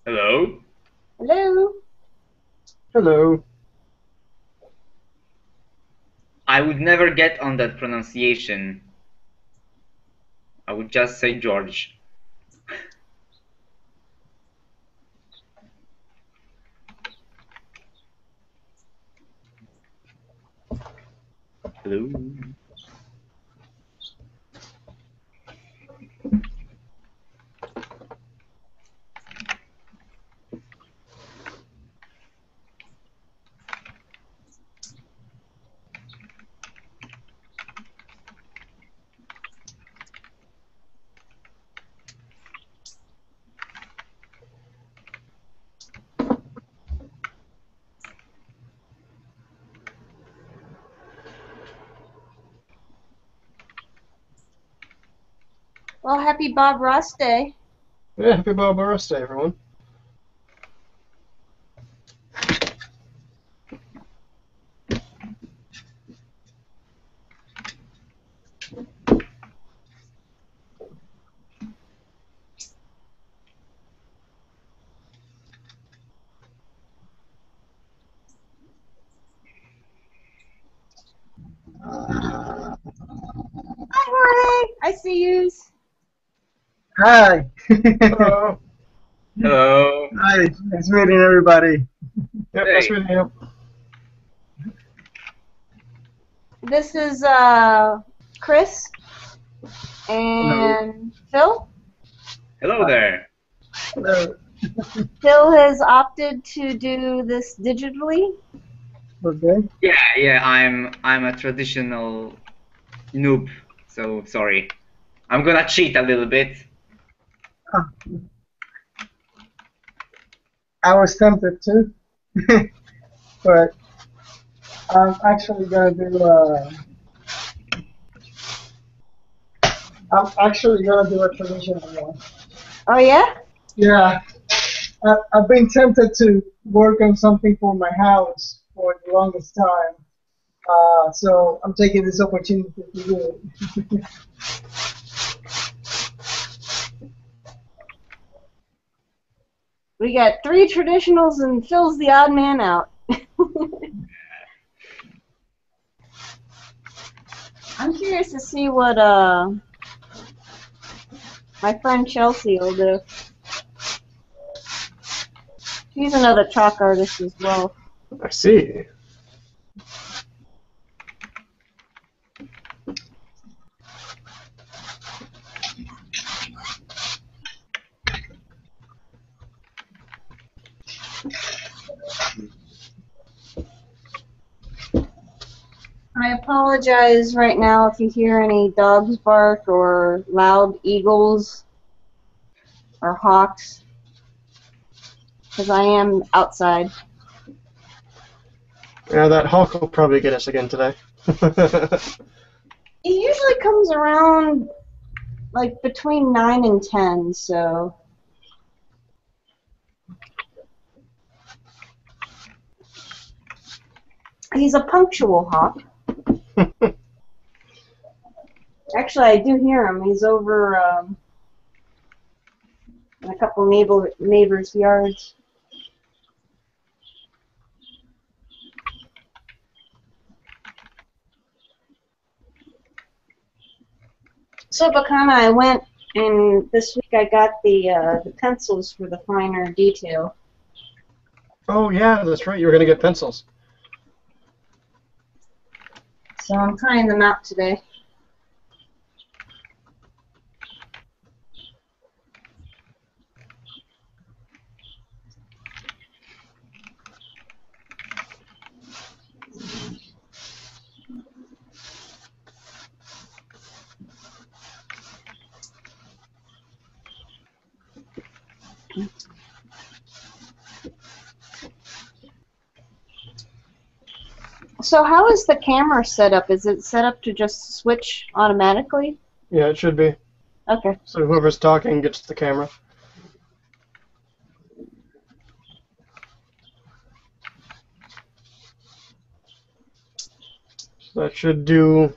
Hello? Hello. Hello. I would never get on that pronunciation. I would just say George. Hello? Well, happy Bob Ross Day. Yeah, happy Barbaros Day, everyone. Hi, Jorge. I see yous. Hi. Hello. Hello? Hi. Nice meeting everybody. Yep, nice Hey. meeting you. This is Chris Hello. and Phil. Hello there. Hello. Phil has opted to do this digitally. Okay. Yeah, I'm a traditional noob, so sorry. I'm gonna cheat a little bit. Ah, I was tempted to, but I'm actually gonna do. I'm actually gonna do a traditional one. Oh yeah. Yeah. I've been tempted to work on something for my house for the longest time. So I'm taking this opportunity to do it. We got three traditionals and Phil's the odd man out. I'm curious to see what my friend Chelsea will do. She's another chalk artist as well. I see. I apologize right now if you hear any dogs bark or loud eagles or hawks, because I am outside. Yeah, that Hulk will probably get us again today. He usually comes around like between 9 and 10, so he's a punctual hawk. Actually, I do hear him. He's over in a couple neighbors' yards. So, Bakana, I went, and this week I got the pencils for the finer detail. Oh, yeah, that's right. You were going to get pencils. So I'm trying them out today. So how is the camera set up? Is it set up to just switch automatically? Yeah, it should be. Okay. So whoever's talking gets the camera. So that should do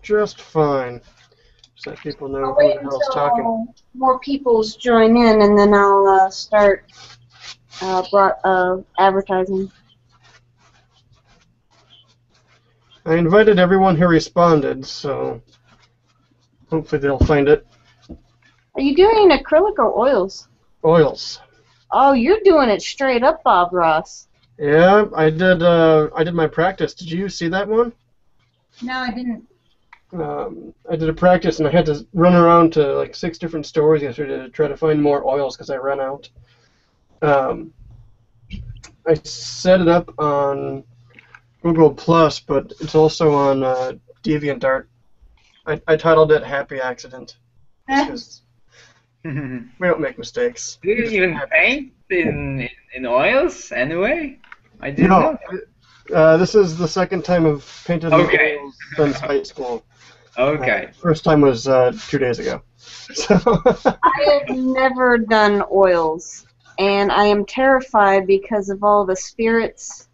just fine. So that people know I'll who wait the hell's talking. until more peoples join in, and then I'll start advertising. I invited everyone who responded, so hopefully they'll find it. Are you doing acrylic or oils? Oils. Oh, you're doing it straight up, Bob Ross. Yeah, I did. I did my practice. Did you see that one? No, I didn't. I did a practice, and I had to run around to like 6 different stores yesterday to try to find more oils because I ran out. I set it up on Google Plus, but it's also on DeviantArt. I titled it "Happy Accident" because we don't make mistakes. Do you even paint in oils anyway? I didn't No, know. this is the second time I've painted in Okay. oils since high school. Okay. First time was 2 days ago. So I have never done oils, and I am terrified because of all the spirits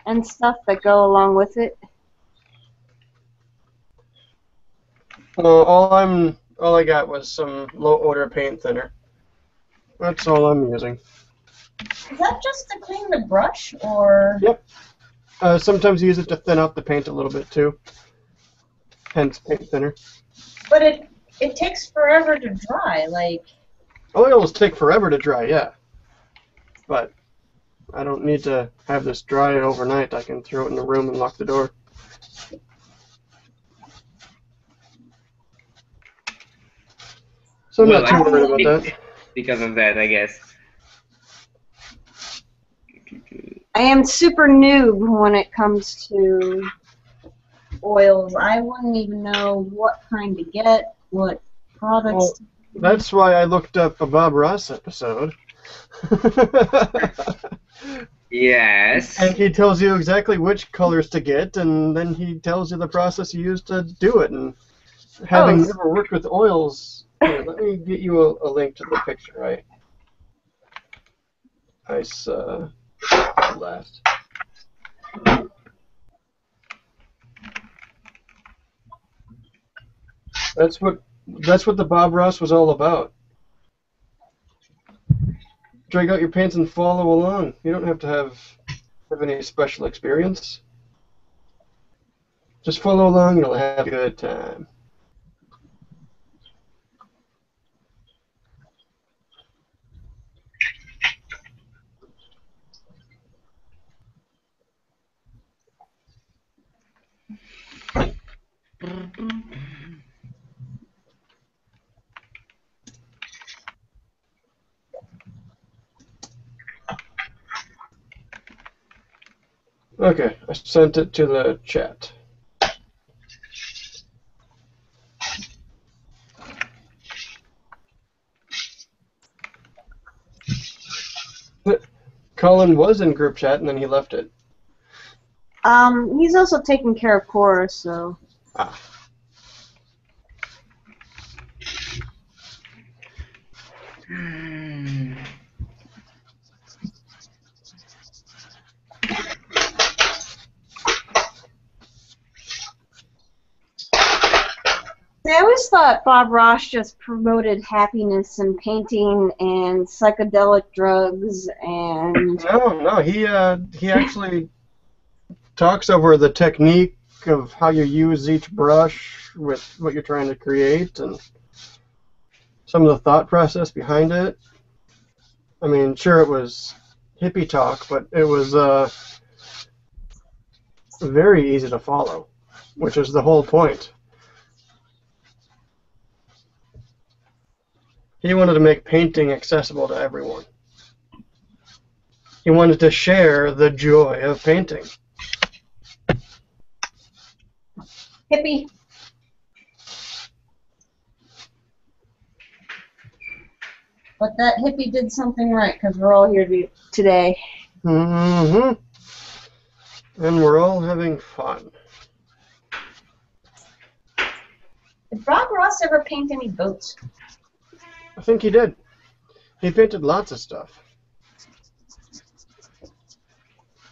and stuff that go along with it. all I got was some low odor paint thinner. That's all I'm using. Is that just to clean the brush, or? Yep. Sometimes you use it to thin out the paint a little bit too. Hence paint thinner. But it takes forever to dry, like. Oils take forever to dry, yeah. But I don't need to have this dry overnight. I can throw it in the room and lock the door. So I'm not too worried about that. Because of that, I guess. I am super noob when it comes to oils. I wouldn't even know what kind to get, what products. Well, that's why I looked up a Bob Ross episode. Yes. And he tells you exactly which colors to get, and then he tells you the process you use to do it. And having never worked with oils, here, let me get you a link to the picture I saw last. That's what the Bob Ross was all about. Drag out your pants and follow along. You don't have to have any special experience. Just follow along, you'll have a good time. Okay, I sent it to the chat. Colin was in group chat and then he left it. He's also taking care of Cora, so. Ah. I always thought Bob Ross just promoted happiness and painting and psychedelic drugs and. No, he actually talks over the technique of how you use each brush with what you're trying to create and some of the thought process behind it. I mean, sure, it was hippie talk, but it was very easy to follow, which is the whole point. He wanted to make painting accessible to everyone. He wanted to share the joy of painting. Hippie. But that hippie did something right, because we're all here today. Mm-hmm. And we're all having fun. Did Bob Ross ever paint any boats? I think he did. He painted lots of stuff.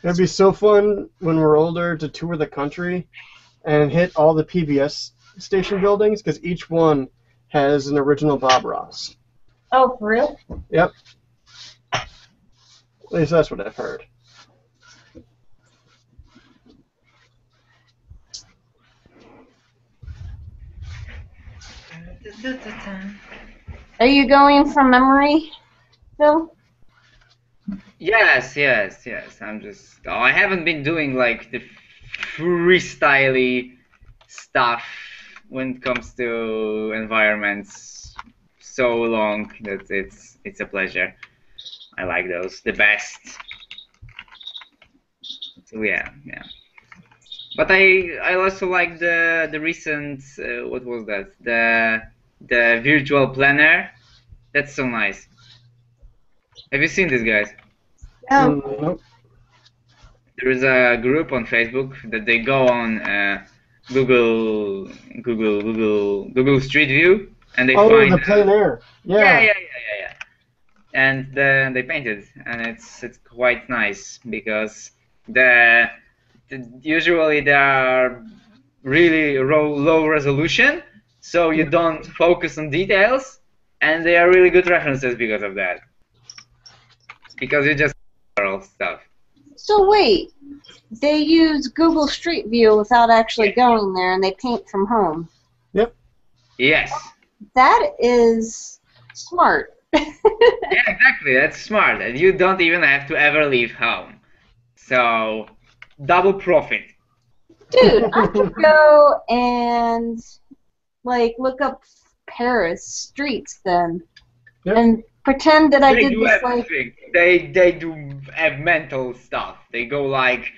It'd be so fun when we're older to tour the country and hit all the PBS station buildings, because each one has an original Bob Ross. Oh, for real? Yep. least that's what I've heard. Are you going from memory, Phil? Yes, yes, yes. I haven't been doing like the freestyly stuff when it comes to environments so long that it's a pleasure. I like those the best. So yeah, yeah. But I also like the recent what was that, the virtual planner. That's so nice. Have you seen this, guys? No. Nope. There is a group on Facebook that they go on Google Street View, and they Oh, find the plein air. yeah, Yeah. and they paint it, and it's quite nice because usually they are really low resolution, so you don't focus on details, and they are really good references because of that. Because you just stuff. So wait, they use Google Street View without actually going there, and they paint from home. Yep. Yes. That is smart. Yeah, exactly. That's smart, and you don't even have to ever leave home. So, double profit. Dude, I could go and like look up Paris streets then, Yep. and pretend that I They did do this like. everything. They do have mental stuff. They go like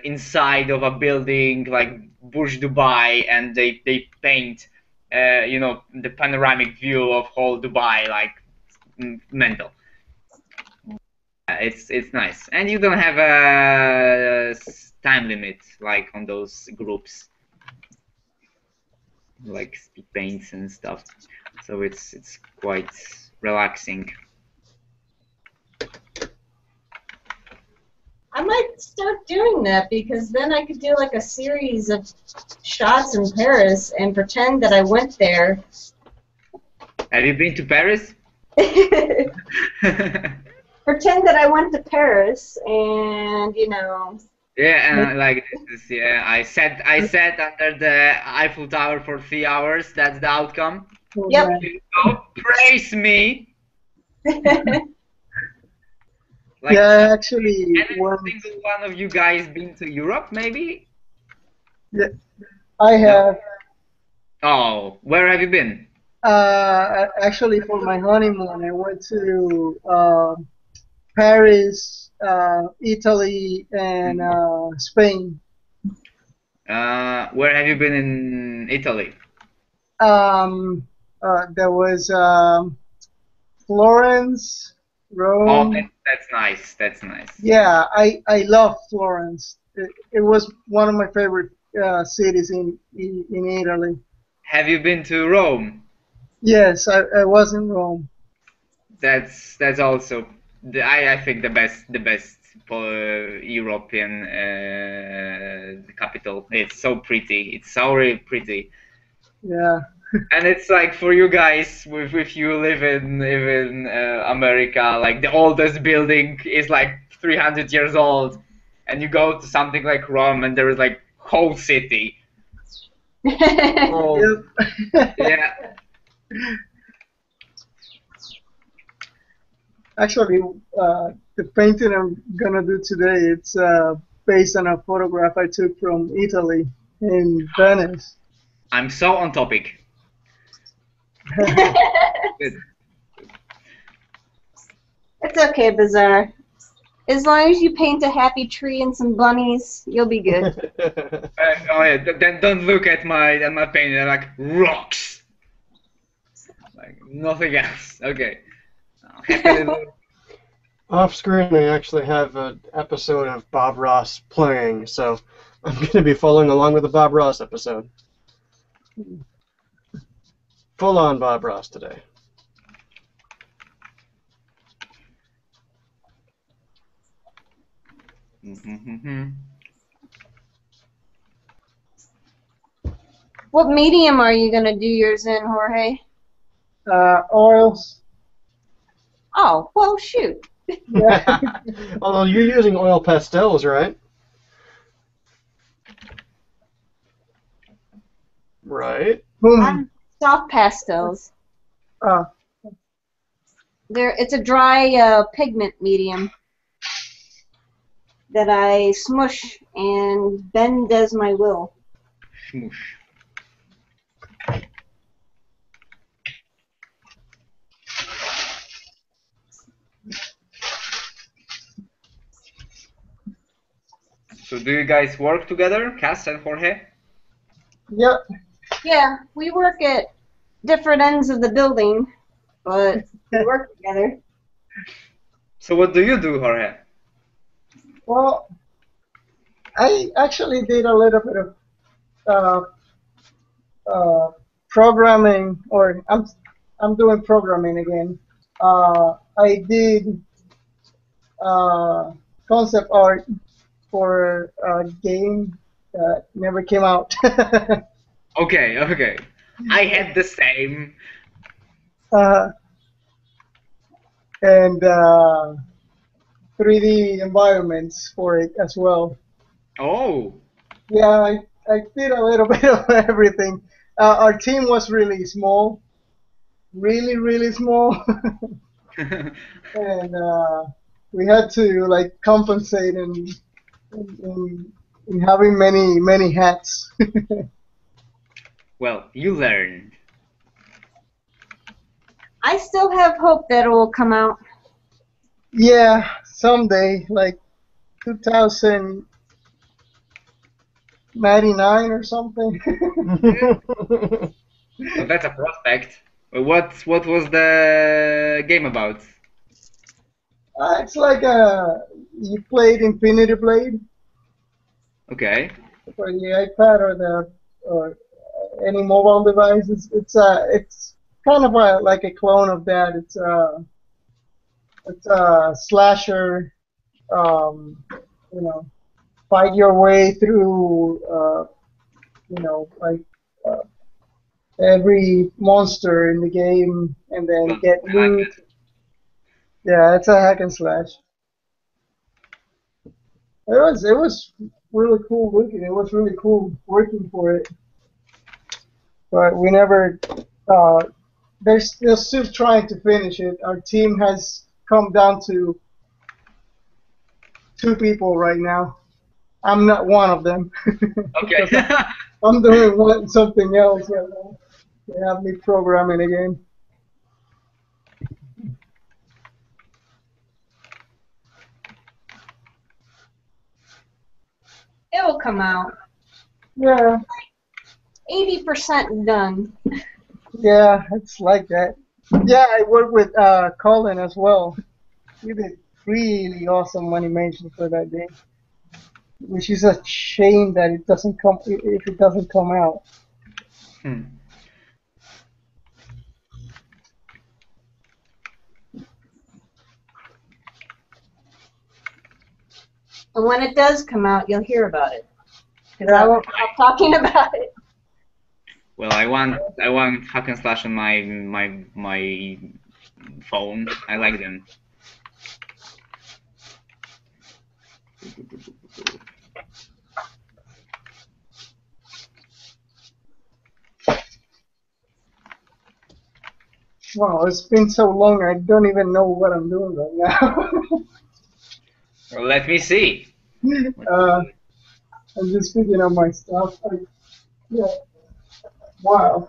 inside of a building like Burj Dubai, and they paint the panoramic view of whole Dubai like mental. It's nice, and you don't have a time limit like on those groups, like speed paints and stuff. So it's quite relaxing. I might start doing that because then I could do like a series of shots in Paris and pretend that I went there. Have you been to Paris? Pretend that I went to Paris and, Yeah, and like this, yeah. I sat under the Eiffel Tower for 3 hours. That's the outcome. Yep. Oh, praise me. Like, Yeah, actually, every one. single one of you guys been to Europe, maybe? Yeah, I have. Oh, where have you been? Actually, for my honeymoon, I went to Paris, Italy, and Spain. Where have you been in Italy? There was Florence, Oh, Rome. that's nice. That's nice. Yeah, I love Florence. It was one of my favorite cities in Italy. Have you been to Rome? Yes, I was in Rome. That's also I think the best European capital. It's so pretty. It's so really pretty. Yeah. And it's like for you guys, if you live in America, like the oldest building is like 300 years old, and you go to something like Rome, and there is like whole city. Oh, Yep. yeah. Actually, the painting I'm gonna do today, it's based on a photograph I took from Italy in Venice. I'm so on topic. Good. It's okay, Bazaar. As long as you paint a happy tree and some bunnies, you'll be good. Oh yeah, then don't look at my painting. They're like rocks, like nothing else. Okay. Happy little- Off screen, I actually have an episode of Bob Ross playing, so I'm going to be following along with the Bob Ross episode. Full on Bob Ross today. What medium are you going to do yours in, Jorge? Oils. Oh, well, shoot. Yeah. Although you're using oil pastels, right? Right. Boom. Soft pastels. Uh, It's a dry pigment medium that I smush and bend as my will. Shmoosh. So do you guys work together, Cass and Jorge? yep. Yeah, we work at different ends of the building, but we work together. So what do you do, Jorge? Well, I actually did a little bit of uh, programming, or I'm doing programming again. I did uh, concept art for a game that never came out. Okay, okay. I had the same. uh, and 3D environments for it as well. Oh. Yeah, I did a little bit of everything. Our team was really small, really, really small, and we had to like compensate in having many hats. Well, you learned. I still have hope that it will come out. Yeah, someday, like 2099 or something. Well, that's a prospect. What was the game about? It's like you played Infinity Blade Okay. for the iPad or any mobile device. It's kind of like a clone of that. It's a slasher. Um, you know, fight your way through. Like uh, every monster in the game, and then Well, get I like loot. it. Yeah, it's a hack and slash. It was really cool looking. It was really cool working for it, but we never. Uh, they're still trying to finish it. Our team has come down to 2 people right now. I'm not one of them Okay. because I'm doing something else right now. They have me programming again. It will come out. Yeah, 80% done. yeah, it's like that. Yeah, I work with Colin as well. He did really awesome animation for that game, which is a shame that it doesn't come if it doesn't come out. Hmm. And when it does come out, you'll hear about it. Because I Yeah, won't stop talking about it. Well, I want hack and slash on my phone. I like them. wow, it's been so long. I don't even know what I'm doing right now. Well, let me see. uh, I'm just picking up my stuff. Yeah, wow.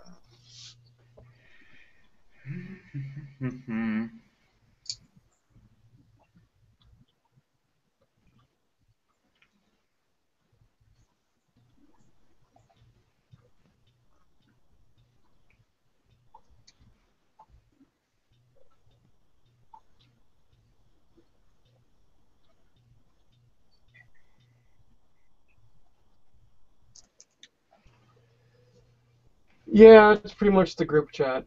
Yeah, it's pretty much the group chat.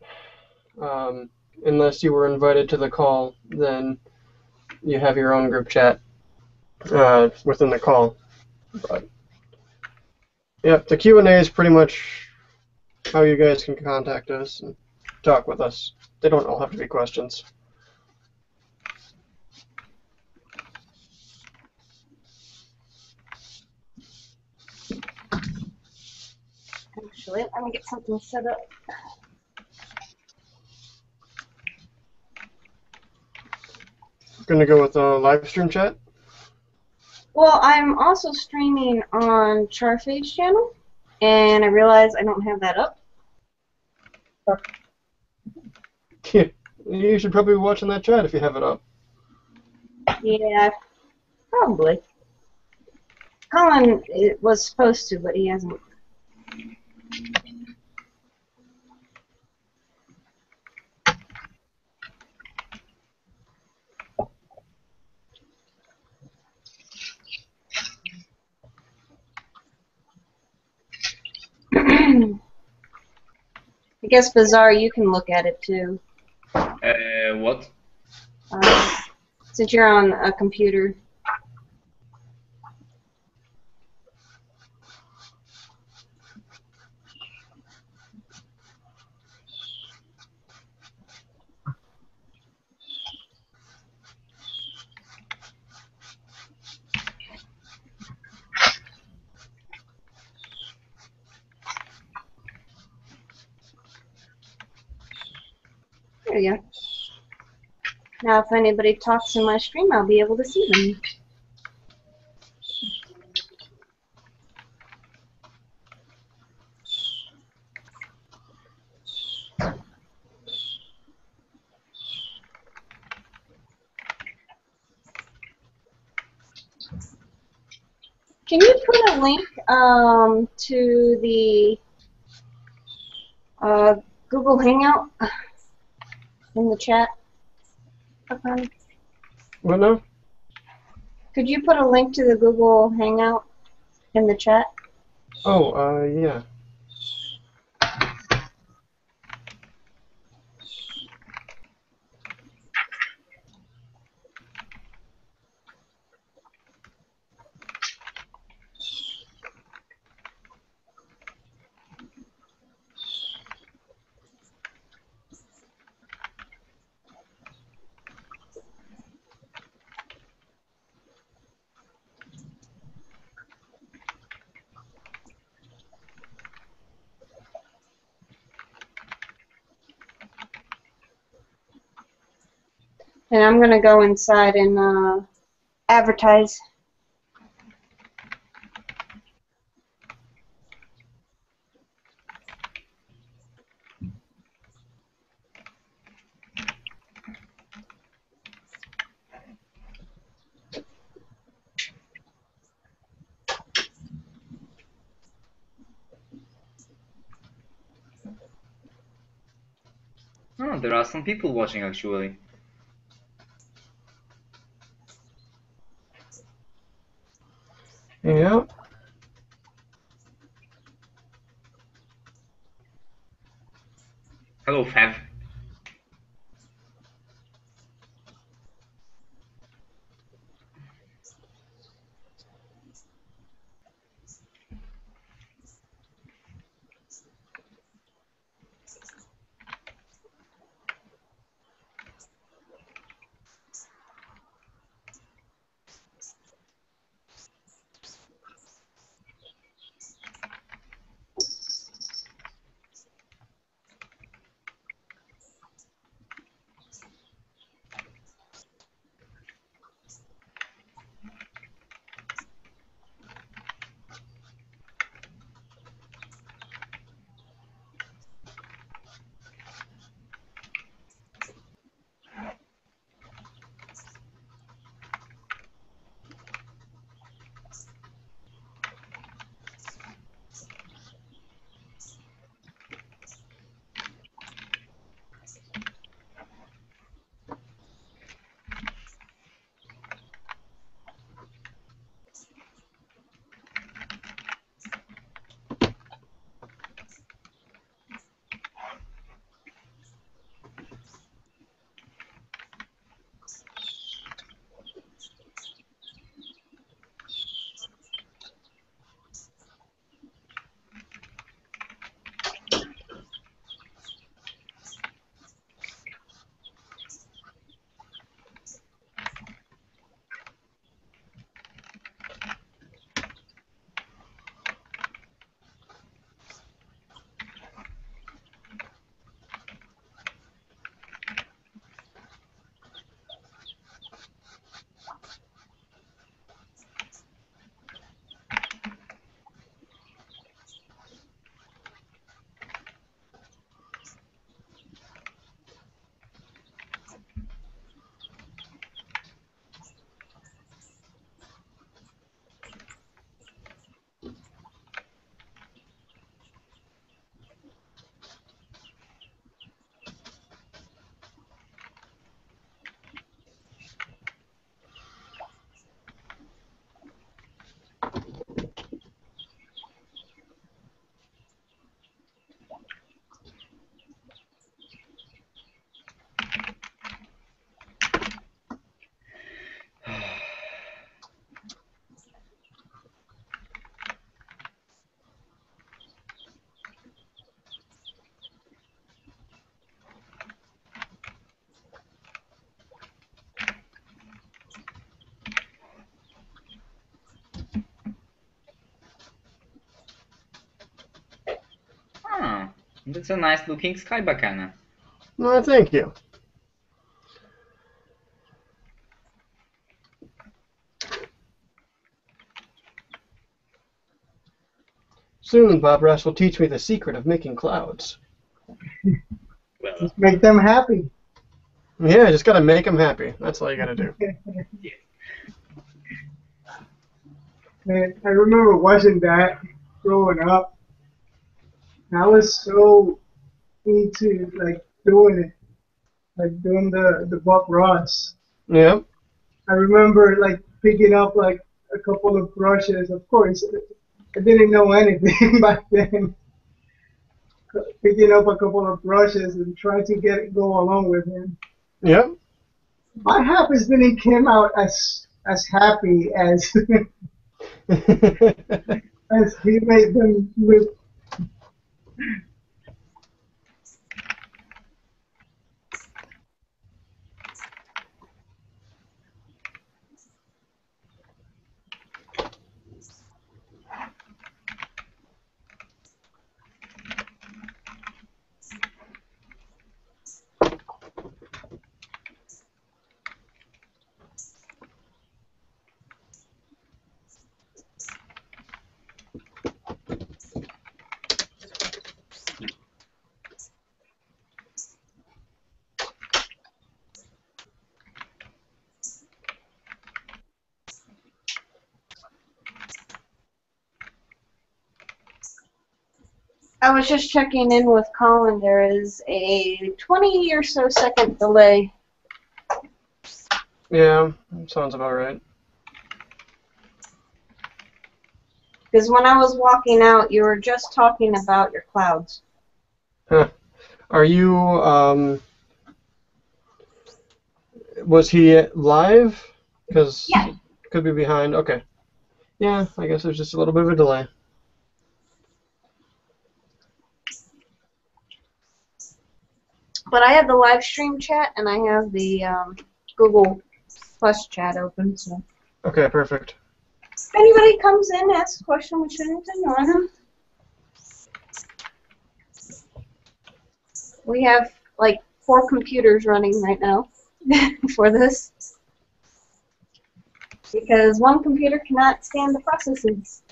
Um, unless you were invited to the call, then you have your own group chat within the call. But yeah, the Q&A is pretty much how you guys can contact us and talk with us. They don't all have to be questions. Actually, let me get something set up. Gonna go with live stream chat. Well, I'm also streaming on Charfade's channel, and I realize I don't have that up. Yeah, you should probably be watching that chat if you have it up. Yeah, probably. Colin was supposed to, but he hasn't. I guess Bizarre, you can look at it too. What? Since you're on a computer. There you go. Now, if anybody talks in my stream, I'll be able to see them. Can you put a link to the Google Hangout in the chat? Okay. What now? Could you put a link to the Google Hangout in the chat? Oh, yeah. And I'm going to go inside and advertise. Oh, there are some people watching actually. Yeah. Hello, Fev. That's a nice looking sky bacana. No, thank you. Soon, Bob Ross will teach me the secret of making clouds. Well, Just make them happy. Yeah, just gotta make them happy. That's all you gotta do. And I remember watching that growing up. I was so into like doing it, like doing the Buck Ross. Yep. I remember like picking up like a couple of brushes. Of course, I didn't know anything back then. Picking up a couple of brushes and trying to get it go along with him. Yep. My happiness didn't come out as happy as as he made them look. I was just checking in with Colin. There is a 20 or so second delay. Yeah, sounds about right. Because when I was walking out, you were just talking about your clouds. Huh. Are you, was he live? Because Yeah. it could be behind. Okay. Yeah, I guess there's just a little bit of a delay. But I have the live stream chat and I have the Google Plus chat open. So Okay, perfect. if anybody comes in, asks a question, we shouldn't ignore them. We have like 4 computers running right now for this. Because one computer cannot stand the processes.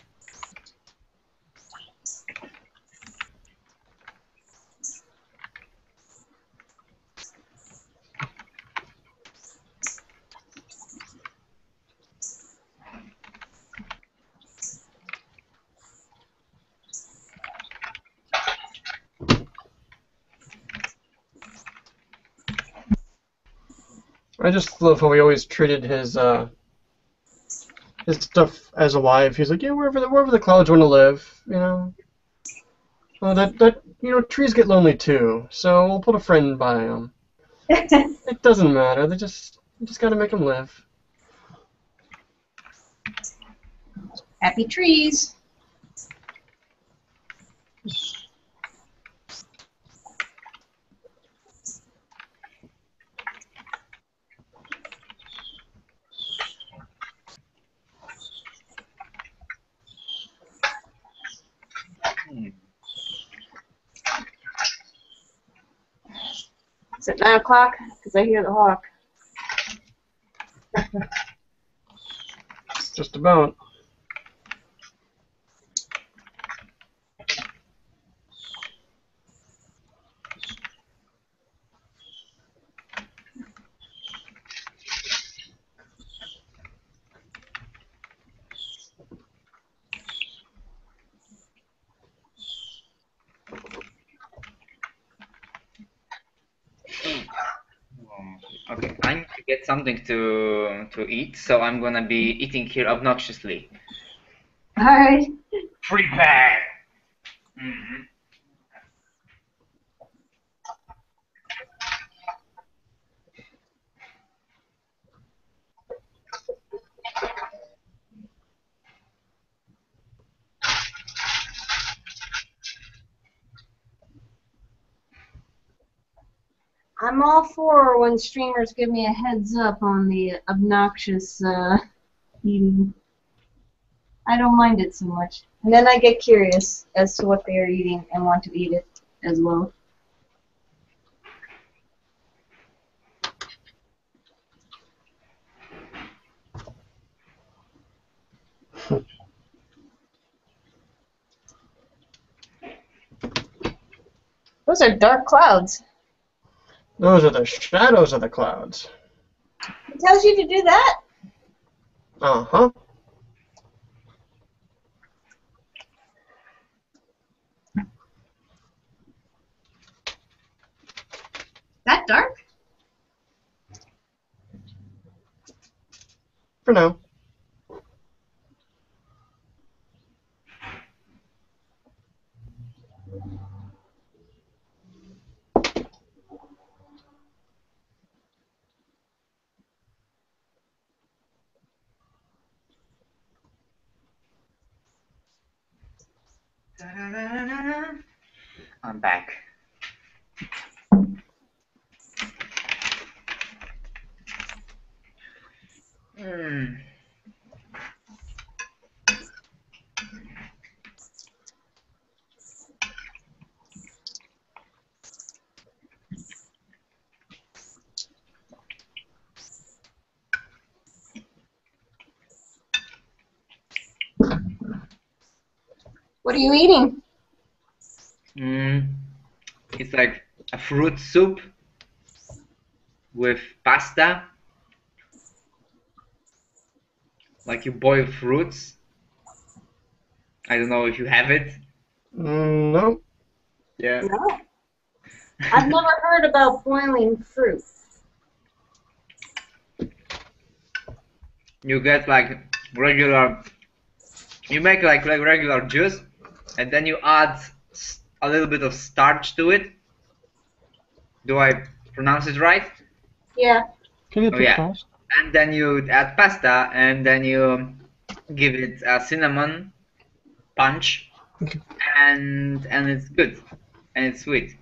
I just love how he always treated his stuff as a wife. He's like, yeah, wherever the clouds want to live, you know. Well, that you know, trees get lonely too, so we'll put a friend by them. It doesn't matter. You just gotta make them live. Happy trees. Is it 9 o'clock? Because I hear the hawk. Just about. Okay, I need to get something to eat, so I'm gonna be eating here obnoxiously. Alright. Prepare. Mm-hmm. I'm all for when streamers give me a heads up on the obnoxious eating. I don't mind it so much. And then I get curious as to what they are eating and want to eat it. as well. Those are dark clouds. Those are the shadows of the clouds. It tells you to do that? Uh-huh. That dark? For now. I'm back. Hmm. What are you eating? It's like a fruit soup with pasta. Like you boil fruits. I don't know if you have it. No. Yeah. No. I've never heard about boiling fruit. You get like regular. You make like regular juice, and then you add a little bit of starch to it. Do I pronounce it right? Yeah. Can you Oh too yeah. fast? And then you add pasta, and then you give it a cinnamon punch, and it's good, and it's sweet.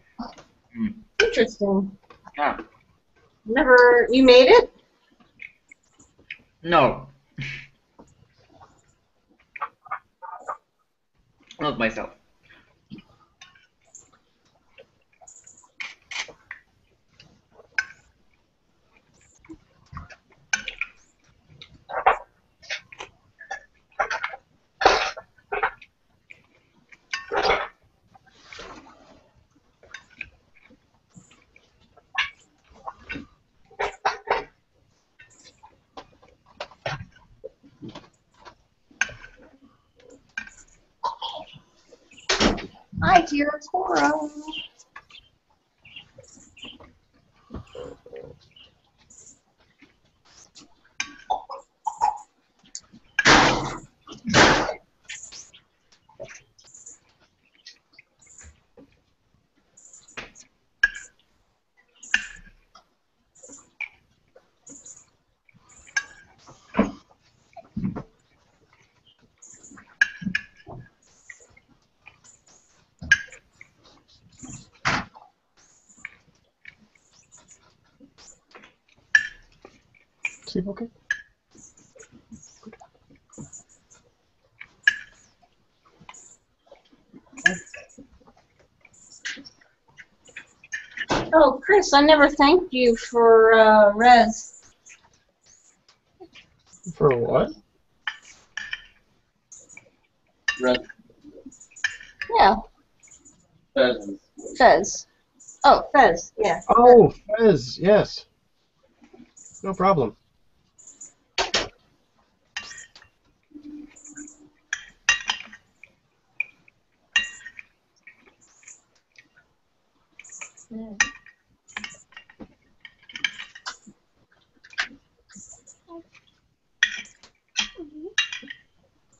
Interesting. Yeah. Never. You made it? No, not myself. I hear a squirrel. Sleep okay? Oh, Chris, I never thanked you for Res. For what? Red Yeah, pheasants. Fez. Oh, Fez, yeah. Oh, Fez, yes. No problem.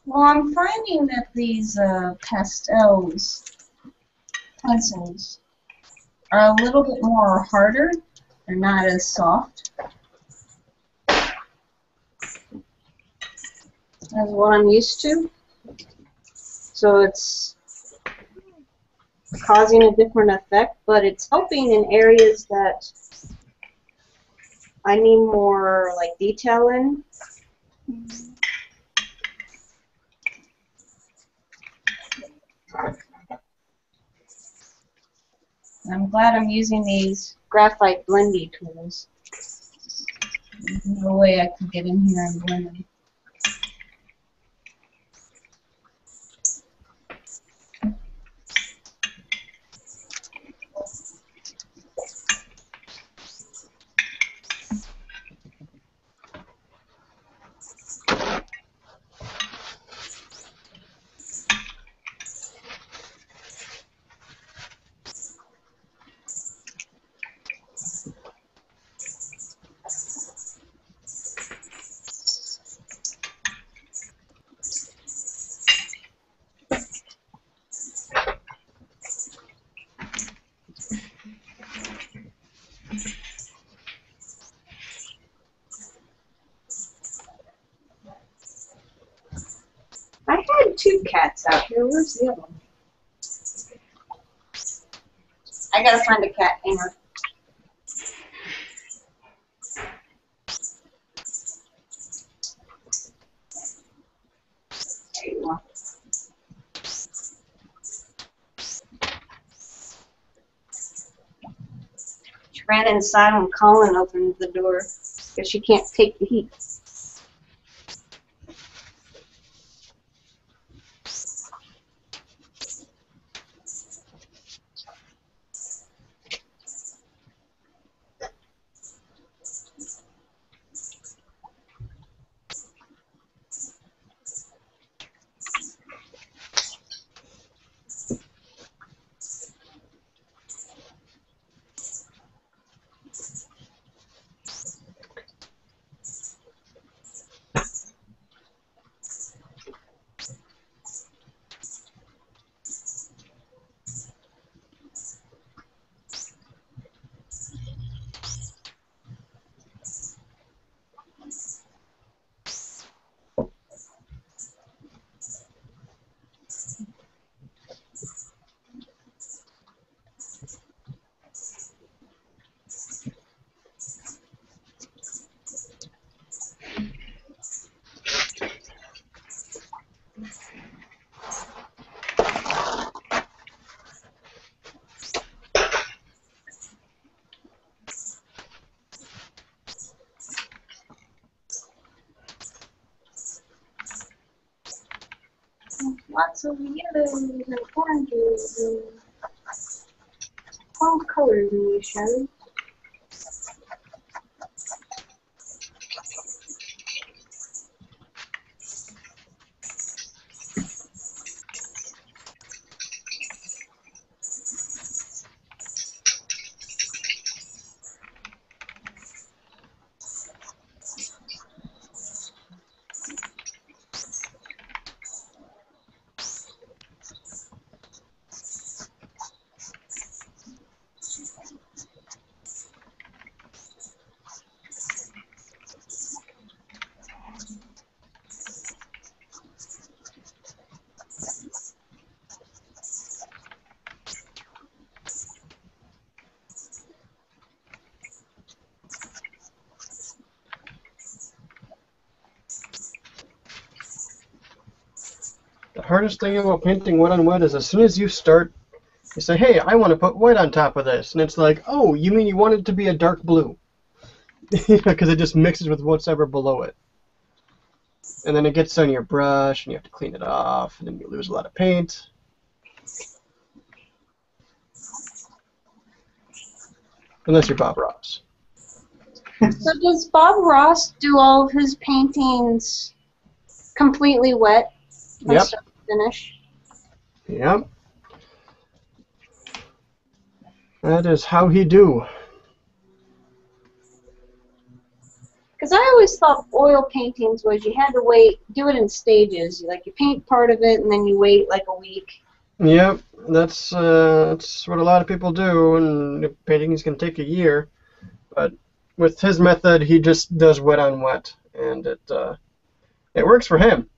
Well, I'm finding that these pastels, pencils, are a little bit more harder. They're not as soft as what I'm used to. So it's causing a different effect, but it's helping in areas that I need more like detail in. I'm glad I'm using these graphite blendy tools. There's no way I can get in here and blend them. I had 2 cats out here. Where's the other one? I gotta find a cat hanger. There you are. She ran inside when Colin opened the door because she can't take the heat. Lots of yellows and oranges and all colors in these shadows. The hardest thing about painting wood on wood is as soon as you start, you say, hey, I want to put white on top of this. And it's like, oh, you mean you want it to be a dark blue? Because it just mixes with what's ever below it. And then it gets on your brush, and you have to clean it off, and then you lose a lot of paint. Unless you're Bob Ross. So does Bob Ross do all of his paintings completely wet from Yep. start to finish? Yep. That is how he do. Because I always thought oil paintings was you had to wait, do it in stages. Like you paint part of it and then you wait like a week. Yep, that's what a lot of people do, and paintings can take a year. But with his method, he just does wet on wet, and it works for him.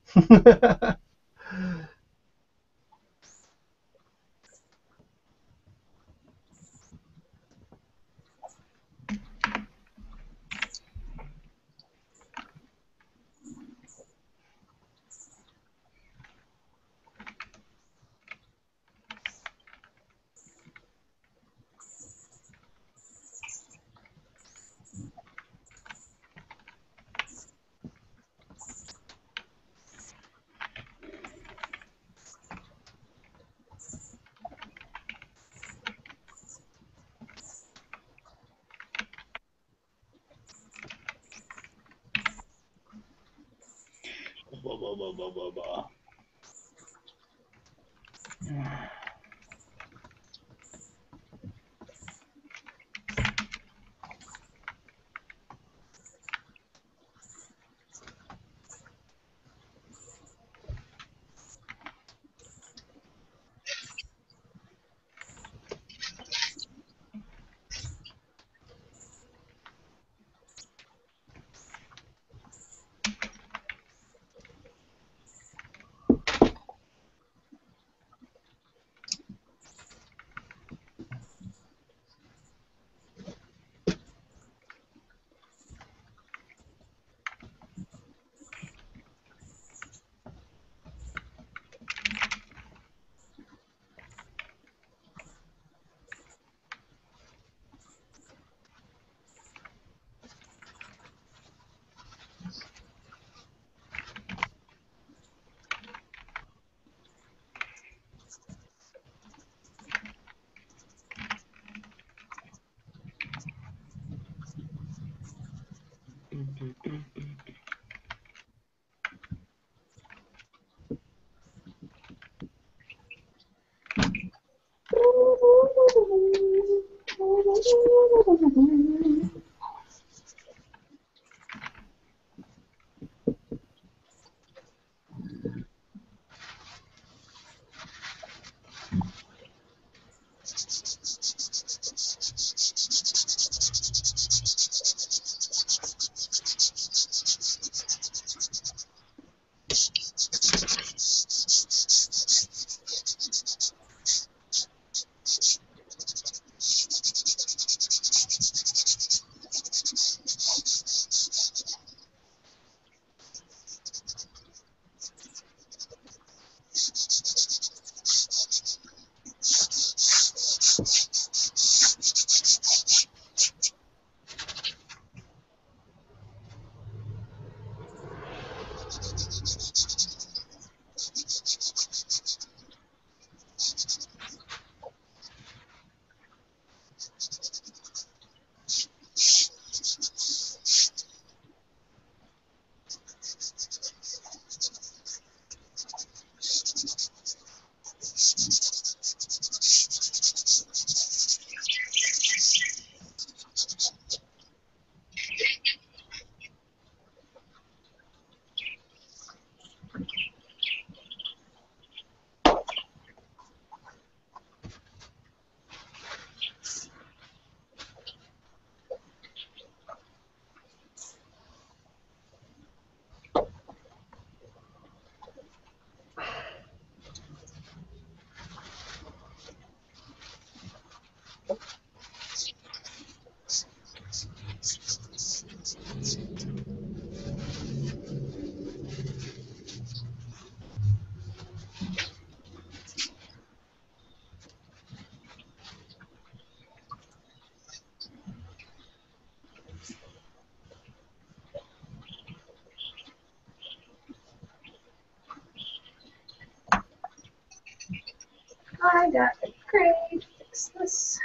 I got a crate. Fix this.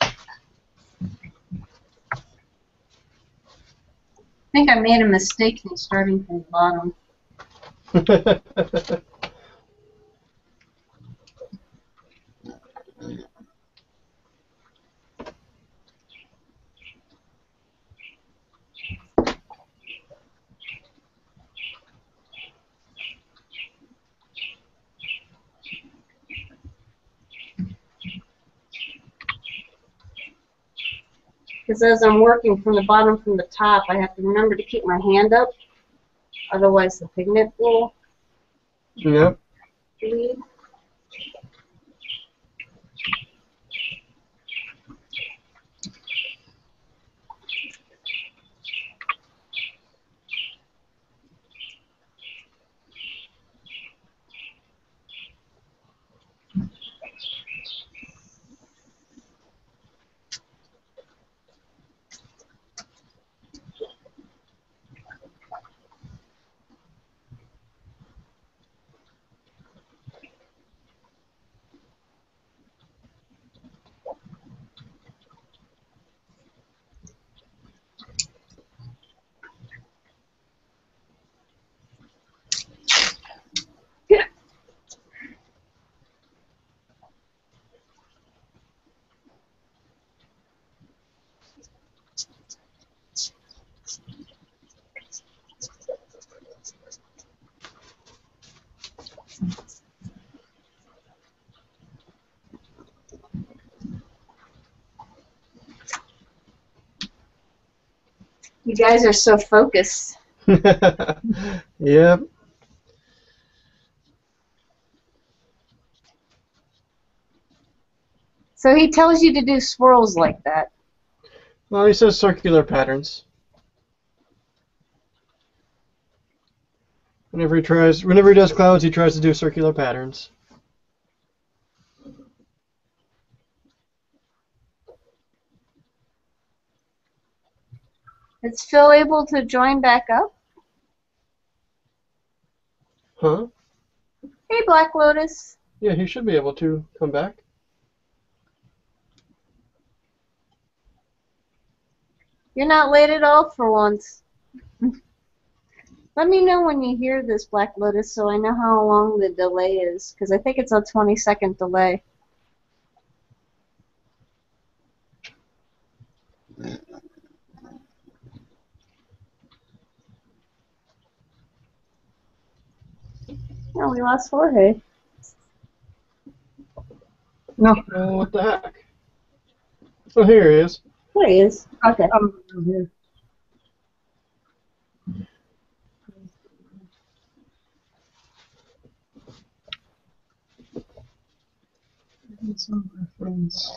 I think I made a mistake in starting from the bottom. Because as I'm working from the bottom from the top, I have to remember to keep my hand up. Otherwise, the pigment will Yep. bleed. You guys are so focused. Yep. So he tells you to do swirls like that. Well, he says circular patterns. Whenever he does clouds, he tries to do circular patterns. Is Phil able to join back up? Huh? Hey, Black Lotus. Yeah, he should be able to come back. You're not late at all for once. Let me know when you hear this, Black Lotus, so I know how long the delay is, because I think it's a 20-second delay. No, we lost Jorge. No, Oh, what the heck? Oh, here he is. There he is. Okay. I'm here. Some reference.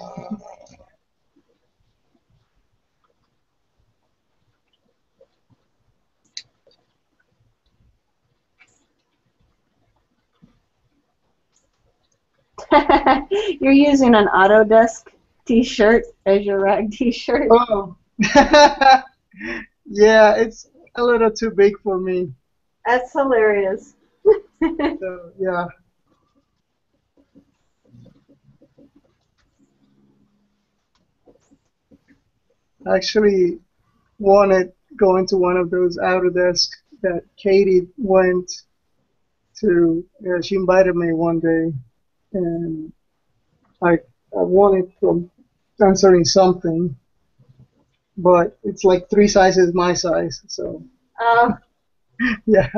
You're using an Autodesk t-shirt as your rag t-shirt. Oh. Yeah, it's a little too big for me. That's hilarious. So, yeah. I actually wanted going to one of those Autodesk that Katie went to. She invited me one day, and I wanted from answering something, but it's like 3 sizes my size. So yeah.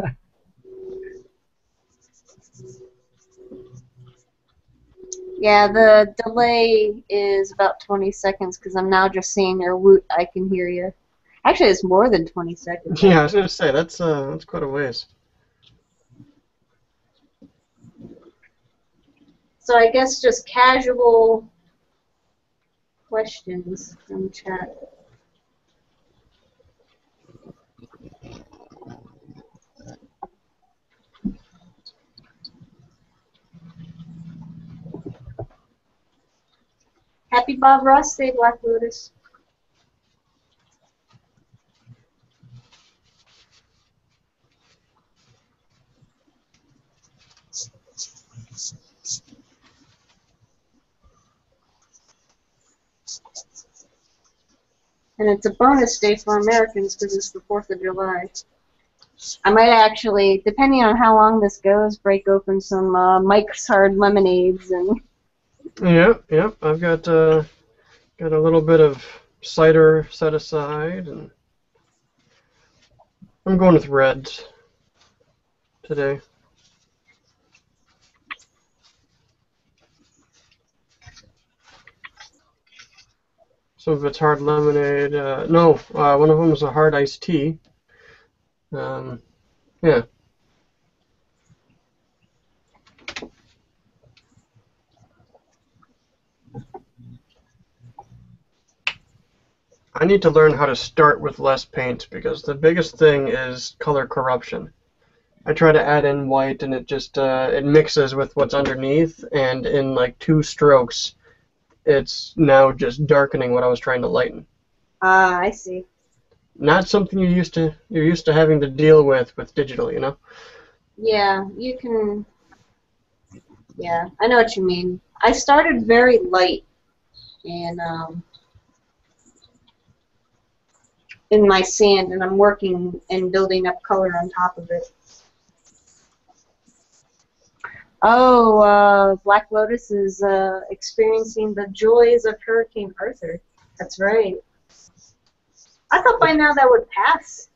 Yeah, the delay is about 20 seconds because I'm now just seeing your woot. I can hear you. Actually, it's more than 20 seconds. Yeah, I was gonna say that's quite a ways. So I guess just casual questions from chat. Happy Bob Ross Day, Black Lotus. And it's a bonus day for Americans because it's the 4th of July. I might actually, depending on how long this goes, break open some Mike's Hard Lemonades and. Yep. I've got a little bit of cider set aside, and I'm going with reds today. Some of it's hard lemonade. No, one of them is a hard iced tea. Yeah. I need to learn how to start with less paint because the biggest thing is color corruption. I try to add in white and it just it mixes with what's underneath, and in like 2 strokes it's now just darkening what I was trying to lighten. Ah, I see. Not something you're used to having to deal with digital, you know? Yeah, you can. Yeah, I know what you mean. I started very light and in my sand, and I'm working and building up color on top of it. Oh, Black Lotus is experiencing the joys of Hurricane Arthur. That's right. I thought by now that would pass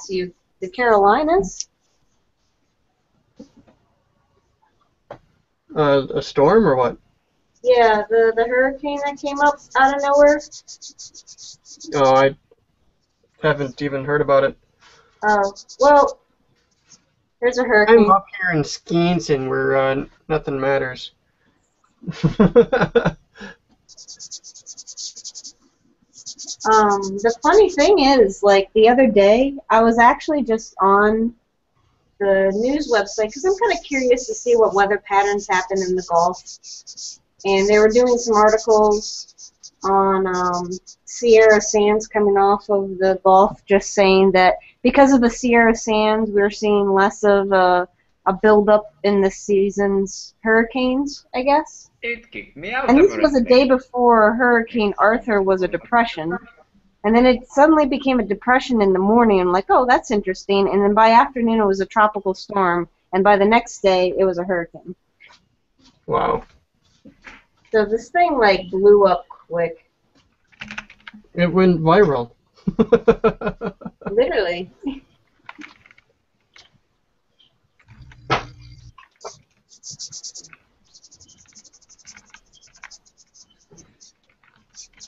you. The Carolinas? A storm or what? Yeah, the hurricane that came up out of nowhere. Oh, I haven't even heard about it. Oh, well, there's a I'm hurricane. up here in Wisconsin where nothing matters. The funny thing is, like the other day, I was actually just on the news website because I'm kind of curious to see what weather patterns happen in the Gulf. And they were doing some articles on Sierra Sands coming off of the Gulf, just saying that because of the Sierra Sands, we're seeing less of a buildup in this season's hurricanes, I guess. It kicked me out And of this was a everything. day before Hurricane Arthur was a depression. And then it suddenly became a depression in the morning. I'm like, oh, that's interesting. And then by afternoon, it was a tropical storm. And by the next day, it was a hurricane. Wow. So this thing, like, blew up quick. It went viral. Literally.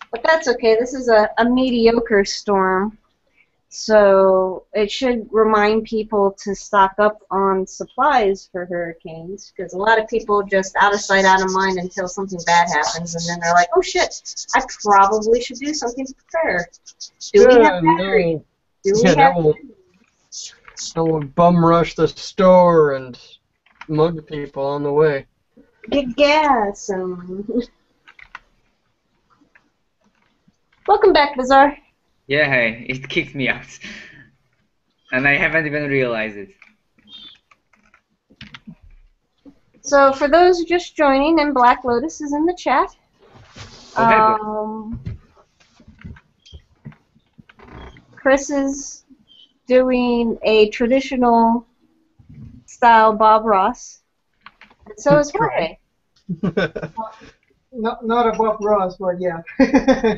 But that's okay. This is a mediocre storm. So it should remind people to stock up on supplies for hurricanes, because a lot of people just out of sight, out of mind until something bad happens, and then they're like, oh shit, I probably should do something to prepare. Do we have batteries? No. Do we Yeah, have that will bum rush the store and mug people on the way. get gas? Welcome back, Bazaar. Yeah, hey, it kicked me out. And I haven't even realized it. So for those just joining, and Black Lotus is in the chat. Oh, Chris is doing a traditional style Bob Ross, and so is Jorge. Not above Ross, but yeah,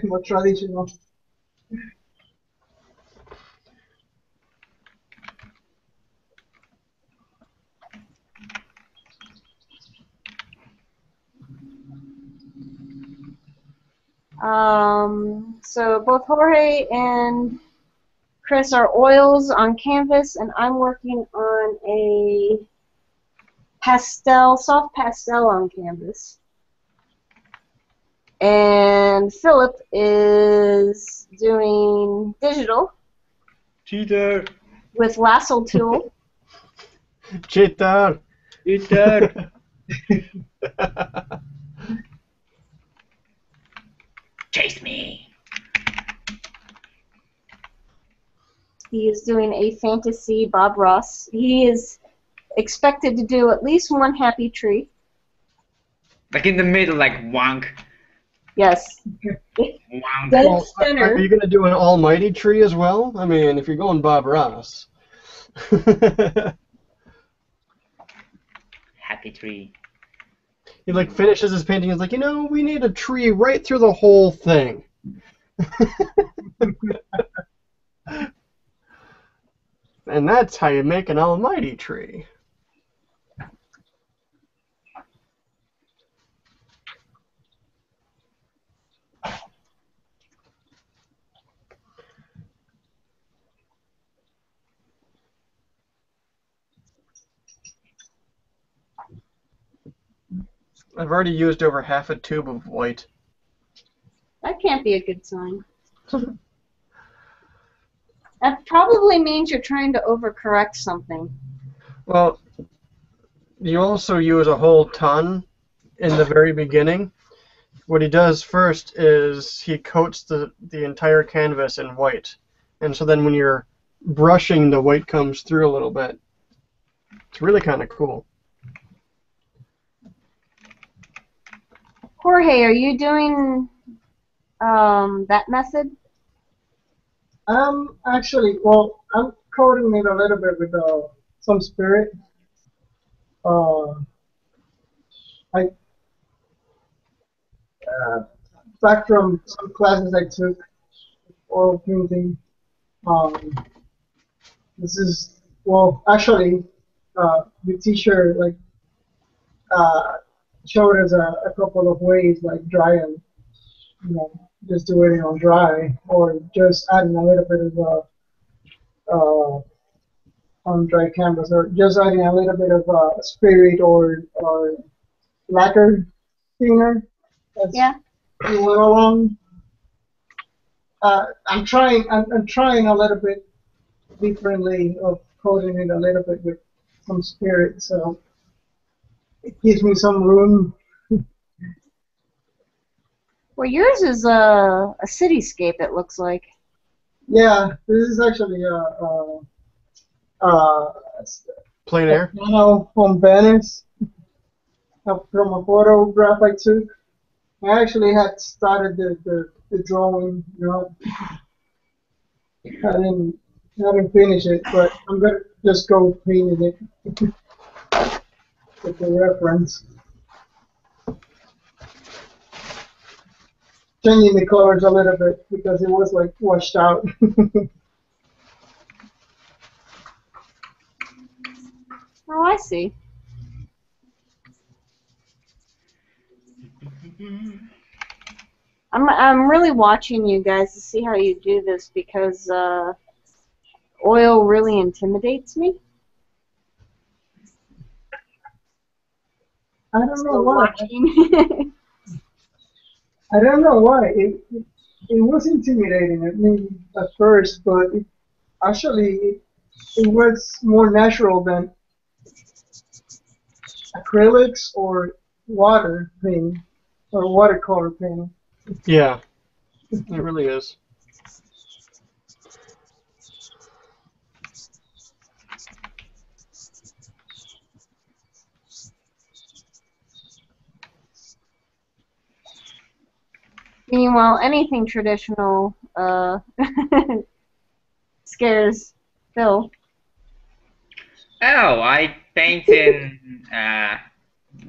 more traditional. So both Jorge and Chris are oils on canvas, and I'm working on a pastel, soft pastel on canvas. And Philip is doing digital cheater! with lasso tool. Cheater! Cheater! Chase me! He is doing a fantasy Bob Ross. He is expected to do at least one happy tree. Like in the middle, like wonk. Yes. Wonk. Dead Well, center. are you going to do an almighty tree as well? I mean, if you're going Bob Ross. Happy tree. He like finishes his painting. He's like, we need a tree right through the whole thing. And that's how you make an almighty tree. I've already used over half a tube of white. That can't be a good sign. That probably means you're trying to overcorrect something. Well, you also use a whole ton in the very beginning. What he does first is he coats the entire canvas in white. And so then when you're brushing, the white comes through a little bit. It's really kind of cool. Jorge, are you doing that method? Actually, well, I'm coating it a little bit with some spirit. I back from some classes I took, oil painting. This is, well, actually, the teacher, like, showed us a couple of ways, like dry and just do it on dry, or just adding a little bit of on dry canvas, or just adding a little bit of spirit or lacquer thinner as Yeah. you went along. I'm trying a little bit differently of coating it a little bit with some spirit, so it gives me some room. Well, yours is a cityscape, it looks like. Yeah, this is actually a Plein air. panel from Venice from a photograph I took. I actually had started the drawing, I didn't finish it, but I'm gonna just go painting it with the reference. Changing the colors a little bit because it was like washed out. Oh, I see. I'm really watching you guys to see how you do this because oil really intimidates me. I don't know So why. watching. I don't know why. It was intimidating at me at first, but actually it was more natural than acrylics or water paint or watercolor paint. Yeah, it really is. Meanwhile, anything traditional scares Phil. Oh, I paint in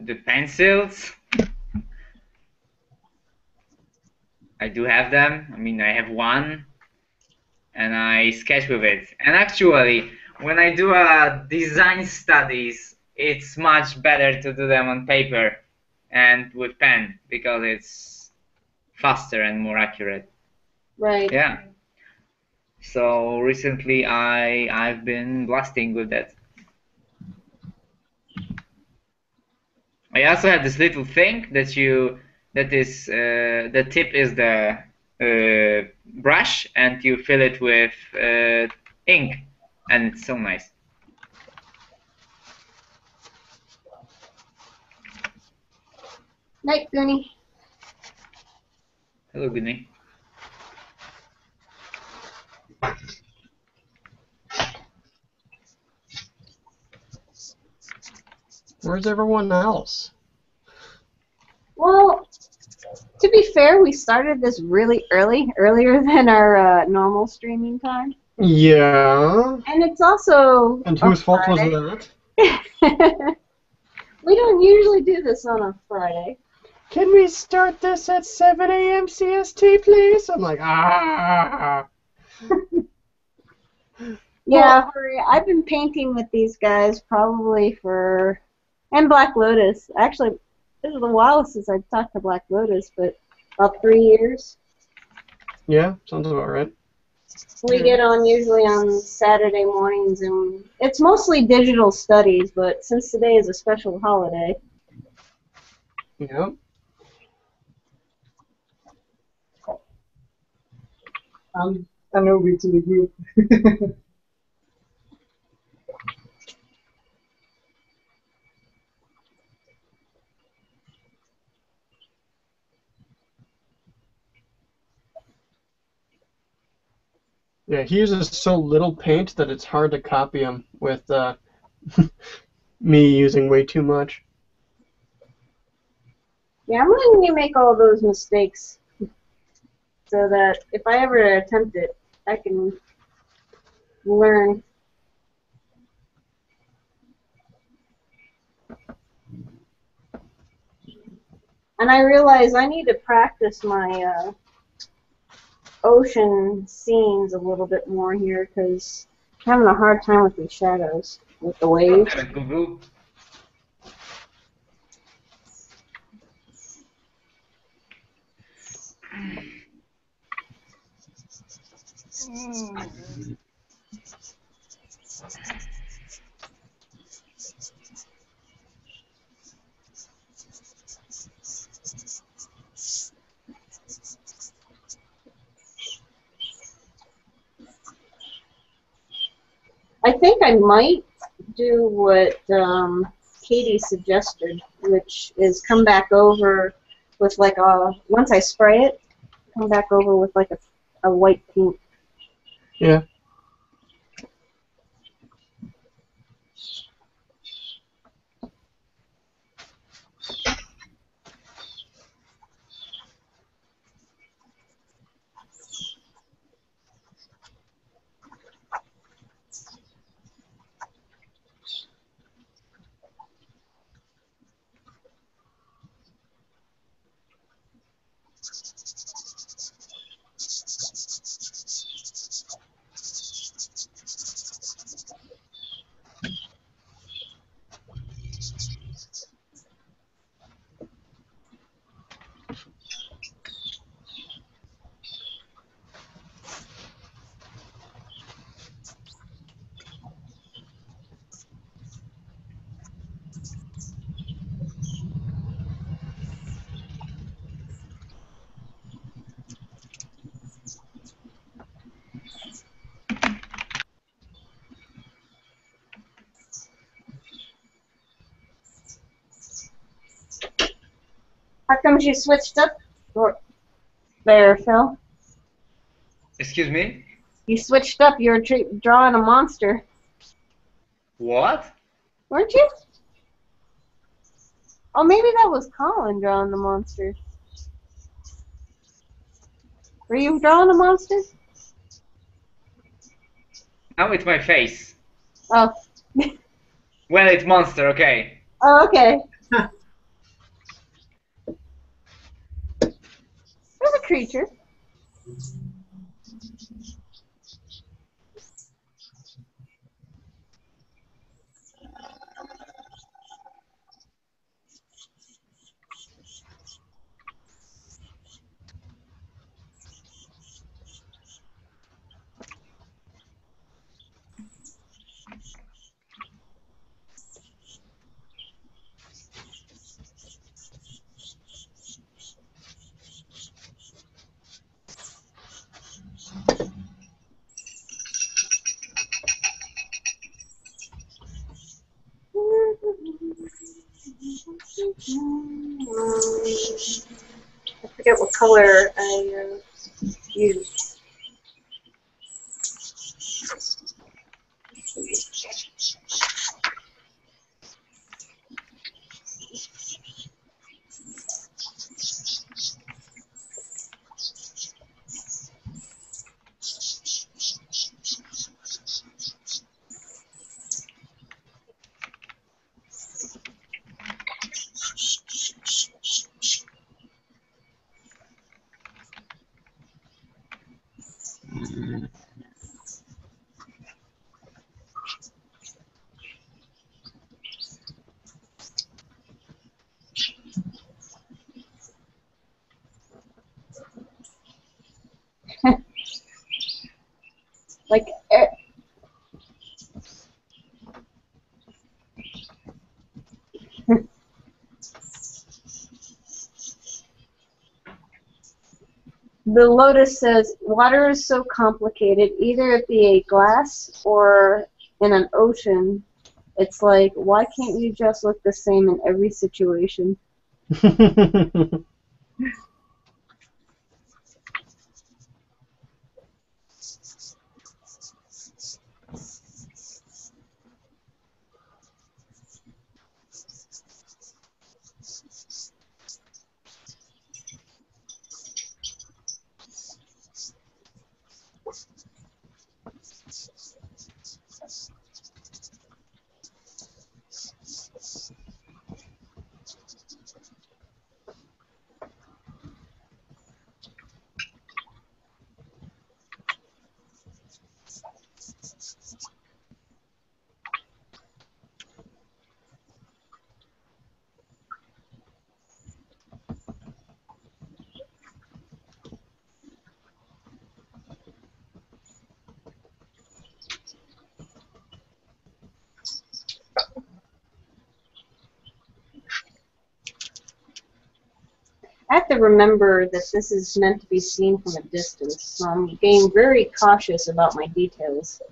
the pencils. I do have them. I mean, I have one, and I sketch with it. And actually, when I do design studies, it's much better to do them on paper and with pen because it's faster and more accurate. Right. Yeah. So recently, I've been blasting with that. I also have this little thing that is the tip is the brush and you fill it with ink and it's so nice. Night, Goonie. Hello, Gunny. Where's everyone else? Well, to be fair, we started this really earlier than our normal streaming time. Yeah. And it's also And a whose fault was Friday. that? We don't usually do this on a Friday. Can we start this at 7 a.m. CST, please? I'm like, ah. Yeah, I've been painting with these guys probably and Black Lotus. Actually, this is a while since I've talked to Black Lotus, but about 3 years. Yeah, sounds about right. We get on usually on Saturday mornings, and it's mostly digital studies, but since today is a special holiday. Yep. I'm a newbie to the group. Yeah, he uses so little paint that it's hard to copy him with me using way too much. Yeah, I'm letting you make all those mistakes so that if I ever attempt it, I can learn. And I realize I need to practice my ocean scenes a little bit more here because I'm having a hard time with these shadows, with the waves. Google. I think I might do what Katie suggested, which is come back over with like a, once I spray it, come back over with like a white paint. Yeah. How come you switched up there, Phil? Excuse me? You switched up. You were drawing a monster, What? weren't you? Oh, maybe that was Colin drawing the monster. Were you drawing a monster? Now it's my face. Oh. Well, it's monster, okay. Oh, okay. There's a creature. I forget what color I used. Like, the Lotus says, water is so complicated, either it be a glass or in an ocean. It's like, why can't you just look the same in every situation? I have to remember that this is meant to be seen from a distance, so I'm being very cautious about my details.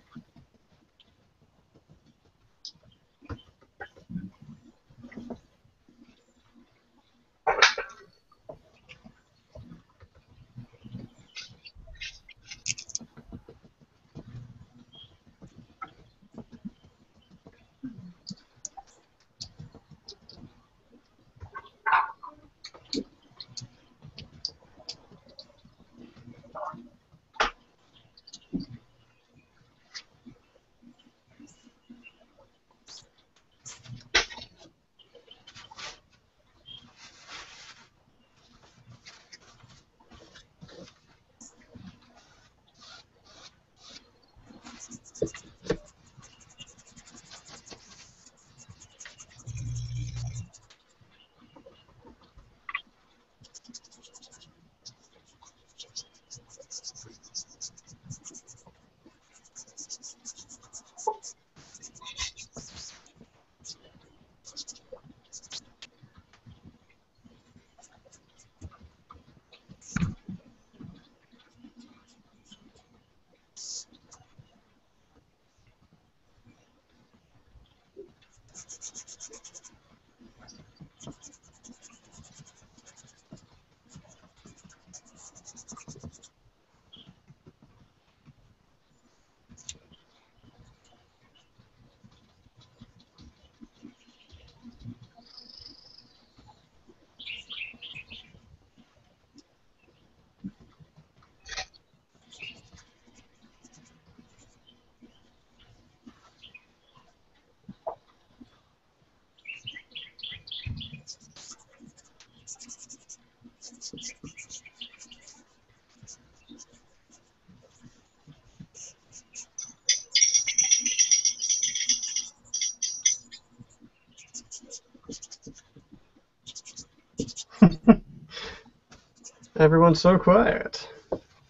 Everyone's so quiet.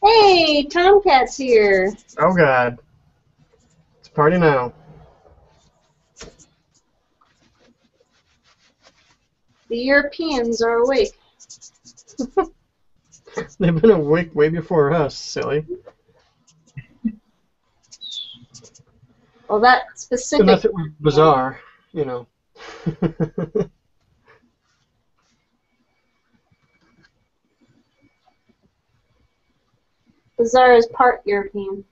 Hey, Tomcat's here. Oh God. It's party now. The Europeans are awake. They've been awake way before us, silly. Well, that Unless specific... it was bizarre, you know. Bazaar is part European.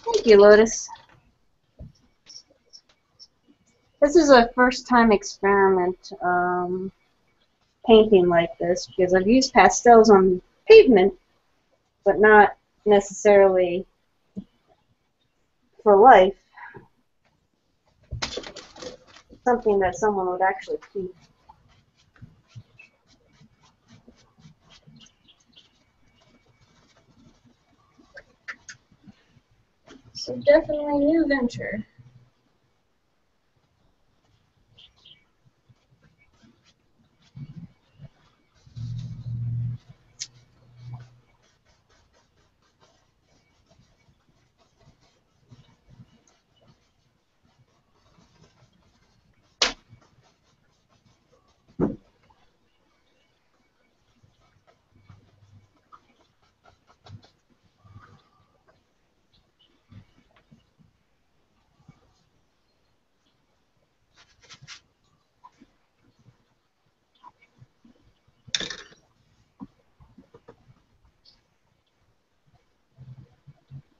Thank you, Lotus. This is a first-time experiment painting like this because I've used pastels on pavement, but not necessarily for life. Something that someone would actually keep. So definitely a new venture.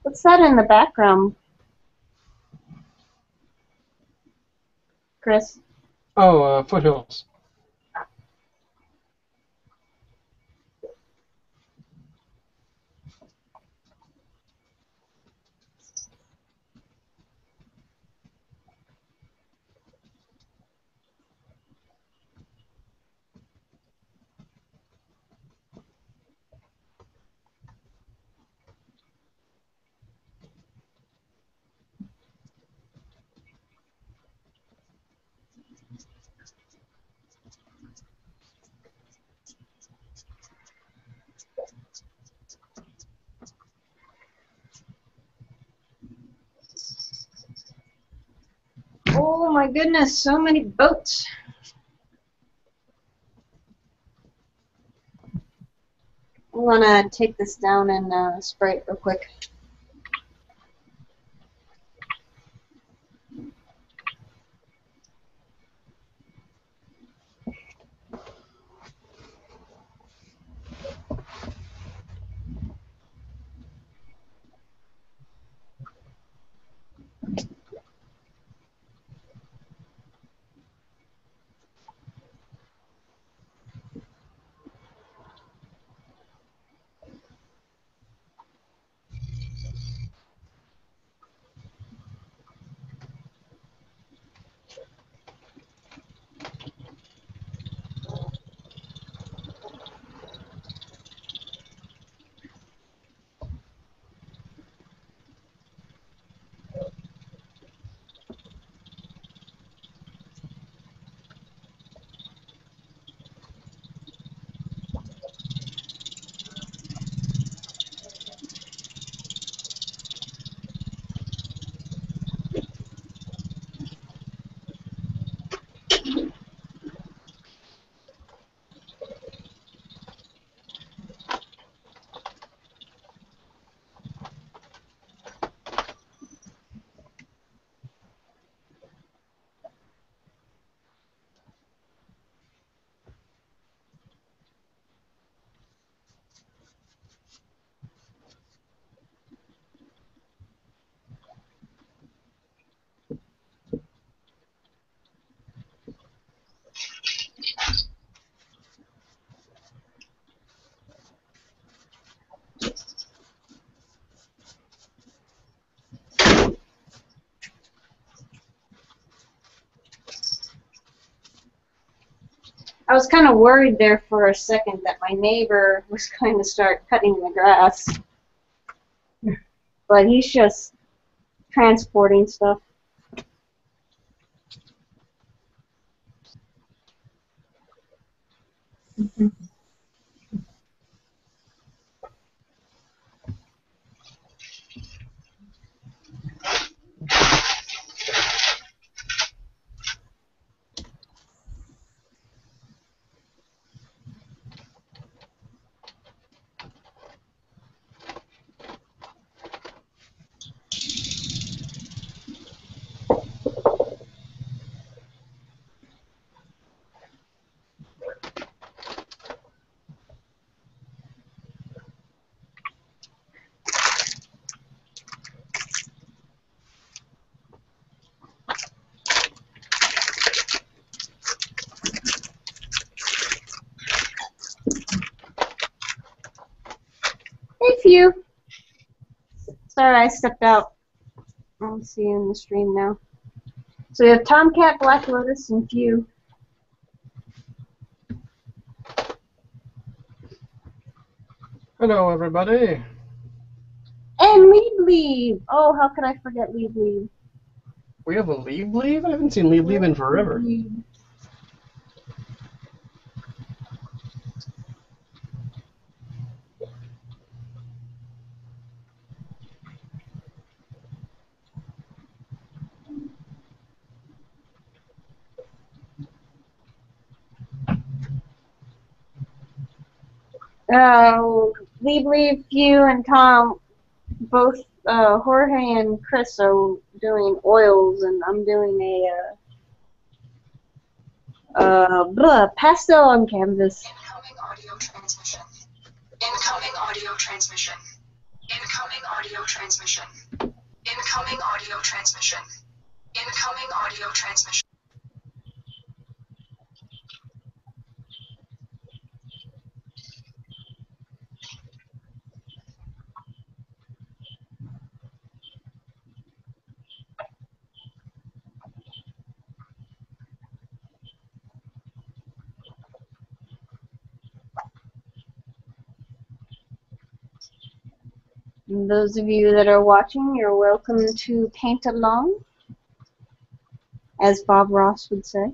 What's that in the background, Chris? Oh, foothills. Oh my goodness, so many boats. I'm gonna take this down and spray it real quick. I was kind of worried there for a second that my neighbor was going to start cutting the grass. But he's just transporting stuff. Hey, Few. Sorry, I stepped out. I'll see you in the stream now. So we have Tomcat, Black Lotus, and Few. Hello, everybody. And Lead Leave. Oh, how could I forget Lead Leave? We have a leave? I haven't seen leave in forever. Lead Leave, Few, and Tom, both Jorge and Chris are doing oils, and I'm doing pastel on canvas. Incoming audio transmission. Incoming audio transmission. Incoming audio transmission. Incoming audio transmission. Incoming audio transmission. And those of you that are watching, you're welcome to paint along, as Bob Ross would say.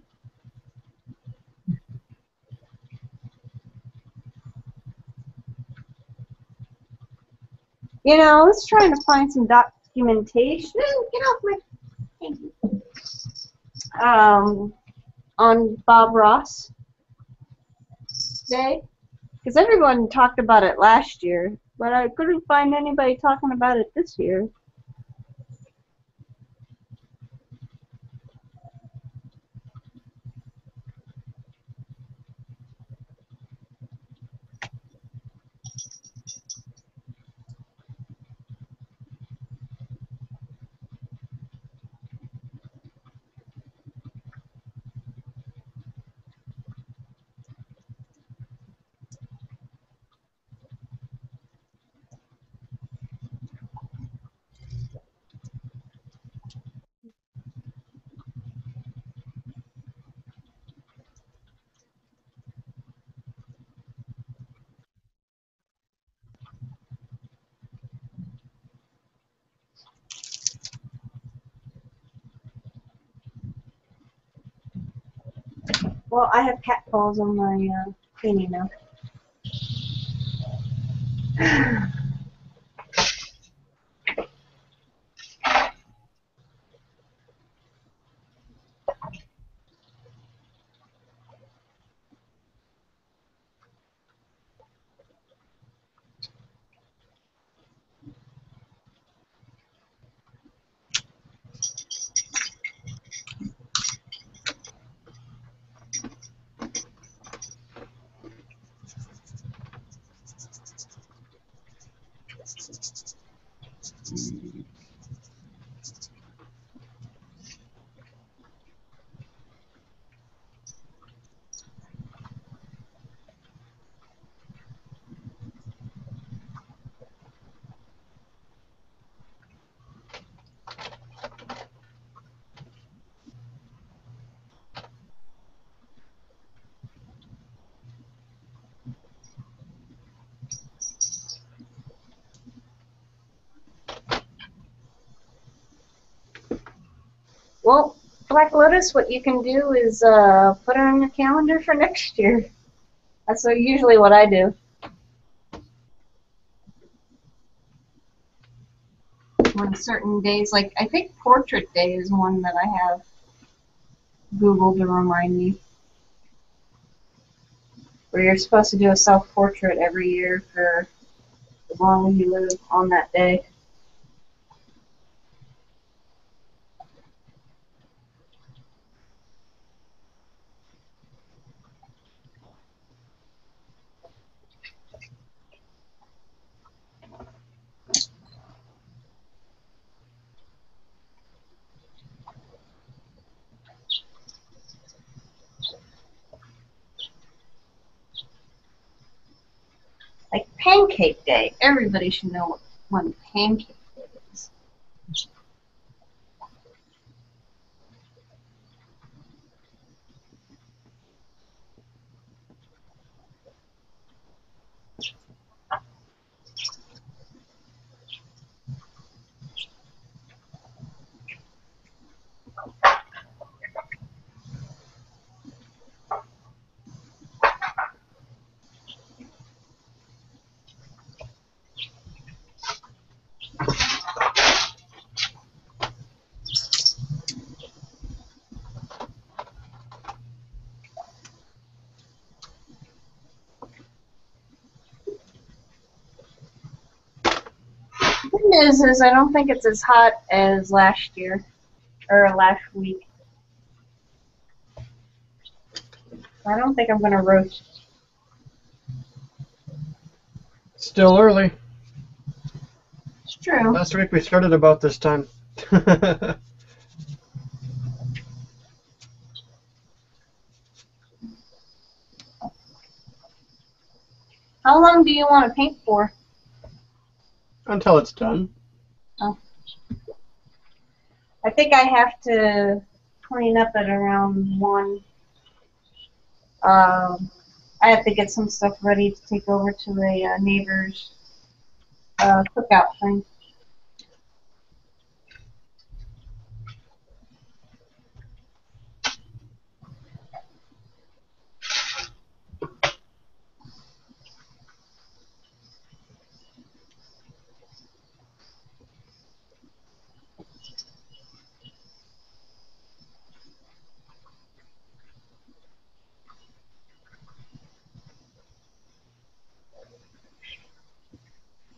You know, I was trying to find some documentation. Get off my... Thank you. on Bob Ross Day? Because everyone talked about it last year, but I couldn't find anybody talking about it this year. Well, I have cat paws on my thingy now. Well, Black Lotus, what you can do is put it on your calendar for next year. That's usually what I do. On certain days, like I think Portrait Day is one that I have Googled to remind me. Where you're supposed to do a self-portrait every year for as long as you live on that day. Like Pancake Day. Everybody should know when Pancake Day is. The good news is I don't think it's as hot as last year, or last week. I don't think I'm going to roast. Still early. It's true. Last week we started about this time. How long do you want to paint for? Until it's done. Oh. I think I have to clean up at around 1. I have to get some stuff ready to take over to a neighbor's cookout thing.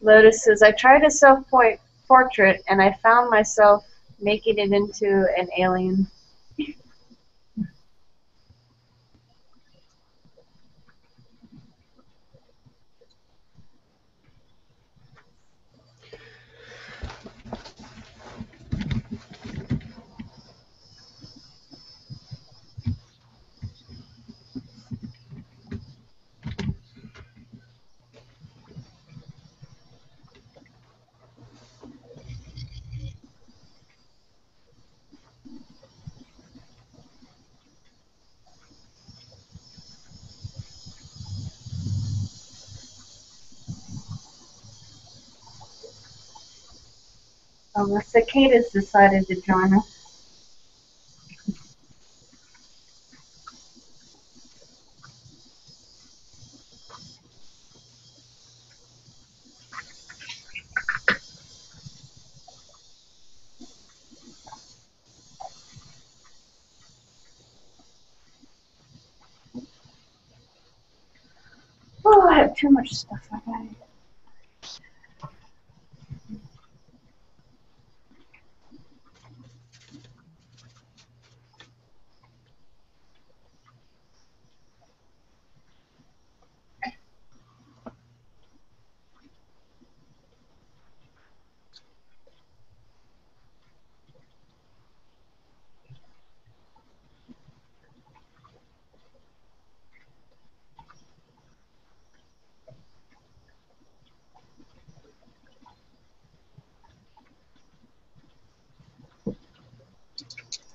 Lotus says, I tried a self-portrait and I found myself making it into an alien. The cicadas decided to join us. Oh, I have too much stuff. I got it.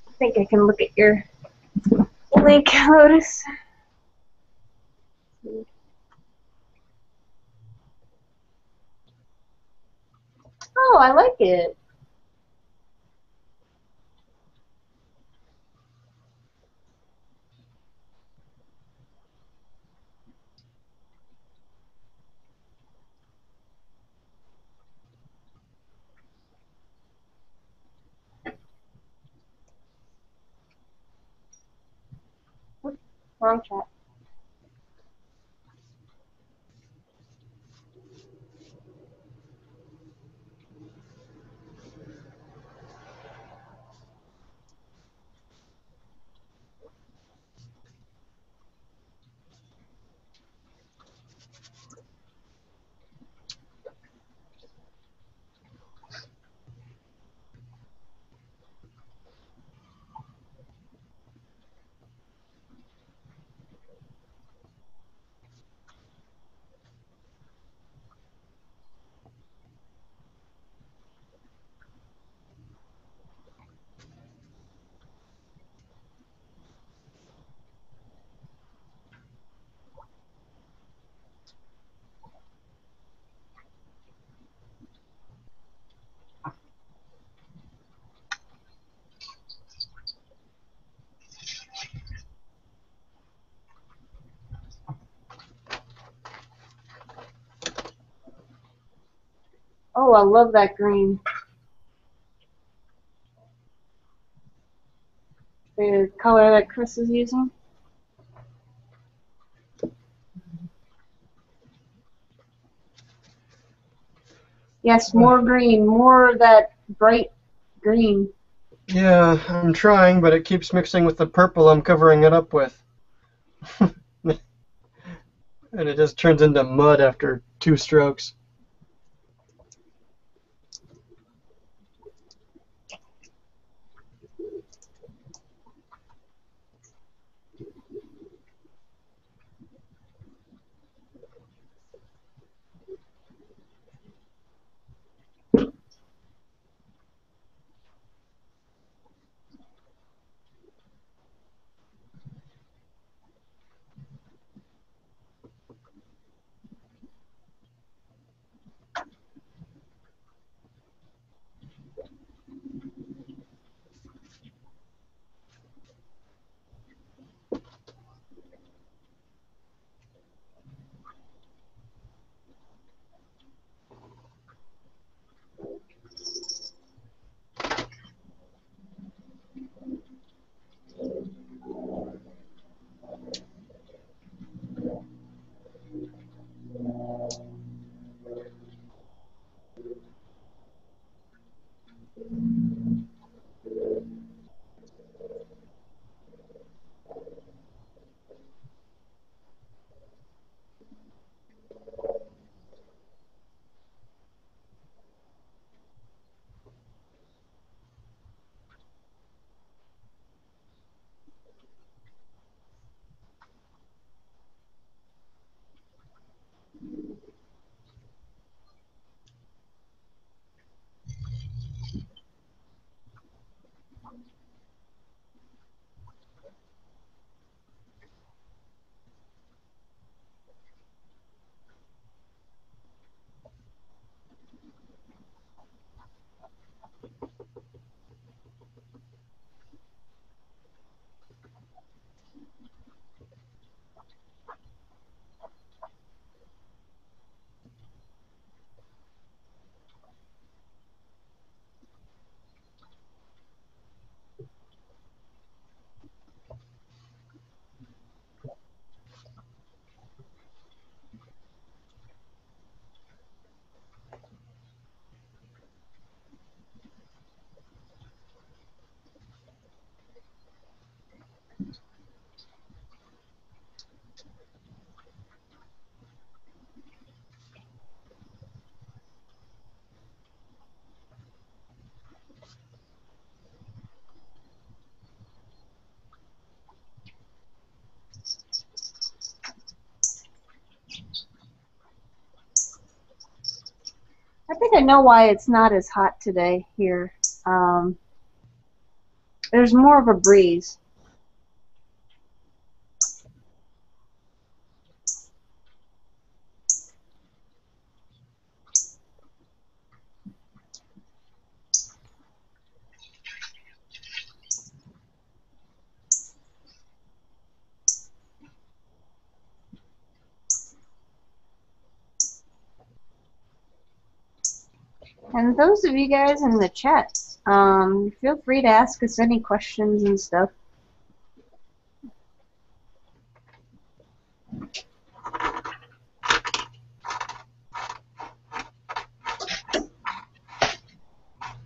I think I can look at your link, Lotus. Oh, I like it. Oops, wrong chat. Oh, I love that green. The color that Chris is using. Yes, more green, more of that bright green. Yeah, I'm trying, but it keeps mixing with the purple I'm covering it up with. And it just turns into mud after 2 strokes. I know why it's not as hot today here. There's more of a breeze. And those of you guys in the chat, feel free to ask us any questions and stuff.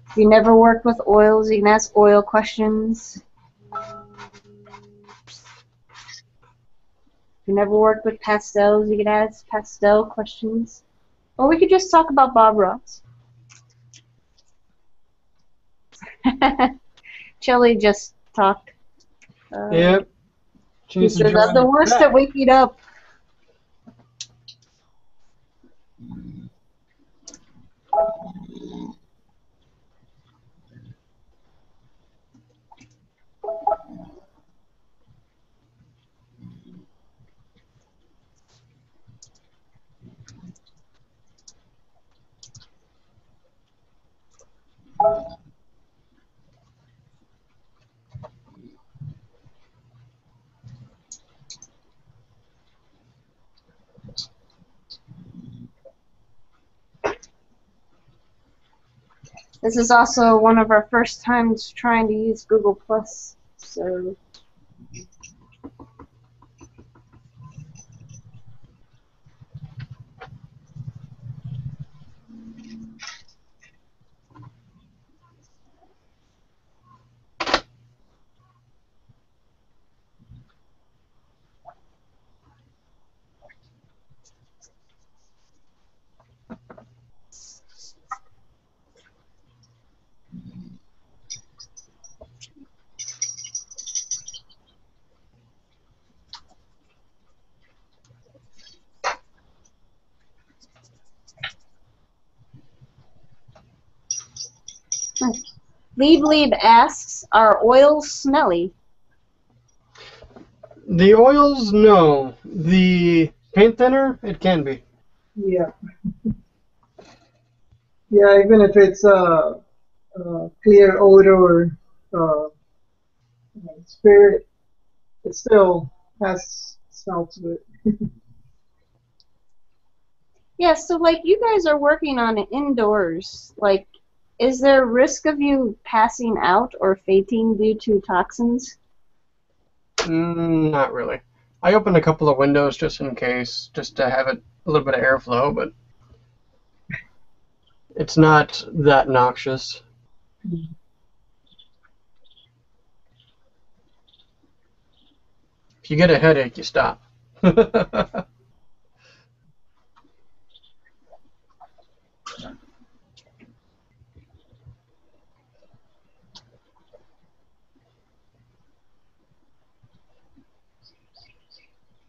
If you never worked with oils, you can ask oil questions. If you never worked with pastels, you can ask pastel questions. Or we could just talk about Bob Ross. Shelly just talked. Yep. He She's says, I'm enjoying the the worst chat. at waking up. This is also one of our first times trying to use Google Plus, so Lieb asks, are oils smelly? The oils, no. The paint thinner, it can be. Yeah. Yeah, even if it's clear odor or spirit, it still has smell to it. Yeah, so like you guys are working on it indoors. Like, is there a risk of you passing out or fainting due to toxins? Not really. I opened a couple of windows just in case, just to have it a little bit of airflow, but it's not that noxious. If you get a headache, you stop.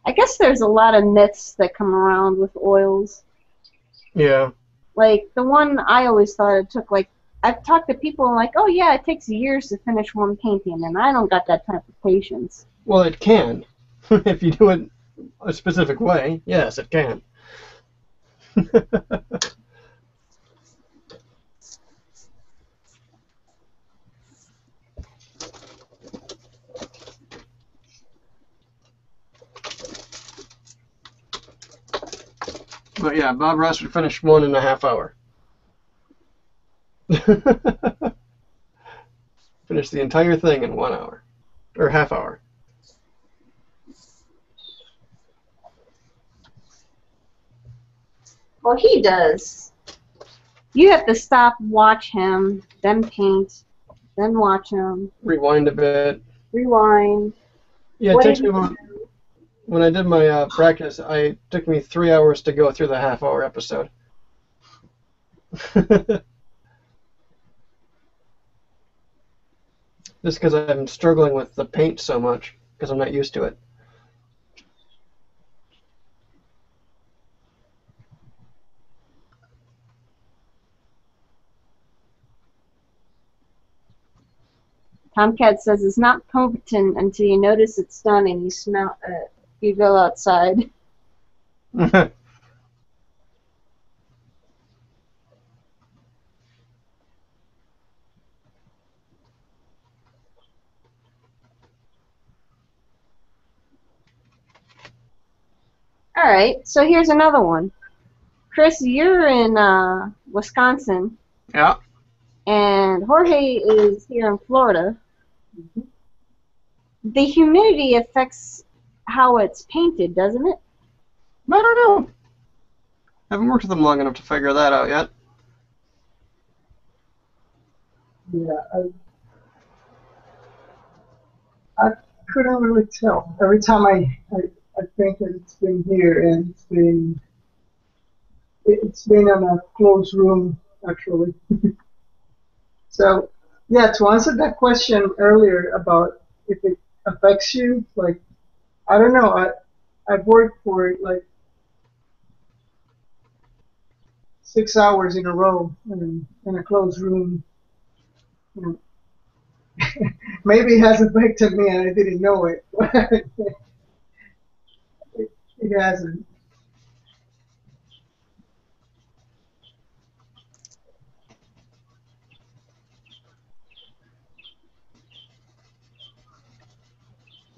I guess there's a lot of myths that come around with oils. Yeah. Like, the one I always thought it took, like, I've talked to people like, oh yeah, it takes years to finish one painting, and I don't got that type of patience. Well, it can. If you do it a specific way, yes, it can. But yeah, Bob Ross would finish 1.5 hours. Finish the entire thing in 1 hour. Or half hour. Well, he does. You have to stop, watch him, then paint, then watch him, Rewind a bit. rewind. Yeah, it What takes did me you about, when I did my practice, it took me 3 hours to go through the half-hour episode. Just because I'm struggling with the paint so much, because I'm not used to it. Tomcat says it's not potent until you notice it's done and you smell it. You go outside. All right, so here's another one. Chris, you're in Wisconsin, Yeah. and Jorge is here in Florida. The humidity affects how it's painted, doesn't it? I don't know. Haven't worked with them long enough to figure that out yet. Yeah, I couldn't really tell. Every time I think that it's been here and it's been in a closed room actually. So yeah, to answer that question earlier about if it affects you, like I don't know, I've worked for like 6 hours in a row in a closed room. You know, maybe it has affected me and I didn't know it. It hasn't.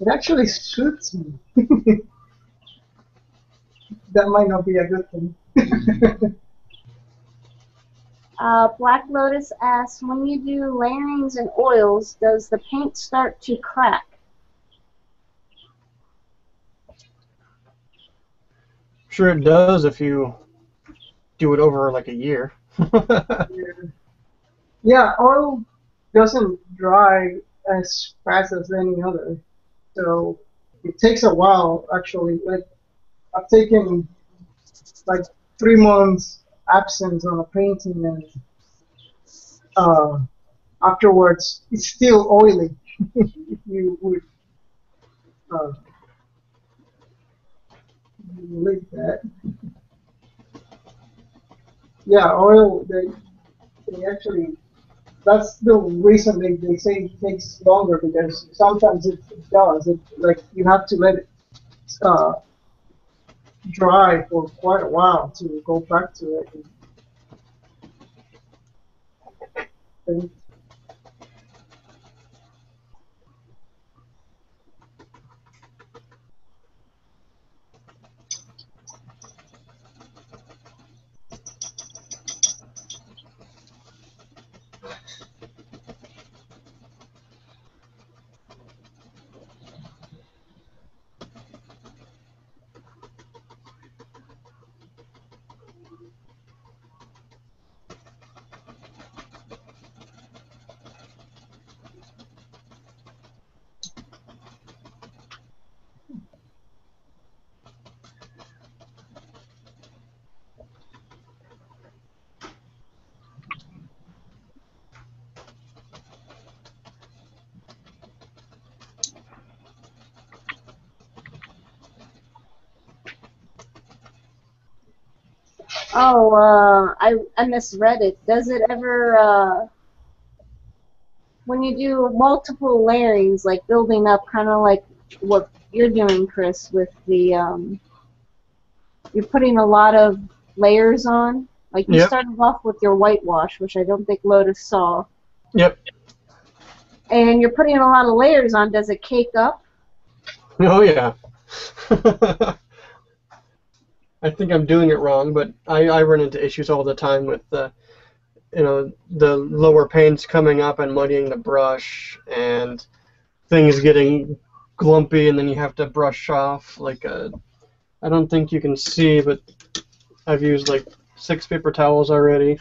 It actually suits me. That might not be a good thing. Black Lotus asks, when you do layerings and oils, does the paint start to crack? Sure it does if you do it over like a year. Yeah, oil doesn't dry as fast as any other, so it takes a while actually. Like I've taken like 3 months absence on a painting, and uh, afterwards it's still oily. If you would uh, believe that. Yeah, oil they actually that's the reason they say it takes longer because sometimes it does. Like you have to let it uh, dry for quite a while to go back to it. And Oh, I misread it. Does it ever, when you do multiple layerings, like building up, kind of like what you're doing, Chris, with the, you're putting a lot of layers on? Like you Yep. started off with your whitewash, which I don't think Lotus saw, Yep. and you're putting a lot of layers on. Does it cake up? Oh yeah. I think I'm doing it wrong, but I run into issues all the time with the the lower paints coming up and muddying the brush and things getting glumpy and then you have to brush off like I don't think you can see, but I've used like 6 paper towels already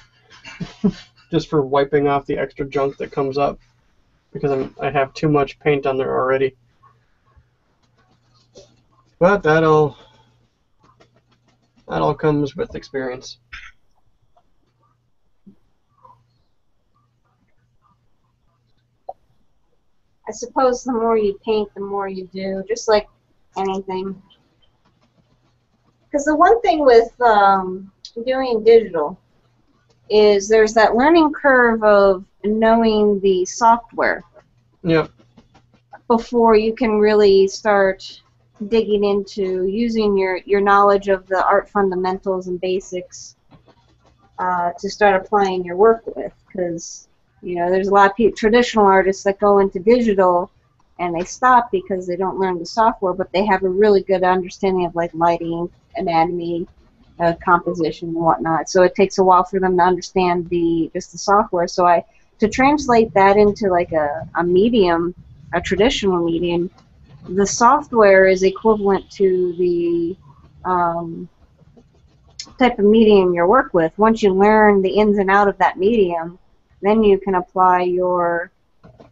just for wiping off the extra junk that comes up because I have too much paint on there already. But that all comes with experience. I suppose the more you paint, the more you do, just like anything. Because the one thing with doing digital is there's that learning curve of knowing the software. Yep. before you can really start digging into using your knowledge of the art fundamentals and basics to start applying your work with. Because there's a lot of traditional artists that go into digital and they stop because they don't learn the software, but they have a really good understanding of like lighting, anatomy, composition, and whatnot. So it takes a while for them to understand just the software. So to translate that into like a medium, a traditional medium, the software is equivalent to the type of medium you work with. Once you learn the ins and out of that medium, then you can apply your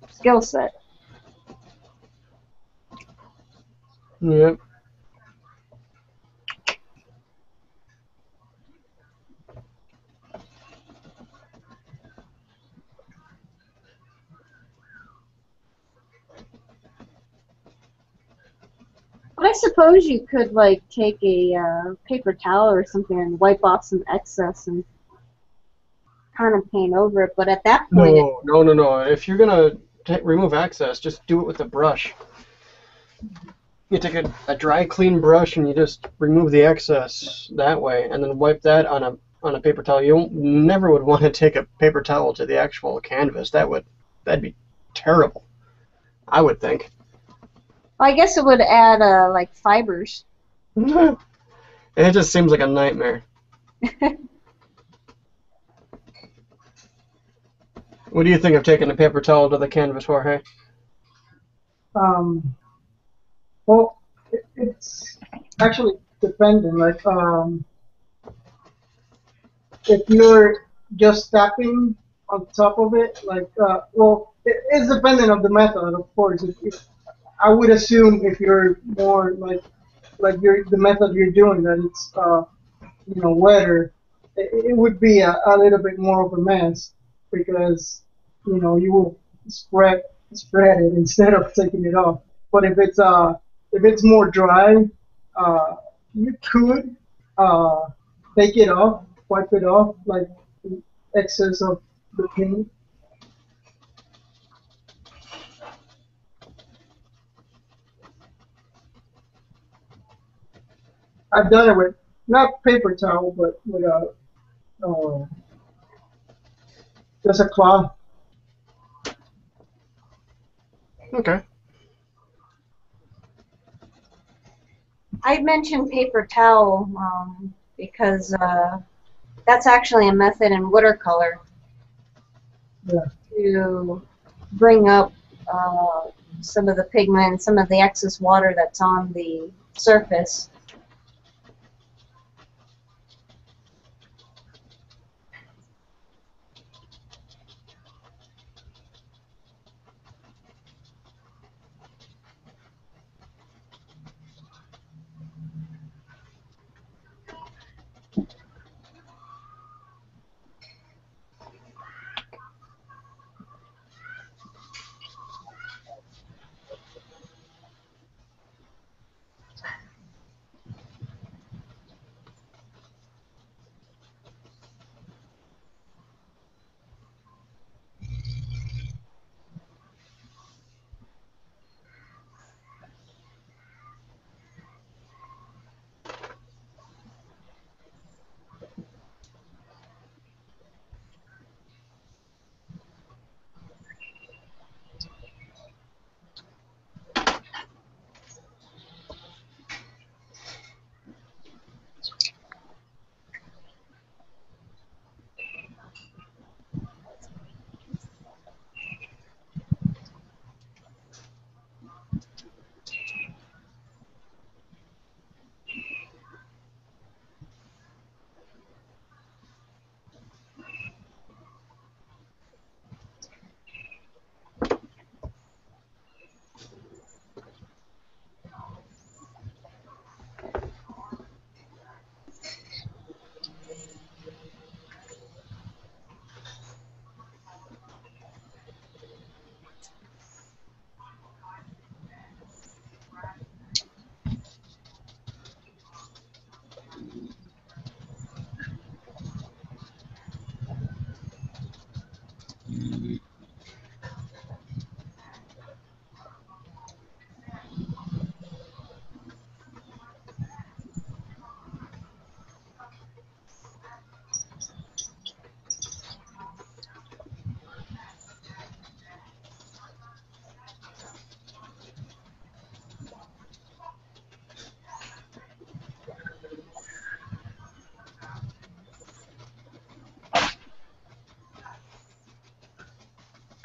skill set. Yep. But I suppose you could like take a paper towel or something and wipe off some excess and kind of paint over it. But at that point, No. If you're gonna remove excess, just do it with a brush. You take a dry, clean brush and you just remove the excess that way, and then wipe that on a paper towel. You never would want to take a paper towel to the actual canvas. That'd be terrible, I would think. I guess it would add like fibers. It just seems like a nightmare. What do you think of taking a paper towel to the canvas, Jorge? Well, it's actually dependent. Like, if you're just tapping on top of it, like, well, it's dependent on the method, of course. I would assume if you're more like the method you're doing, that it's wetter, it would be a little bit more of a mess because you will spread it instead of taking it off. But if it's more dry, uh, you could uh, take it off, wipe it off, like the excess of the paint. I've done it with not paper towel, but with a just a cloth. Okay. I mentioned paper towel because that's actually a method in watercolor Yeah. to bring up some of the pigment, some of the excess water that's on the surface.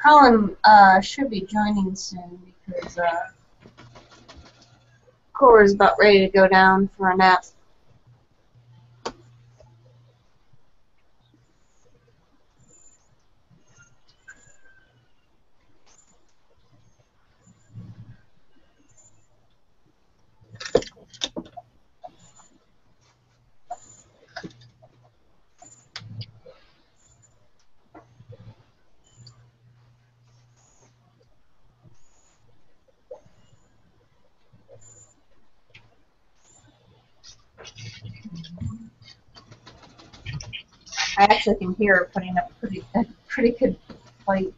Colin should be joining soon because Cora's about ready to go down for a nap. I actually can hear her putting up a pretty good fight.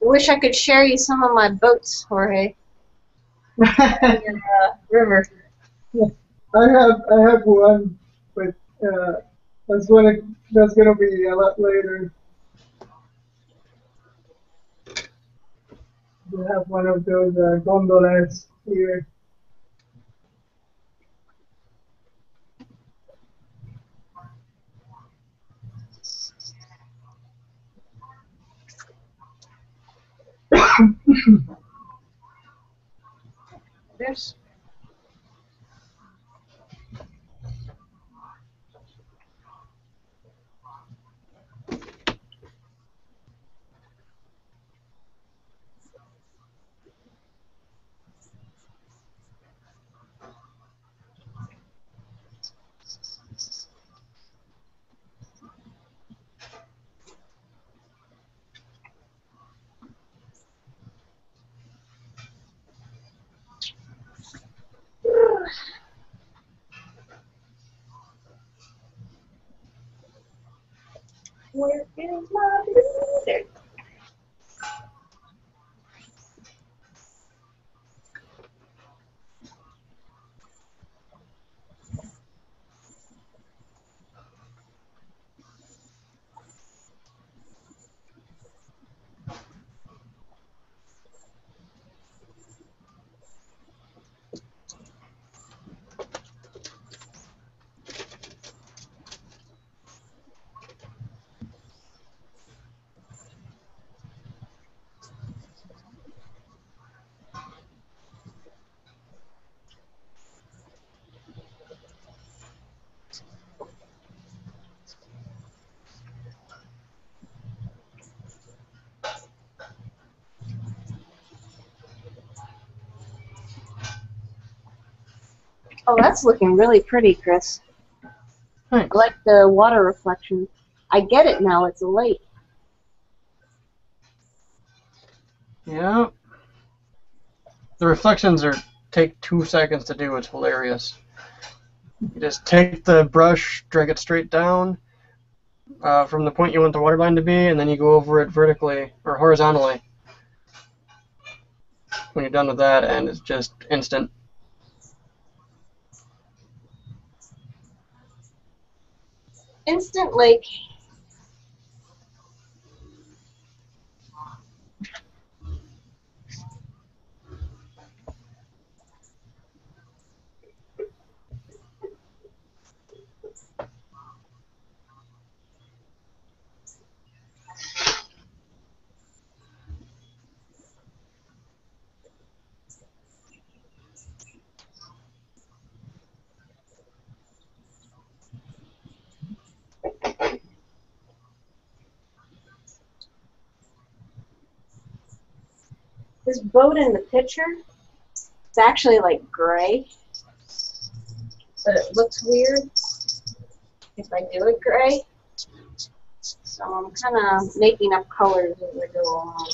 Wish I could share you some of my boats, Jorge. In your river. I have one, but that's gonna be a lot later. We have one of those gondolas here. There's where is my leader? Oh, that's looking really pretty, Chris. Thanks. I like the water reflection. I get it now. It's a lake. Yeah. The reflections take 2 seconds to do. It's hilarious. You just take the brush, drag it straight down from the point you want the water line to be, and then you go over it vertically or horizontally. When you're done with that, and it's just instant. Instant lake. This boat in the picture, it's actually like gray, but it looks weird if I do it gray. So I'm kind of making up colors as I go along.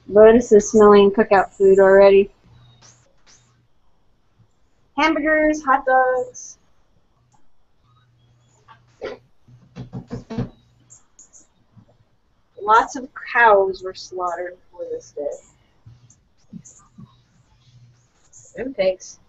Lotus is smelling cookout food already. Hamburgers, hot dogs. Lots of cows were slaughtered for this day. And pigs.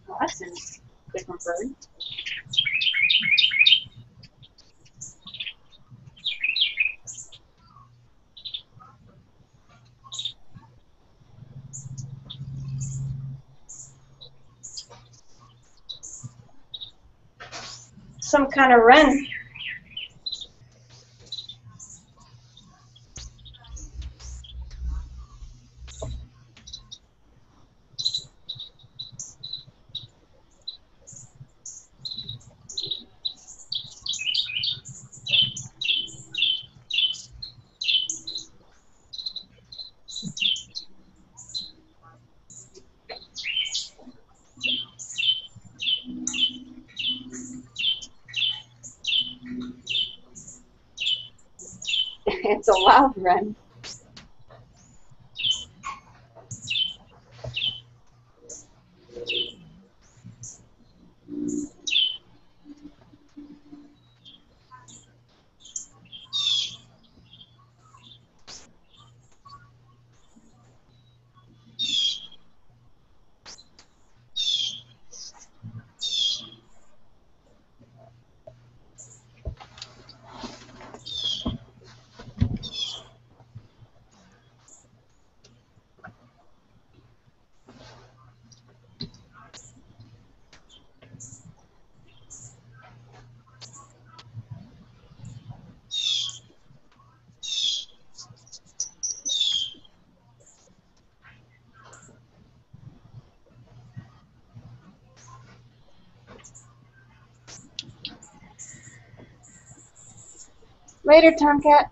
Well, that's a different bird. Some kind of wren. It's a wild wren. Later, Tomcat.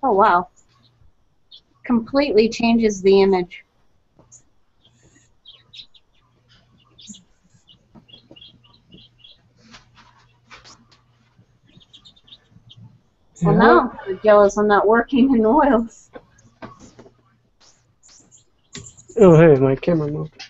Oh wow. Completely changes the image. Well, Yeah. now I'm kind of jealous I'm not working in oils. Oh, hey, my camera moved.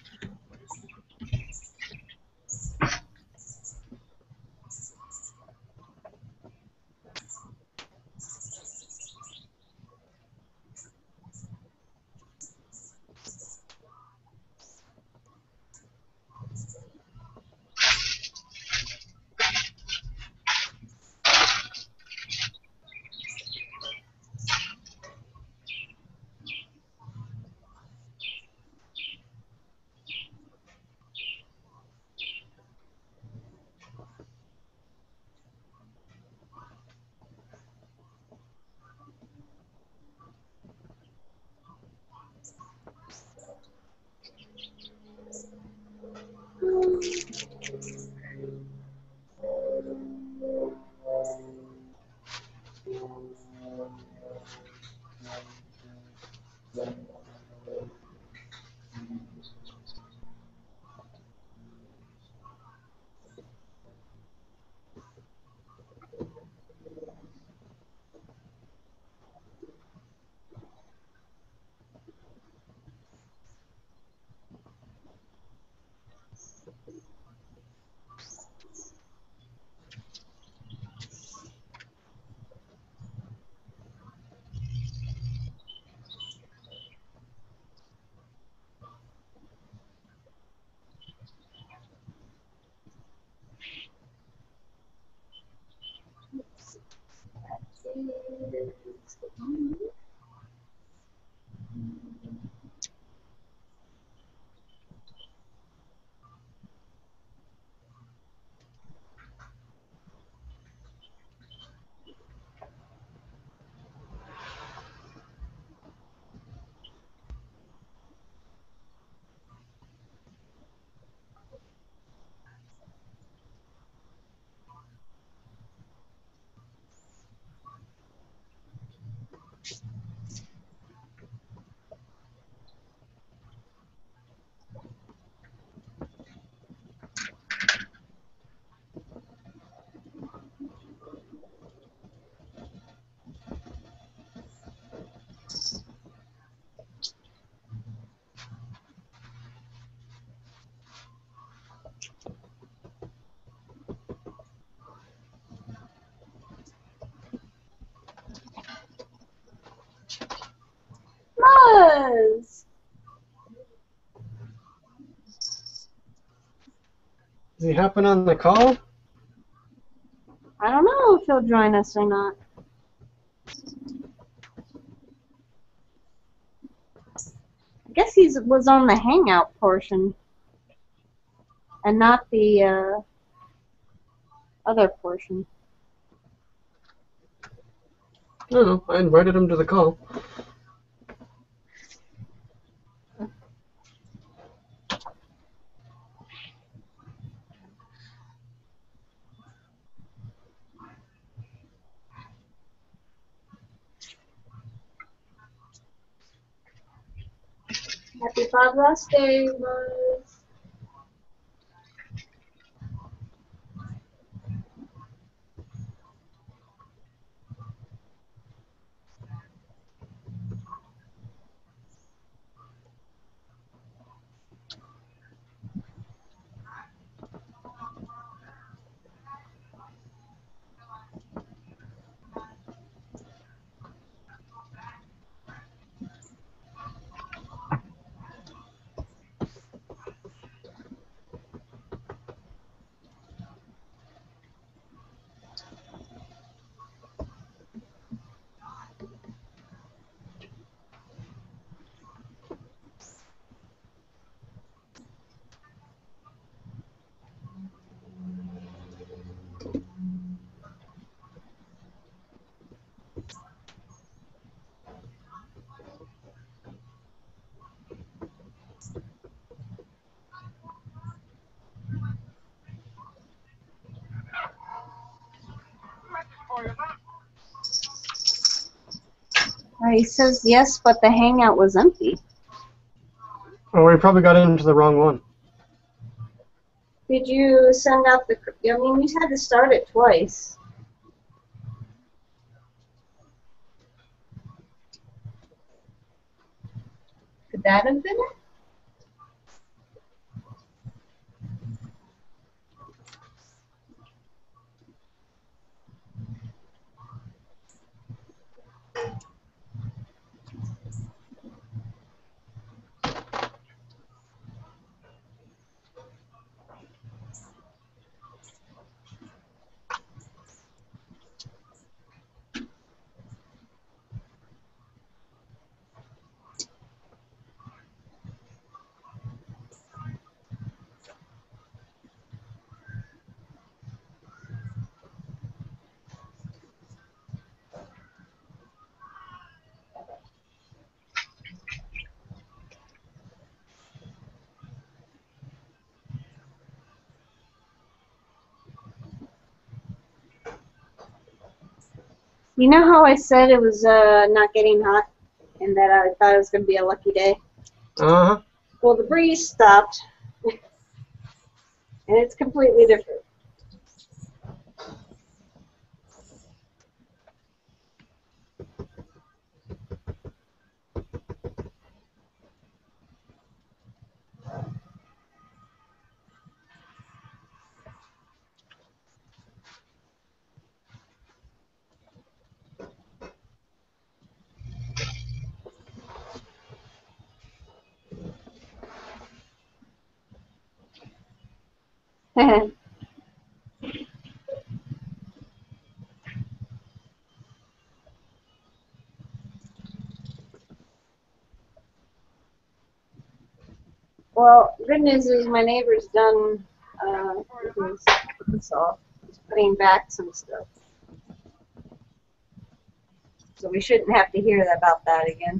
Buzz! Is he hopping on the call? I don't know if he'll join us or not. I guess he was on the hangout portion and not the other portion. No, I invited him to the call. Happy Father's Day, Buzz. He says yes, but the hangout was empty. Oh, we probably got into the wrong one. Did you send out the? I mean, you had to start it twice. Could that have been it? You know how I said it was not getting hot, and that I thought it was going to be a lucky day. Uh-huh. Well, the breeze stopped, and it's completely different. Well, good news is my neighbor's done with this off. He's putting back some stuff. So we shouldn't have to hear about that again.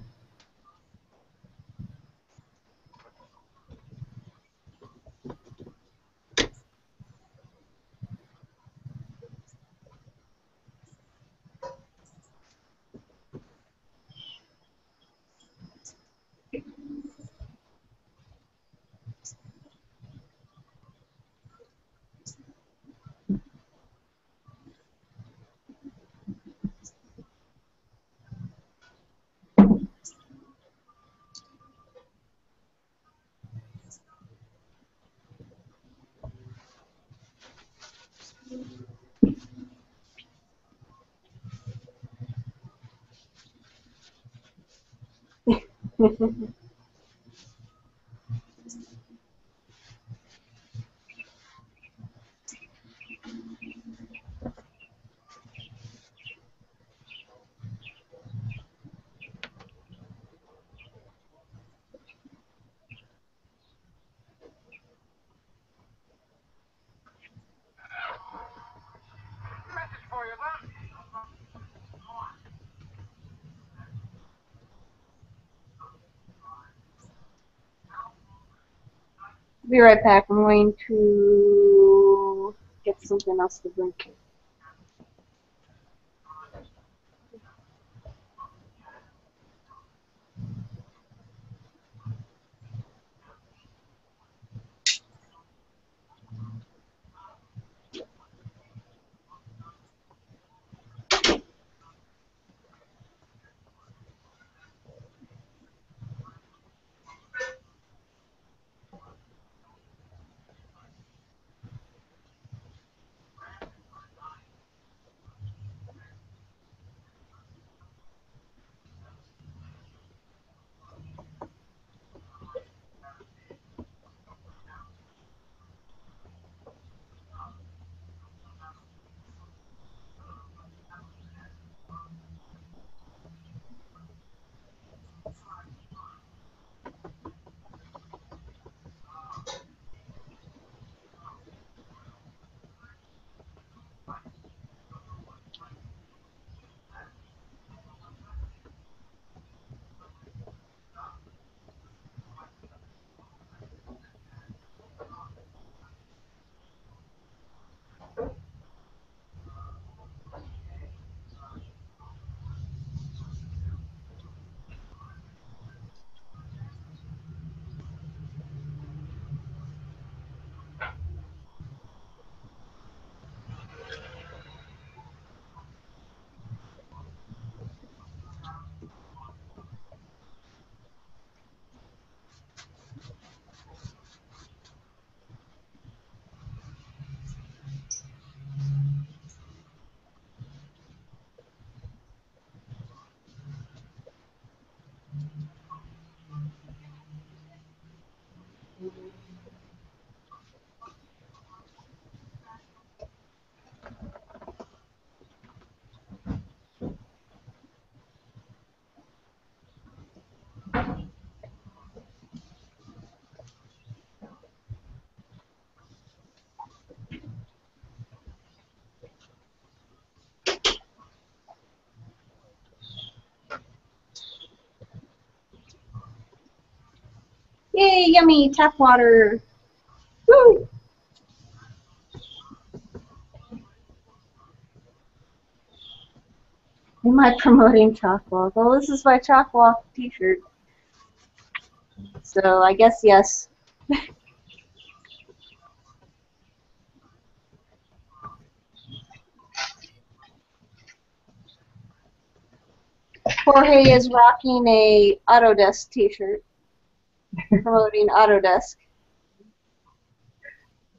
Be right back. I'm going to get something else to drink. Yay, yummy tap water. Woo! Am I promoting Chalk Walk? Well, this is my Chalk Walk t-shirt. So I guess yes. Jorge is rocking a Autodesk t-shirt. Promoting Autodesk.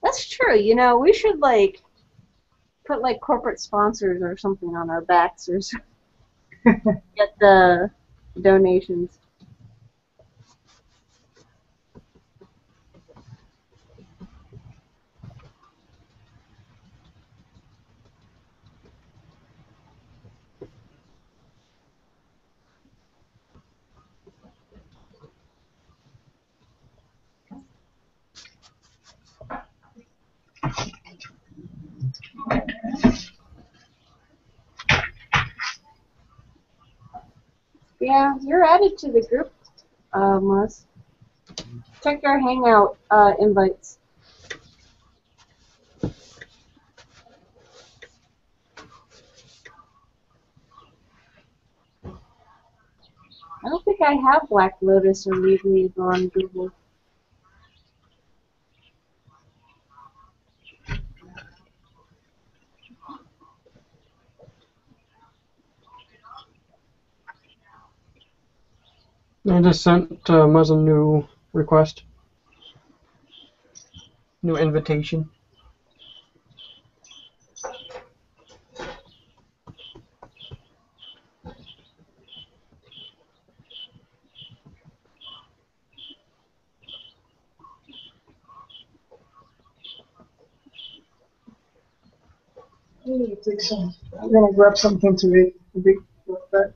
That's true, you know, we should like put like corporate sponsors or something on our backs or something. Get the donations. Yeah, you're added to the group, Mus. Check our Hangout invites. I don't think I have Black Lotus or Leave Me on Google. I just sent Muzz a new request. New invitation. Take some. I'm gonna grab something to eat. A big like that.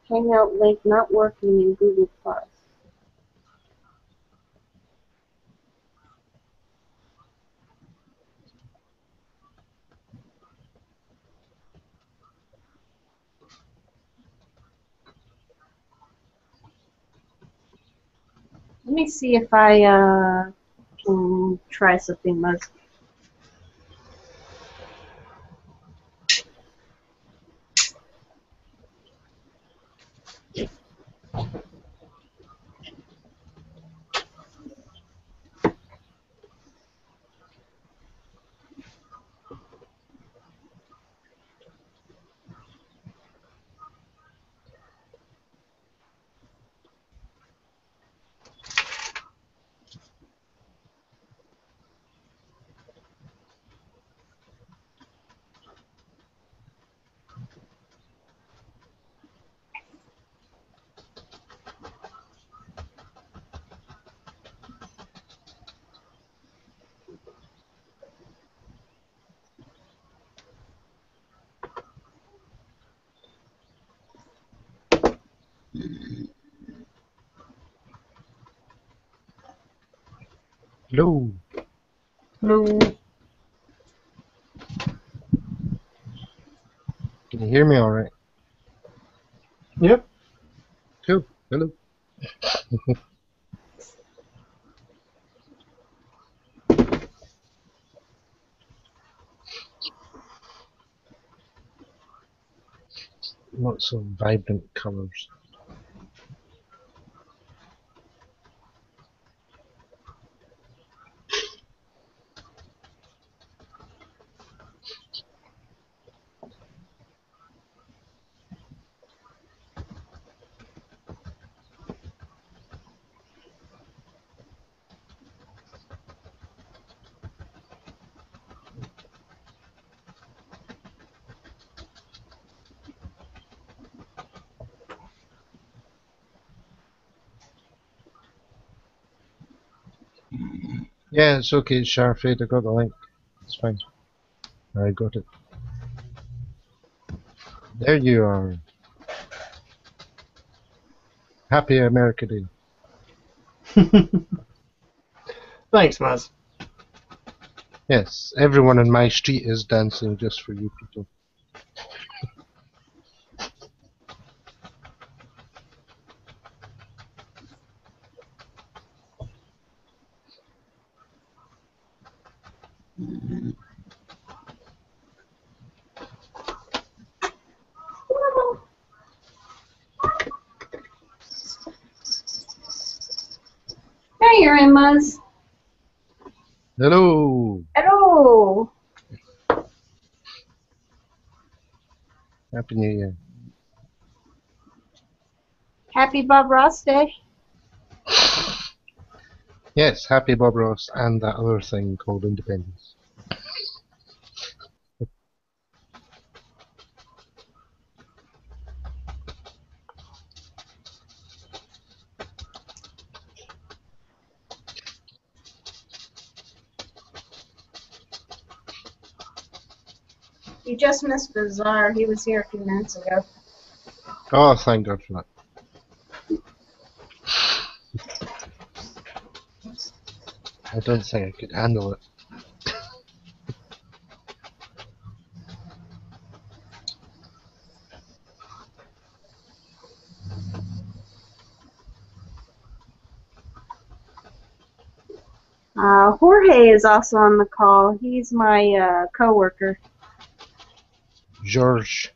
Hangout link not working in Google Plus. Let me see if I can try something, Muzz. Hello. Hello. Can you hear me all right? Yep. Cool. Hello. Lots of vibrant colours. Yeah, it's okay, Sharfade. I got the link. It's fine. I got it. There you are. Happy America Day. Thanks, Maz. Yes, everyone in my street is dancing just for you people. There you're in, Muzz. Hello! Hello. Happy New Year. Happy Bob Ross Day. Yes, happy Bob Ross and that other thing called Independence. You just missed Bizarre. He was here a few minutes ago. Oh, thank God for that. I don't think I could handle it. Jorge is also on the call. He's my coworker. George.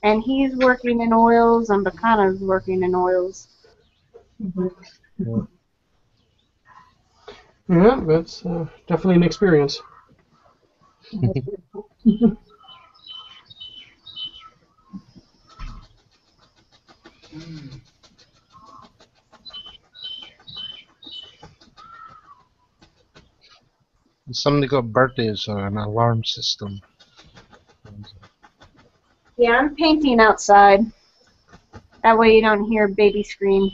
And he's working in oils, and Bacana's working in oils. Yeah, that's definitely an experience. Somebody got birthdays or an alarm system. Yeah, I'm painting outside. That way you don't hear baby scream.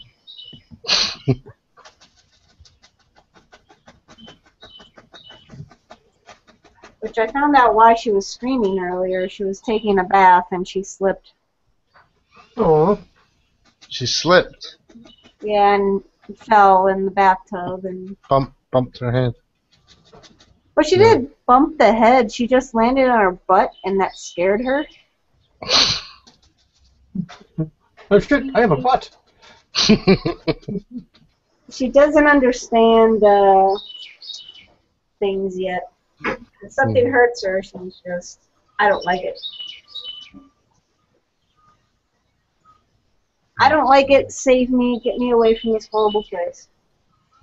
Which I found out why she was screaming earlier. She was taking a bath and she slipped. Oh, She slipped. Yeah, and fell in the bathtub. And Bumped her head. well, she did bump the head. She just landed on her butt, and that scared her. oh shit! I have a butt. She doesn't understand things yet. If something hurts her, she's just, I don't like it. I don't like it. Save me. Get me away from this horrible place.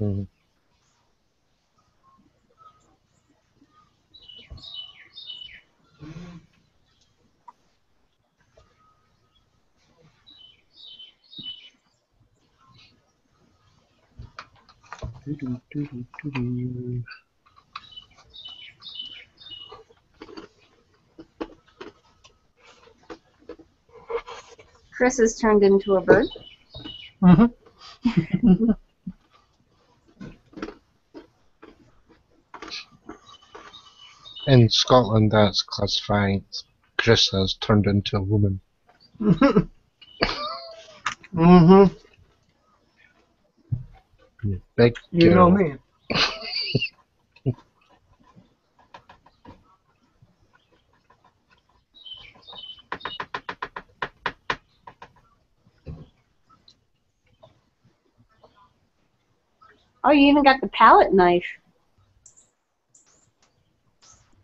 Mhm. Chris has turned into a bird. Mm-hmm. In Scotland, that's classified. Chris has turned into a woman. Mm-hmm. Big You know girl. me. Oh, you even got the palette knife.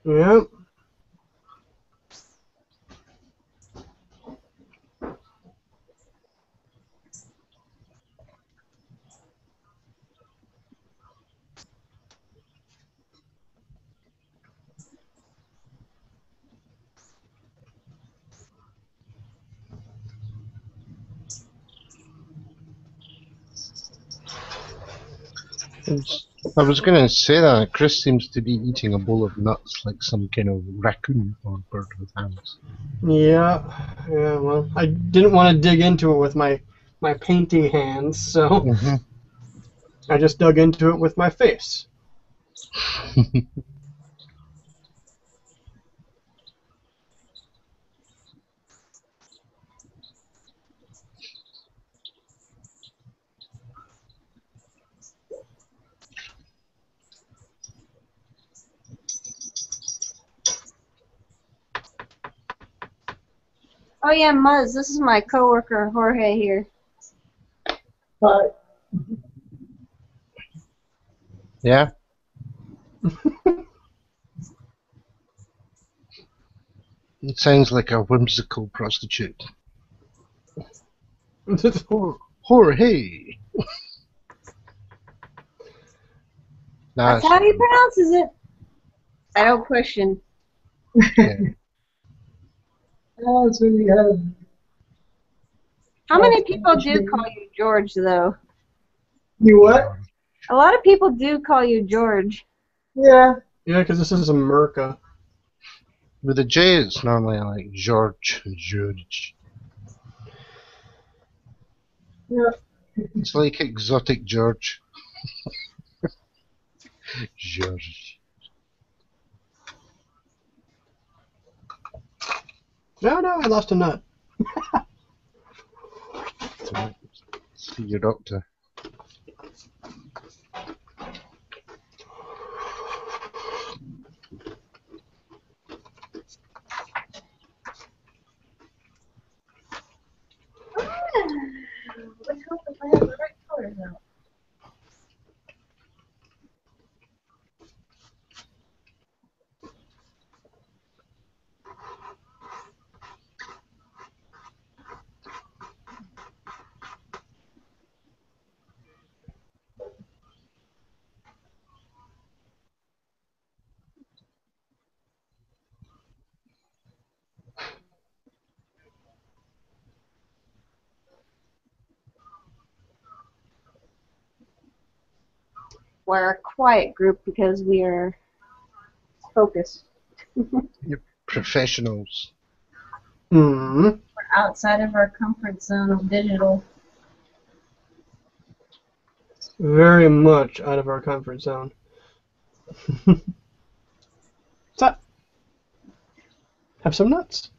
Yeah. I was going to say that Chris seems to be eating a bowl of nuts like some kind of raccoon or bird with hands. Yeah, yeah. Well, I didn't want to dig into it with my painty hands, so Mm-hmm. I just dug into it with my face. Oh yeah, Muzz, this is my coworker Jorge here. But Yeah? It sounds like a whimsical prostitute. Jorge! That's how he pronounces it. I don't question. Yeah. else we have How many people do call you George, though? you what? A lot of people do call you George. Yeah. Yeah, because this is America. With a J, it's normally like George. Yeah. It's like exotic George. George. No, I lost a nut. See your doctor. Let's hope if I have the right colors out. We're a quiet group because we are focused. You're professionals. Hmm. We're outside of our comfort zone of digital. Very much out of our comfort zone. What's that? Have some nuts.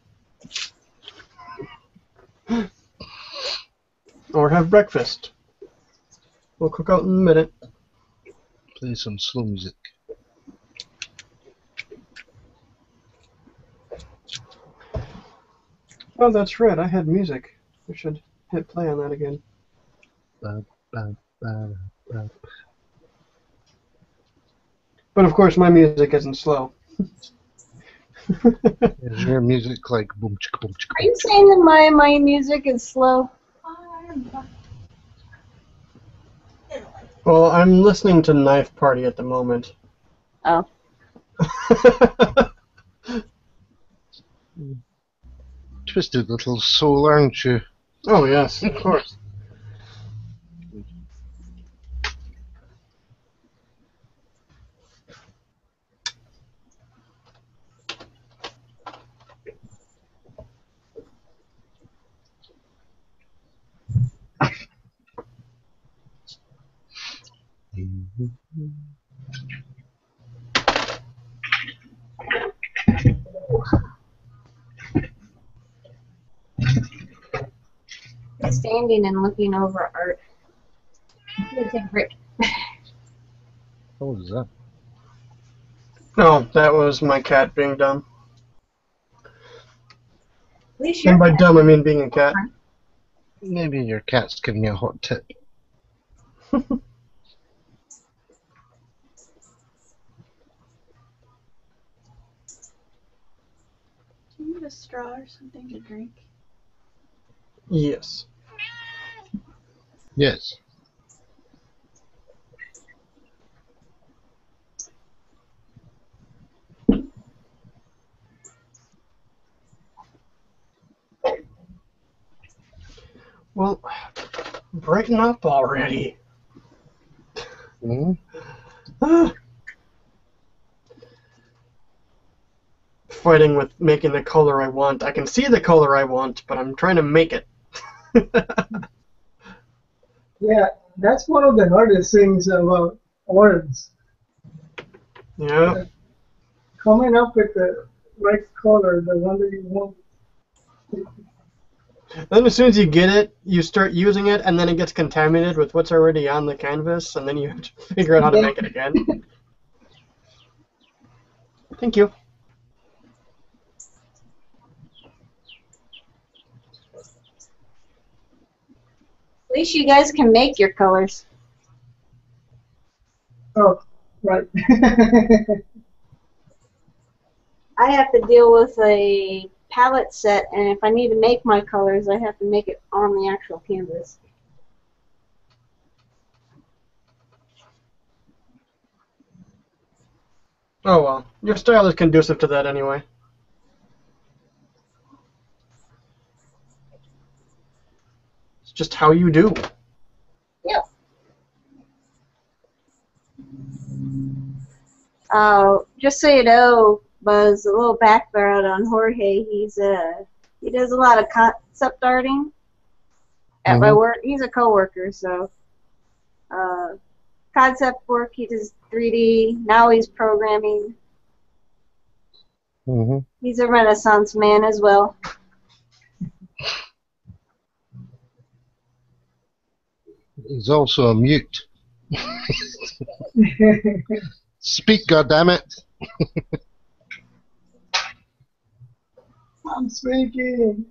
Or have breakfast. We'll cook out in a minute. Play some slow music. Oh, that's right. I had music. We should hit play on that again. Ba, ba, ba, ba. But of course, my music isn't slow. Is your music like boom chicka boom chicka Are boom you saying that my music is slow? Well, I'm listening to Knife Party at the moment. Oh. Twisted little soul, aren't you? Oh, yes, of course. Standing and looking over art. I'm gonna take a break. What was that? No, that was my cat being dumb. At least And you're by dumb, I mean being a cat. Maybe your cat's giving you a hot tip. Do you need a straw or something to drink? Yes. Yes. Well, brighten up already. Mhm. Fighting with making the color I want. I can see the color I want, but I'm trying to make it. Yeah, that's one of the hardest things about words. Yeah. Coming up with the right color, the one that you want. Then as soon as you get it, you start using it, and then it gets contaminated with what's already on the canvas, and then you have to figure out how to make it again. Thank you. At least you guys can make your colors. Oh, right. I have to deal with a palette set, and if I need to make my colors, I have to make it on the actual canvas. Oh well, your style is conducive to that anyway. It's just how you do. Yep. Just so you know, Buzz, a little background on Jorge. He does a lot of concept arting at my work. He's a coworker, so concept work. He does 3D. Now he's programming. He's a Renaissance man as well. He's also a mute. Speak, goddammit! I'm speaking.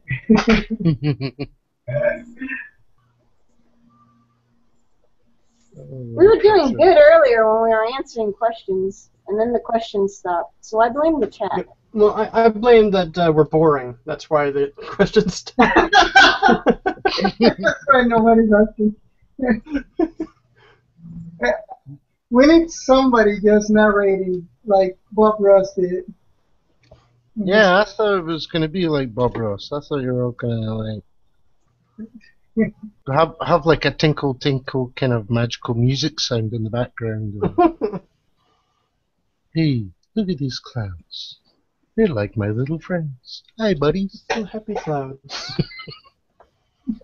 We were doing good earlier when we were answering questions, and then the questions stopped. So I blame the chat. Well, I blame that we're boring. That's why the questions stop. That's why nobody's asking. We need somebody just narrating like Bob Ross did. Yeah, I thought it was going to be like Bob Ross. I thought you were all going to like have like a tinkle tinkle kind of magical music sound in the background. Hey, look at these clouds. They're like my little friends. Hi, buddies. Oh, happy clouds.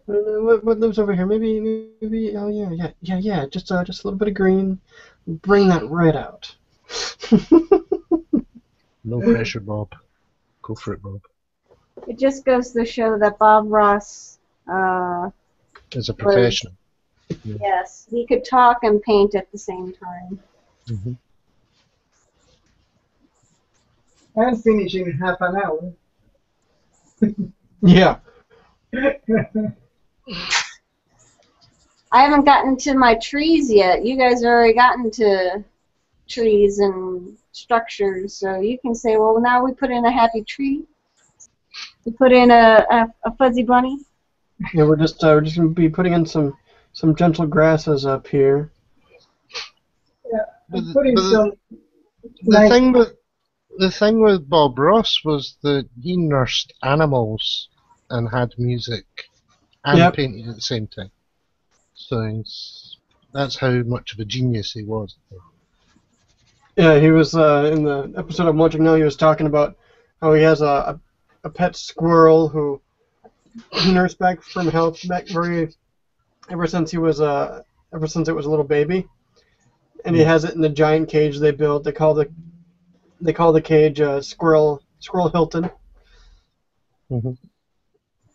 What lives over here? Maybe. Oh yeah. Just a little bit of green. Bring that right out. No pressure, Bob. Go for it, Bob. It just goes to show that Bob Ross, As a professional. yes, he could talk and paint at the same time. And finish in half an hour. Yeah. I haven't gotten to my trees yet. You guys have already gotten to trees and structures, so you can say, well, now we put in a happy tree. We put in a fuzzy bunny. Yeah, we're just gonna be putting in some gentle grasses up here. Yeah, But I'm putting some. The thing with Bob Ross was that he nursed animals and had music and painted at the same time. So that's how much of a genius he was. Yeah, he was in the episode I'm watching now. He was talking about how he has a pet squirrel who he nursed back from health ever since it was a little baby, and he has it in the giant cage they built. They call the cage Squirrel Hilton.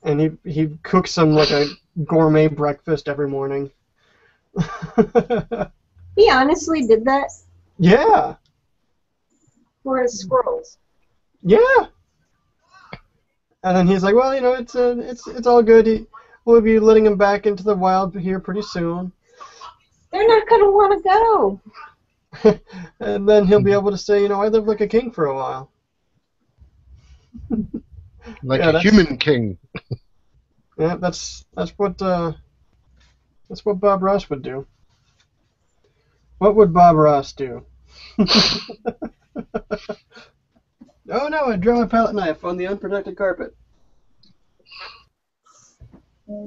And he cooks them like a gourmet breakfast every morning. He honestly did that? Yeah. For his squirrels? Yeah. And then he's like, well, it's all good. We'll be letting him back into the wild here pretty soon. They're not going to want to go. And then he'll be able to say, I lived like a king for a while. Like a human king. Yeah, that's what Bob Ross would do. What would Bob Ross do? Oh no, I drew my palette knife on the unprotected carpet.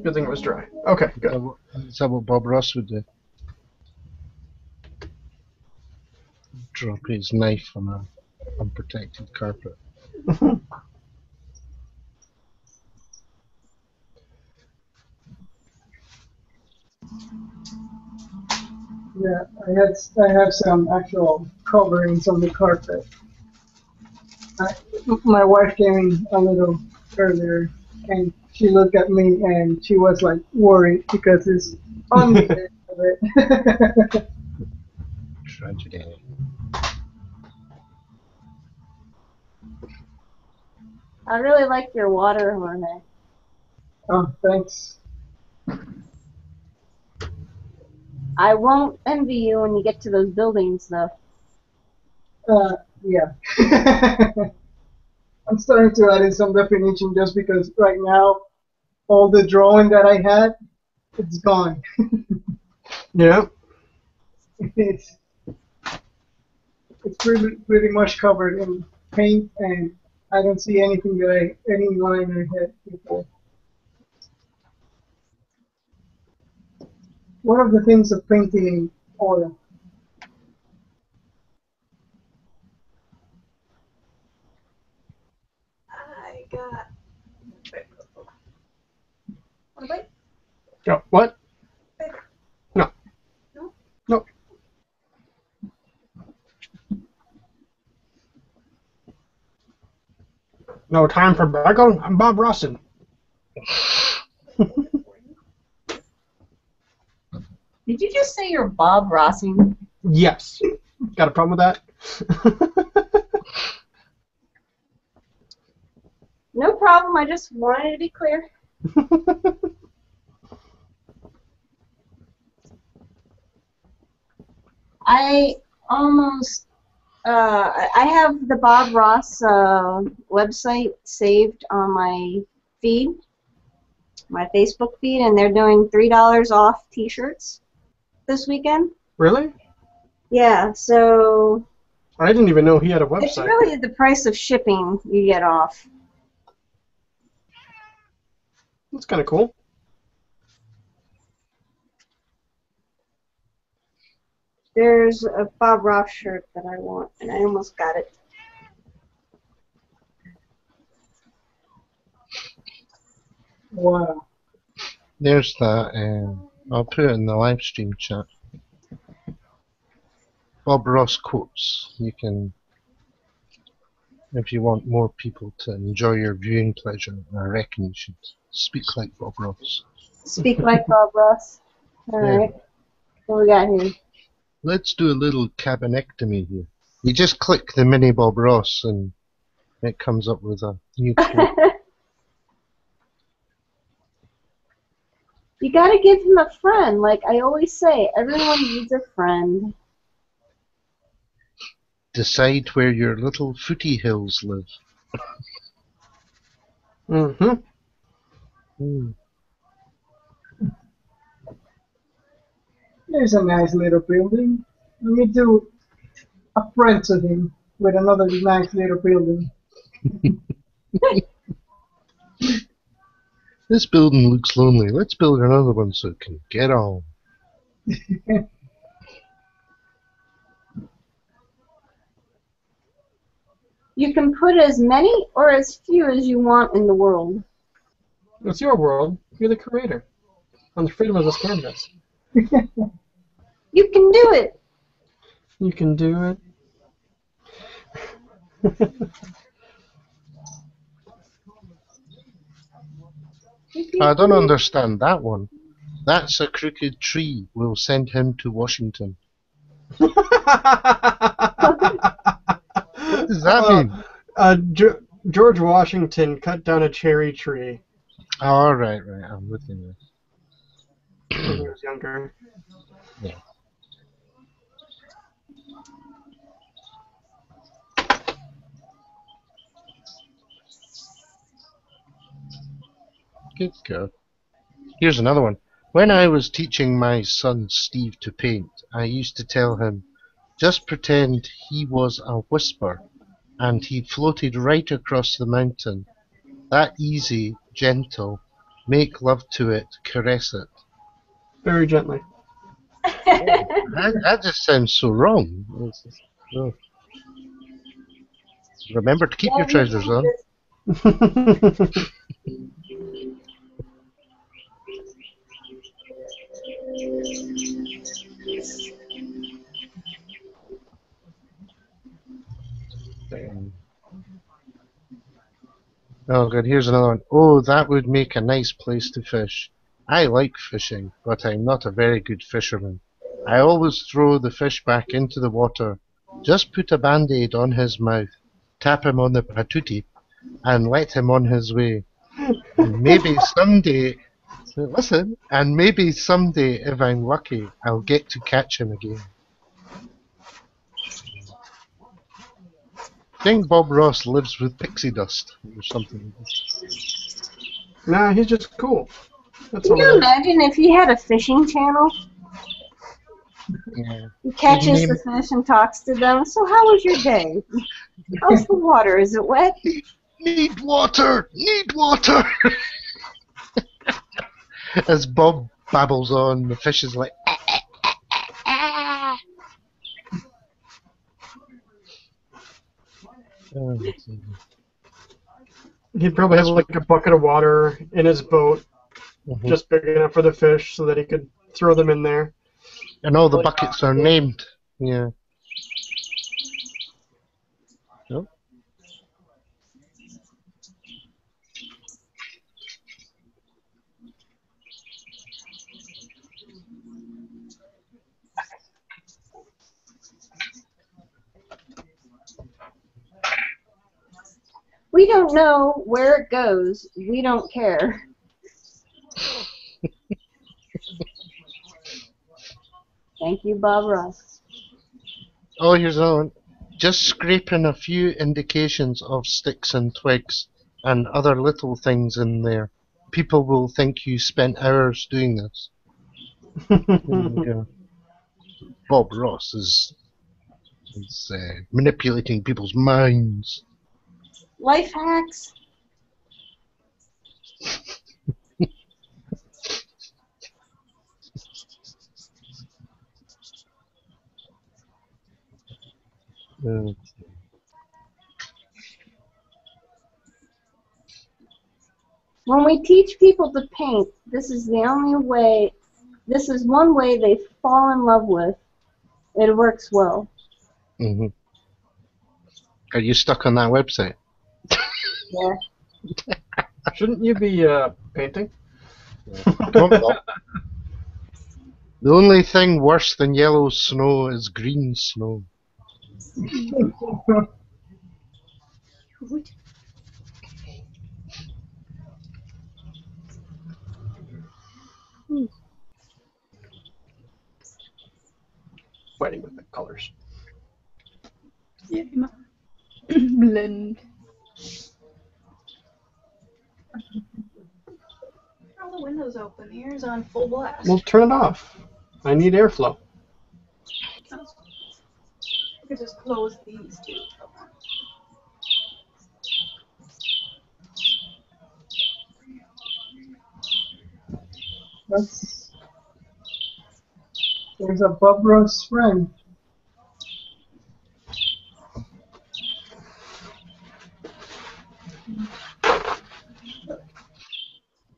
Good thing it was dry. Okay, good. Is that what Bob Ross would do? drop his knife on a unprotected carpet. Yeah, I have some actual coverings on the carpet. My wife came in a little earlier, and she looked at me and she was like worried because it's on the edge of it. Tragedy. I really like your water, Jorge. Oh, thanks. I won't envy you when you get to those buildings, though. Yeah. I'm starting to add in some definition just because right now all the drawing that I had, it's gone. Yeah. It's it's pretty much covered in paint, and I don't see anything any line I had before. One of the things of painting in oil. I got. Wanna bite? Oh, what? Bite. No. No? No. No time for bagel. I'm Bob Rossin. Did you just say you're Bob Rossing? Yes. Got a problem with that? No problem. I just wanted to be clear. I almost. I have the Bob Ross website saved on my feed, my Facebook feed, and they're doing $3 off T-shirts this weekend. Really? Yeah, so I didn't even know he had a it's website. really the price of shipping you get off. That's kind of cool. There's a Bob Ross shirt that I want, and I almost got it. Wow. There's that. I'll put it in the live stream chat. Bob Ross quotes. You can, if you want more people to enjoy your viewing pleasure, I reckon you should speak like Bob Ross. Speak like Bob Ross. All right. What we got here? Let's do a little cabinectomy here. You just click the mini Bob Ross and it comes up with a new quote. You gotta give him a friend. Like I always say, everyone needs a friend. Decide where your little footy hills live. Mm-hmm. There's a nice little building. Let me do a friend to him with another nice little building. This building looks lonely. Let's build another one so it can get on. You can put as many or as few as you want in the world. It's your world. You're the creator. On the freedom of this canvas. You can do it. You can do it. I don't understand that one. That's a crooked tree. We'll send him to Washington. What does that mean? George Washington cut down a cherry tree Oh, right. I'm with you. when he was younger. Yeah. Good girl. Here's another one. When I was teaching my son Steve to paint, I used to tell him, just pretend he was a whisper and he floated right across the mountain. That easy, gentle, make love to it, caress it. Very gently. That just sounds so wrong. Oh. Remember to keep your trousers on. Oh good, here's another one. Oh, that would make a nice place to fish. I like fishing, but I'm not a very good fisherman. I always throw the fish back into the water. Just put a band-aid on his mouth, tap him on the patootie, and let him on his way. And maybe someday, listen, and maybe someday, if I'm lucky, I'll get to catch him again. I think Bob Ross lives with pixie dust or something. Nah, he's just cool. That's Can all you it is. imagine if he had a fishing channel? Yeah. He catches He'd the name- fish and talks to them. So how was your day? How's the water? Is it wet? Need water! Need water! As Bob babbles on, the fish is like, oh, He'd probably have like a bucket of water in his boat, mhm. just big enough for the fish, so that he could throw them in there. And all the buckets are named. Yeah. Nope. We don't know where it goes. We don't care. Thank you, Bob Ross. Oh, here's another one. Just scraping a few indications of sticks and twigs and other little things in there. People will think you spent hours doing this. There you go. Bob Ross is manipulating people's minds. Life hacks. Uh, When we teach people to paint, this is one way they fall in love with. It works well. mhm. Are you stuck on that website? Yeah. Shouldn't you be painting? Don't know. The only thing worse than yellow snow is green snow. Fighting with the colors. Yeah, blend. All the windows open. The air's on full blast. Well, turn it off. I need airflow. We could just close these two. There's a Bob Ross friend.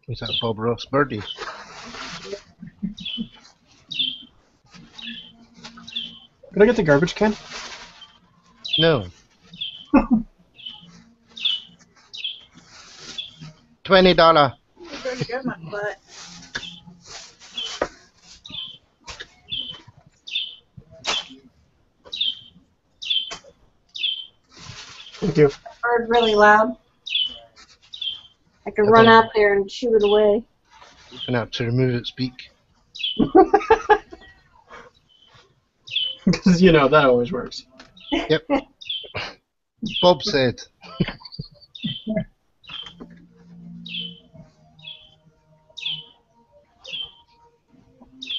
Is that Bob Ross Birdie? Could I get the garbage can? No. $20. It's already got my butt. Thank you. Bird really loud. I could I run don't- out there and shoo it away. You're gonna have to remove its beak. Because, you know, that always works. Yep. Bob said.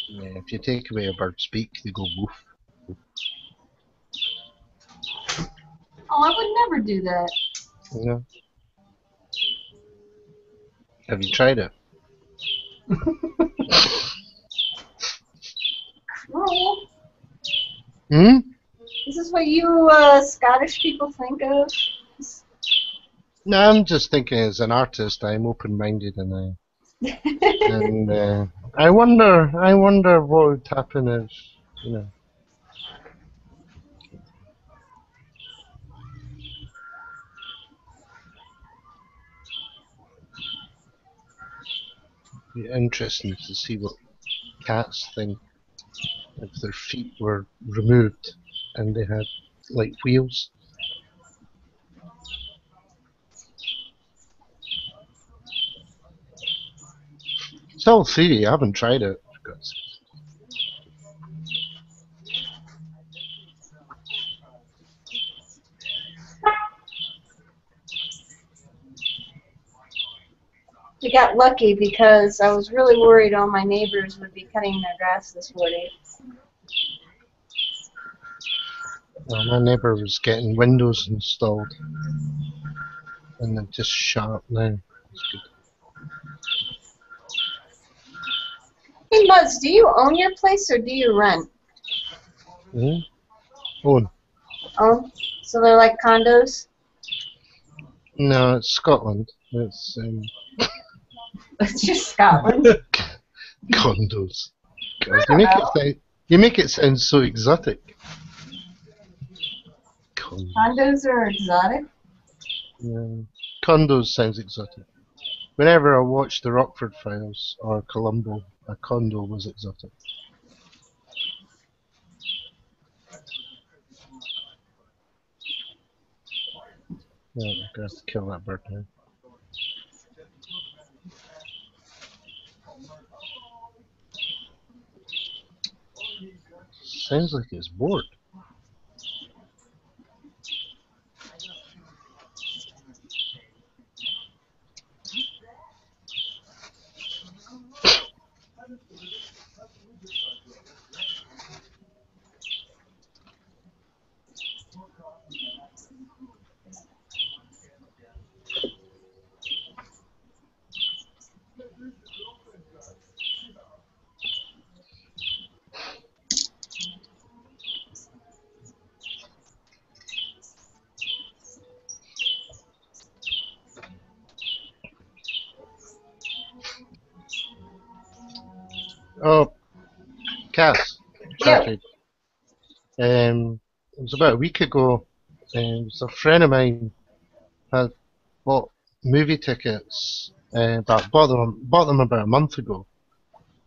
Yeah, if you take away a bird's beak, they go woof. Oh, I would never do that. Yeah. Have you tried it? No. Hmm? Is this what you Scottish people think of? No, I'm just thinking as an artist, I'm open-minded and I wonder what would happen if, you know, it'd be interesting to see what cats think if their feet were removed and they had like wheels. It's all theory. I haven't tried it. Because We got lucky because I was really worried all my neighbors would be cutting their grass this morning. my neighbour was getting windows installed, and they're just shut up now. That's good. Hey, Muzz, do you own your place or do you rent? Oh Oh, so they're like condos? no, it's Scotland. It's It's just Scotland. condos. God, I don't know. you make it sound so exotic. Condos. Condos are exotic? Yeah. Condos sounds exotic. Whenever I watched the Rockford Files or Columbo, a condo was exotic. Yeah, I'm gonna have to kill that bird now. Sounds like it's bored. Oh, Cass, Yeah. sorry. It was about a week ago. It was a friend of mine had bought movie tickets, but bought them about a month ago,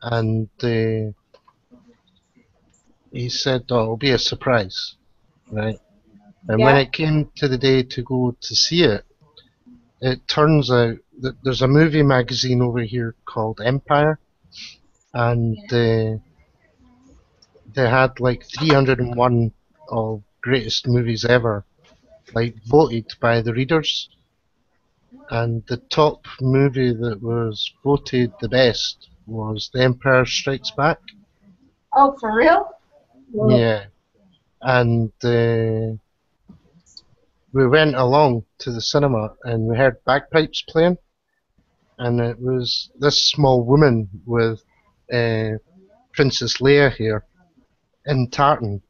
and he said, "Oh, it'll be a surprise, right?" And when Yeah. it came to the day to go to see it, it turns out that there's a movie magazine over here called Empire, and they had like 301 of greatest movies ever, like voted by the readers. And the top movie that was voted the best was The Empire Strikes Back. Oh, for real? Yeah. And we went along to the cinema and we heard bagpipes playing. And it was this small woman with Princess Leia here in tartan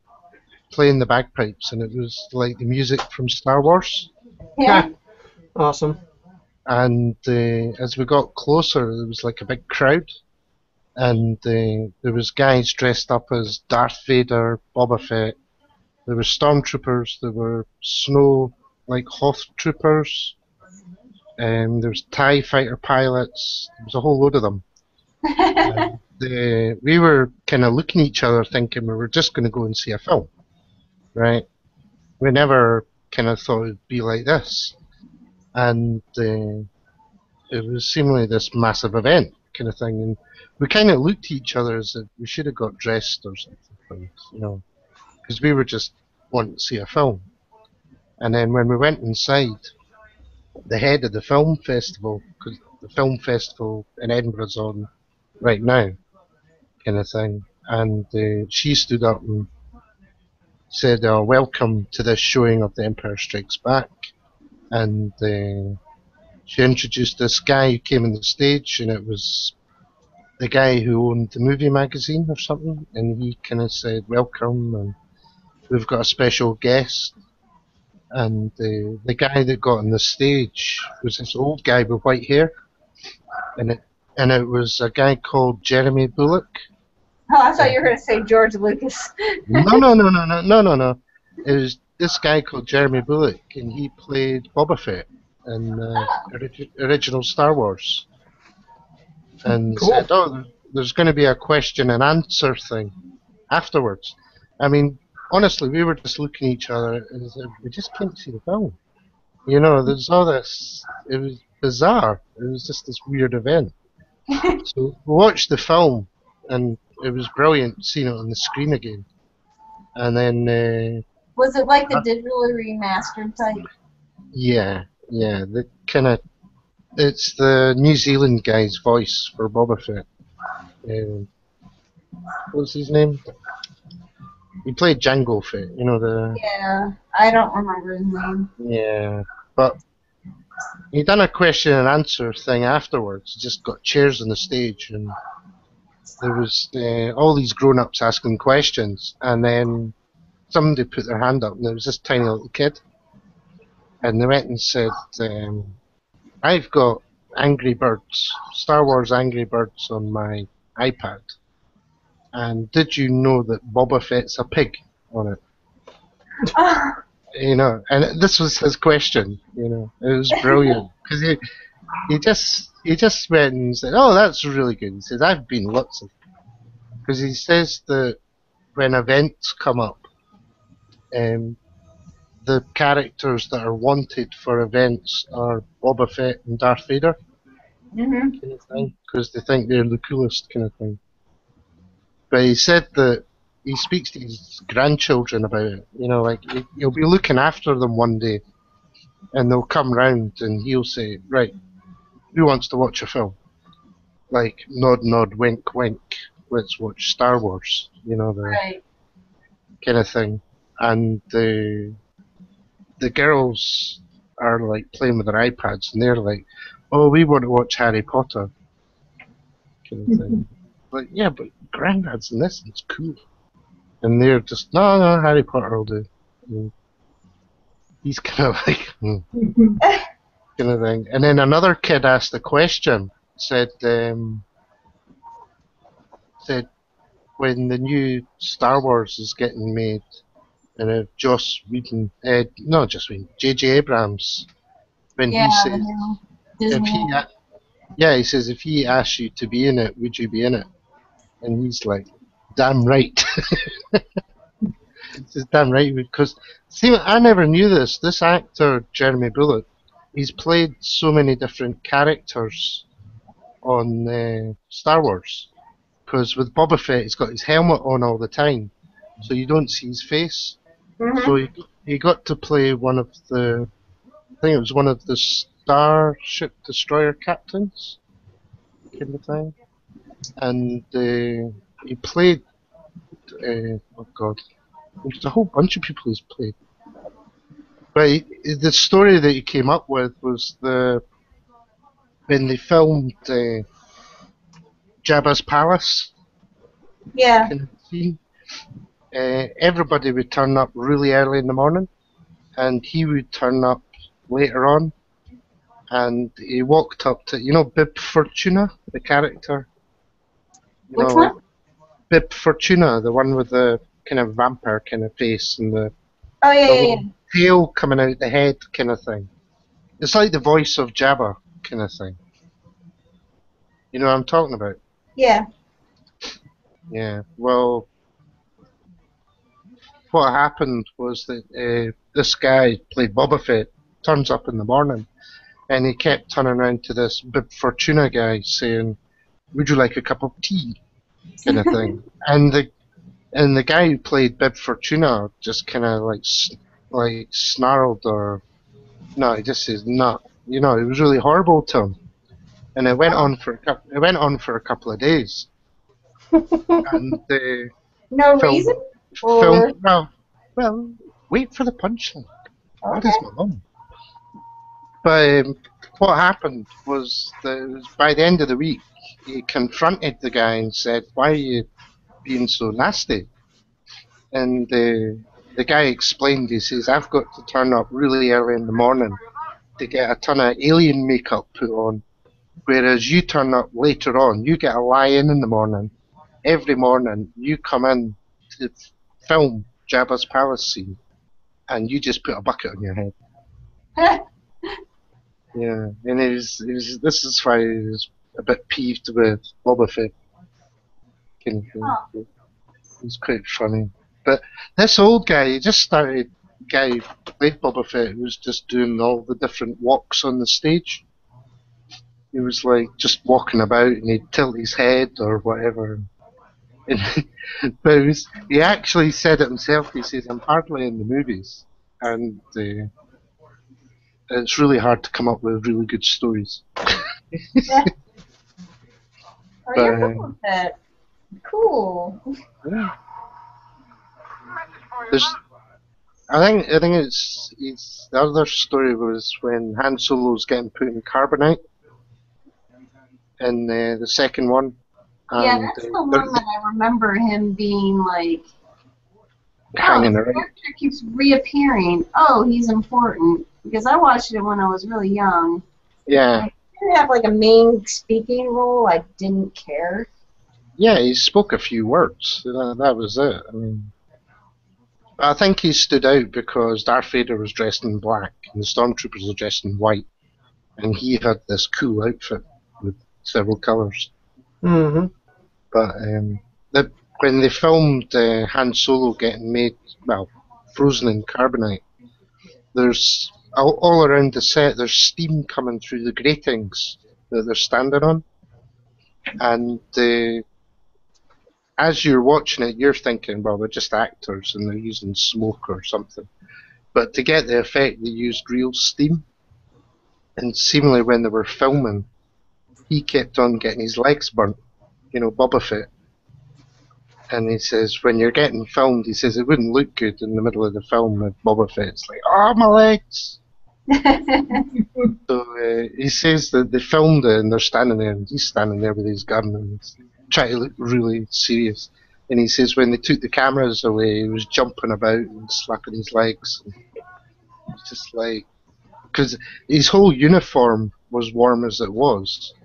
playing the bagpipes. And it was like the music from Star Wars. Yeah. Awesome. And as we got closer, there was like a big crowd. And there was guys dressed up as Darth Vader, Boba Fett. There were stormtroopers. There were snow like Hoth troopers. There was TIE fighter pilots. There was a whole load of them. And we were kind of looking at each other, thinking we were just going to go and see a film, right? We never kind of thought it'd be like this, and it was seemingly this massive event kind of thing, and we kind of looked at each other as if we should have got dressed or something, you know, because we were just wanting to see a film. And then when we went inside, the head of the film festival, because the film festival in Edinburgh's on right now, kind of thing, and she stood up and said, "Welcome to this showing of The Empire Strikes Back," and she introduced this guy who came on the stage, and it was the guy who owned the movie magazine or something, and he kind of said welcome, and we've got a special guest, and the guy that got on the stage was this old guy with white hair, and it was a guy called Jeremy Bullock. Oh, I thought you were going to say George Lucas. No. It was this guy called Jeremy Bullock, and he played Boba Fett in original Star Wars. And Cool. said, "Oh, there's going to be a question and answer thing afterwards." I mean, honestly, we were just looking at each other and said, we just can't see the film. You know, there's all this. It was bizarre. It was just this weird event. So we watched the film, and it was brilliant seeing it on the screen again. And then, Was it like the digitally remastered type? yeah, the kind of. It's the New Zealand guy's voice for Boba Fett. What's his name? He played Jango Fett, you know the. Yeah, I don't remember his name. Yeah, but he done a question and answer thing afterwards. He just got chairs on the stage, and there was all these grown-ups asking questions, and then somebody put their hand up, and there was this tiny little kid, and they went and said, "I've got Angry Birds, Star Wars Angry Birds on my iPad, and did you know that Boba Fett's a pig on it?" You know, and this was his question. You know, it was brilliant because he just went and said, "Oh, that's really good." He says, "I've been lots of," because he says that when events come up, the characters that are wanted for events are Boba Fett and Darth Vader, Mm-hmm. kind of thing, because they think they're the coolest kind of thing. But he said that he speaks to his grandchildren about it. You know, like he'll be looking after them one day, and they'll come round and he'll say, "Right, who wants to watch a film?" Like nod, wink, wink. Let's watch Star Wars. You know, the Right. kind of thing. And the girls are like playing with their iPads, and they're like, "Oh, we want to watch Harry Potter." Kind of thing. Like, yeah, but Granddad's in this, and it's cool. And they're just, no, Harry Potter will do. And he's kind of like, kind of thing. And then another kid asked a question, said when the new Star Wars is getting made, and if J.J. Abrams, when Yeah, he the says, new if Disney. he says, if he asks you to be in it, would you be in it? And he's like, damn right. He says, damn right, because, see, I never knew this. This actor, Jeremy Bullock, he's played so many different characters on Star Wars. Because with Boba Fett, he's got his helmet on all the time, so you don't see his face. Mm-hmm. So he got to play one of the, I think it was one of the Starship Destroyer captains, kind of thing. And he played, oh god, there's a whole bunch of people he's played. But the story that he came up with was when they filmed Jabba's palace Yeah. kind of scene. Everybody would turn up really early in the morning, and he would turn up later on. And he walked up to, Bib Fortuna, the character. Which one? Bib Fortuna, the one with the kind of vampire kind of face and the Oh, yeah, the yeah, yeah. little tail coming out the head kind of thing. It's like the voice of Jabba kind of thing. You know what I'm talking about? Yeah. Yeah. Well, what happened was that this guy played Boba Fett, turns up in the morning, and he kept turning around to this Bib Fortuna guy saying, "Would you like a cup of tea?" kind of thing. And the guy who played Bib Fortuna just kind of like snarled, or no, he just says no. You know, it was really horrible to him, and it went on for a couple of days. And the No film, reason? Or... well, wait for the punchline. That Okay. is my mum. But what happened was that by the end of the week, he confronted the guy and said, "Why are you being so nasty?" And the guy explained, he says, I've got to turn up really early in the morning to get a ton of alien makeup put on, whereas you turn up later on, you get a lie-in the morning. Every morning, you come in to film Jabba's palace scene, and you just put a bucket on your head. Yeah, and this is why he was a bit peeved with Boba Fett. Kind of thing. Oh. It was quite funny. But this old guy, he just started, guy who played Boba Fett, was just doing all the different walks on the stage. He was like just walking about and he'd tilt his head or whatever. And, but he actually said it himself. He says, I'm hardly in the movies. And it's really hard to come up with really good stories. Yeah. Oh, But, you're cool with that. Cool. yeah. I think it's the other story was when Han Solo's getting put in carbonite in the second one. Yeah, And, that's the one that I remember him being like, hanging the around. character keeps reappearing. Oh, he's important. Because I watched it when I was really young. Yeah, He didn't have like a main speaking role. I didn't care. yeah, he spoke a few words. That was it. I mean, I think he stood out because Darth Vader was dressed in black and the stormtroopers were dressed in white, and he had this cool outfit with several colours. Mm-hmm. But when they filmed Han Solo getting made, well, frozen in carbonite, there's all around the set. There's steam coming through the gratings that they're standing on, and as you're watching it, you're thinking, well, they're just actors and they're using smoke or something. But to get the effect, they used real steam. And seemingly, when they were filming, he kept on getting his legs burnt. You know, Boba Fett. And he says, when you're getting filmed, he says it wouldn't look good in the middle of the film with Boba Fett. It's like, oh, my legs! So he says that they filmed it and they're standing there, and he's standing there with his gun and he's trying to look really serious. And he says when they took the cameras away, he was jumping about and slapping his legs. And it's just like, because his whole uniform was warm as it was,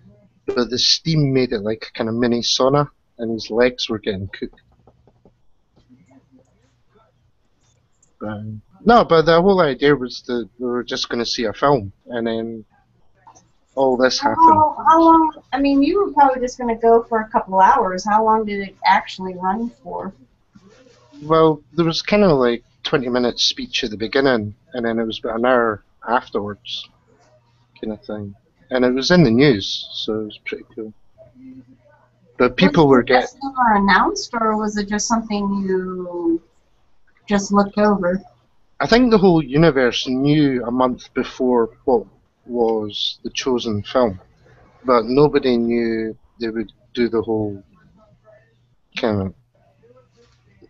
but the steam made it like a kind of mini sauna, and his legs were getting cooked. No, but the whole idea was that we were just going to see a film, and then all this happened. How long? I mean, you were probably just going to go for a couple hours. How long did it actually run for? Well, there was kind of like 20-minute speech at the beginning, and then it was about an hour afterwards, kind of thing. And it was in the news, so it was pretty cool. But people were getting... Was it announced, or was it just something you just looked over? I think the whole universe knew a month before what was the chosen film, but nobody knew they would do the whole kind of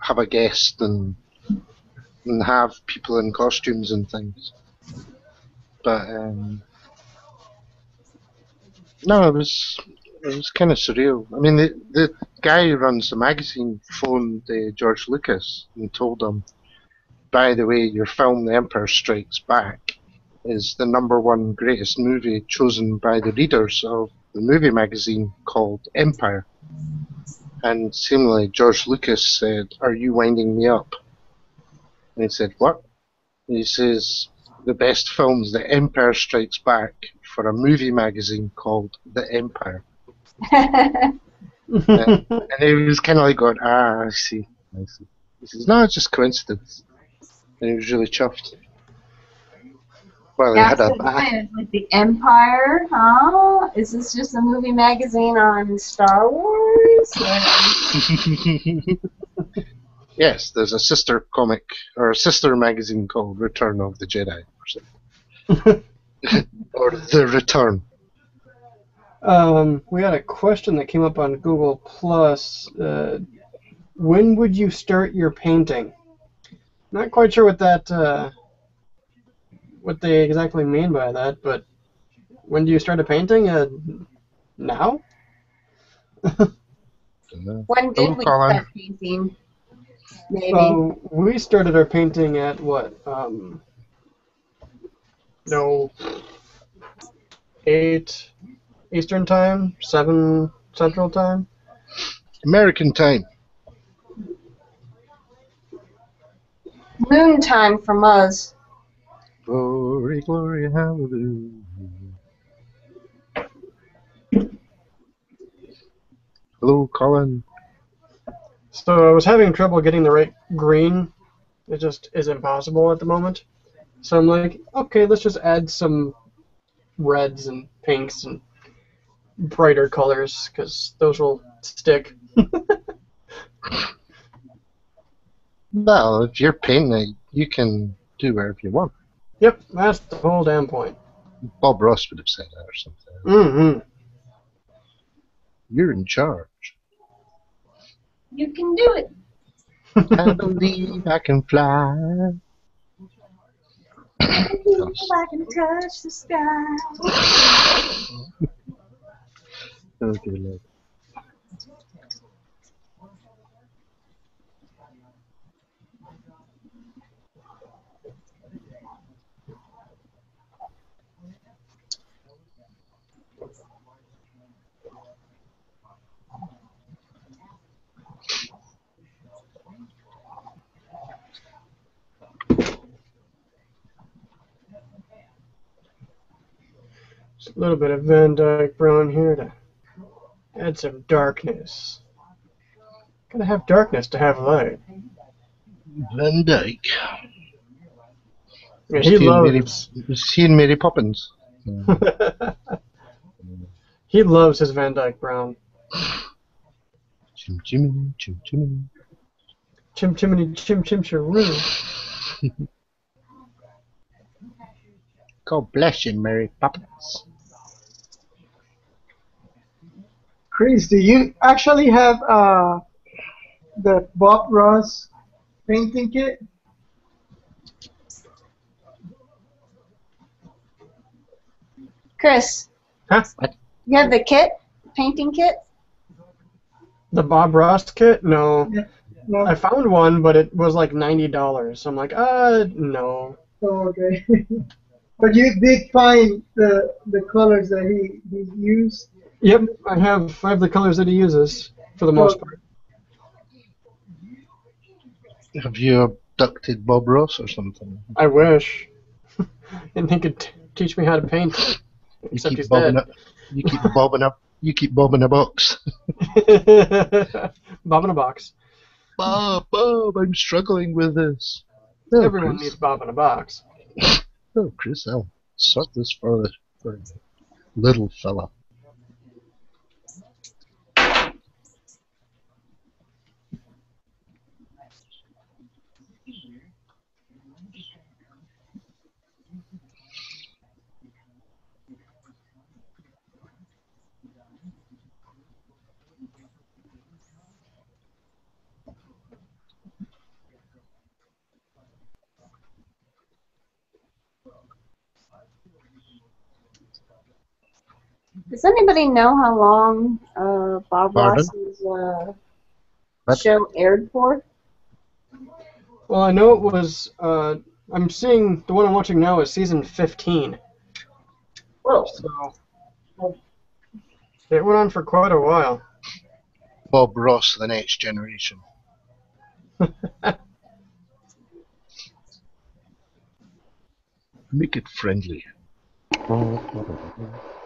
have a guest and have people in costumes and things. But no, it was kind of surreal. I mean, the guy who runs the magazine phoned George Lucas and told him, by the way, your film The Empire Strikes Back is the #1 greatest movie chosen by the readers of the movie magazine called Empire. And seemingly George Lucas said, are you winding me up? And he said, what? And he says, the best film's The Empire Strikes Back for a movie magazine called The Empire. And he was kind of like going, I see. He says, no, it's just coincidence. And he was really chuffed. Well, he had a bat. Like the Empire, huh? Is this just a movie magazine on Star Wars? Yes, there's a sister comic or a sister magazine called Return of the Jedi or something. Or The Return. We had a question that came up on Google Plus. When would you start your painting? Not quite sure what that what they exactly mean by that, but when do you start a painting? Now? When did we start painting? maybe. We started our painting at what? No, 8 Eastern time, 7 Central time. American time. Noon time from us. Glory, glory, hallelujah. Hello, Colin. So I was having trouble getting the right green. It just is impossible at the moment. So I'm like, okay, let's just add some reds and pinks and brighter colors, because those will stick. Well, if you're painting, you can do whatever you want. Yep, that's the whole damn point. Bob Ross would have said that or something. Mm-hmm. You're in charge. You can do it. I believe I can fly. I can touch the sky. Oh, dear Lord. Just a little bit of Van Dyke brown here to add some darkness. Gotta have darkness to have light. Van Dyke. Yeah, he loves. Was he and Mary Poppins? He loves his Van Dyke brown. Chim chimney, chim chimney. Chim chimney, chim chim chiroo. God bless you, Mary Poppins. Chris, do you actually have the Bob Ross painting kit? Chris, Huh? you have the kit? Painting kit? The Bob Ross kit? No. Yeah. No. I found one, but it was like $90. So I'm like, no. Oh, okay. But you did find the colors that he used. Yep, I have the colors that he uses for the most part. Have you abducted Bob Ross or something? I wish. And he could teach me how to paint. Except he's dead. You keep bobbing up. You keep bobbing a box. Bob in a box. Bob, I'm struggling with this. Everyone Chris. needs Bob in a box. Oh, Chris, I'll sort this for the little fella. Does anybody know how long Bob Pardon? Ross's What? show aired for? Well, I know it was. I'm seeing the one I'm watching now is season 15. Whoa. So it went on for quite a while. Bob Ross, the next generation. Make it friendly.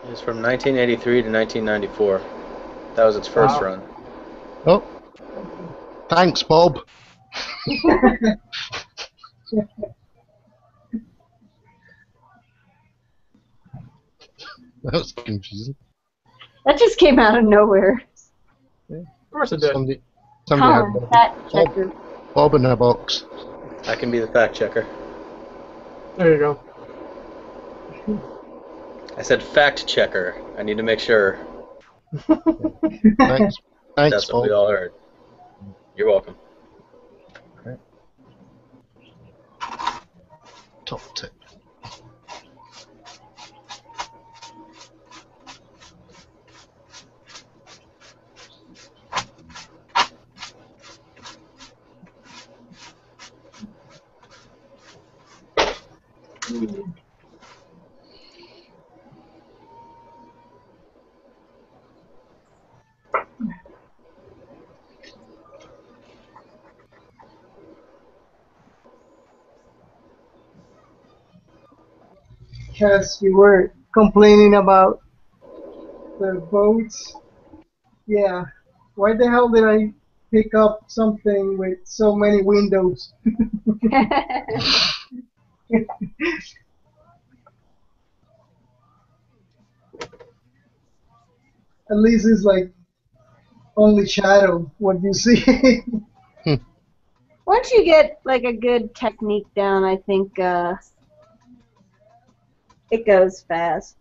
It's from 1983 to 1994. That was its first Wow. run. Oh, thanks, Bob. That was confusing. That just came out of nowhere. Of course it did. Somebody Colin, had fact checker. Bob in a box. I can be the fact checker. There you go. I said fact checker. I need to make sure Thanks, that's what Bob. we all heard. You're welcome. Top tip. Yes, you were complaining about the boats. Yeah. Why the hell did I pick up something with so many windows? At least it's like only shadow what you see. Once you get like a good technique down, I think it goes fast.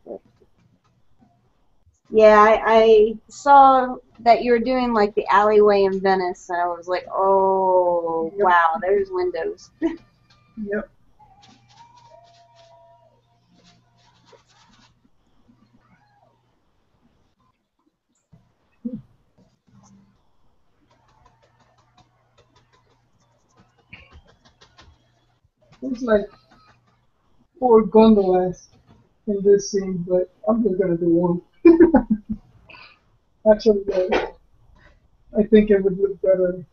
Yeah, I saw that you were doing like the alleyway in Venice, and I was like, oh Yep. wow, there's windows. Yep. There's like 4 gondolas in this scene, but I'm just gonna do one. Actually, I think it would look better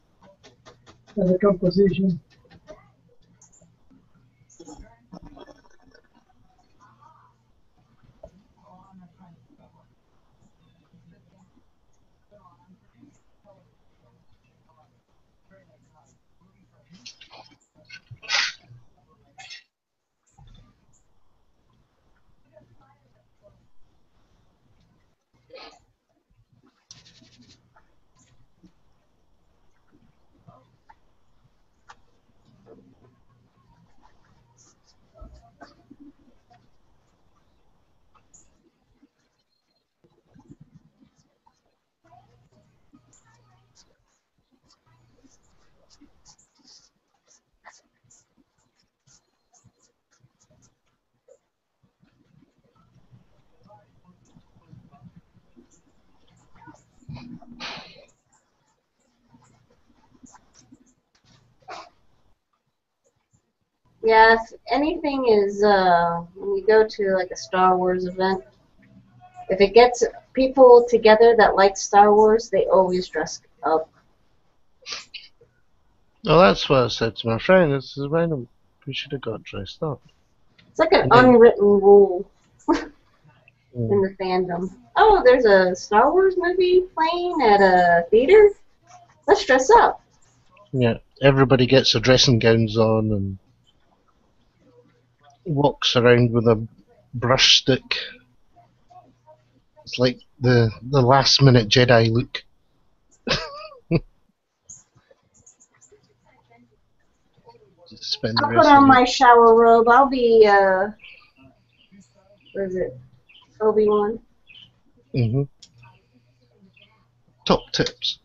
as a composition. Yeah, if anything is when you go to like a Star Wars event, if it gets people together that like Star Wars, they always dress up. Well, that's what I said to my friend. I said, why don't we should have got dressed up? It's like an And then- unwritten rule in Mm. the fandom. Oh, there's a Star Wars movie playing at a theater? Let's dress up. Yeah, everybody gets their dressing gowns on and walks around with a brush stick. It's like the last minute Jedi look. Just spend the I'll put rest of on the my shower robe. I'll be, what is it? Obi-Wan. Top tips.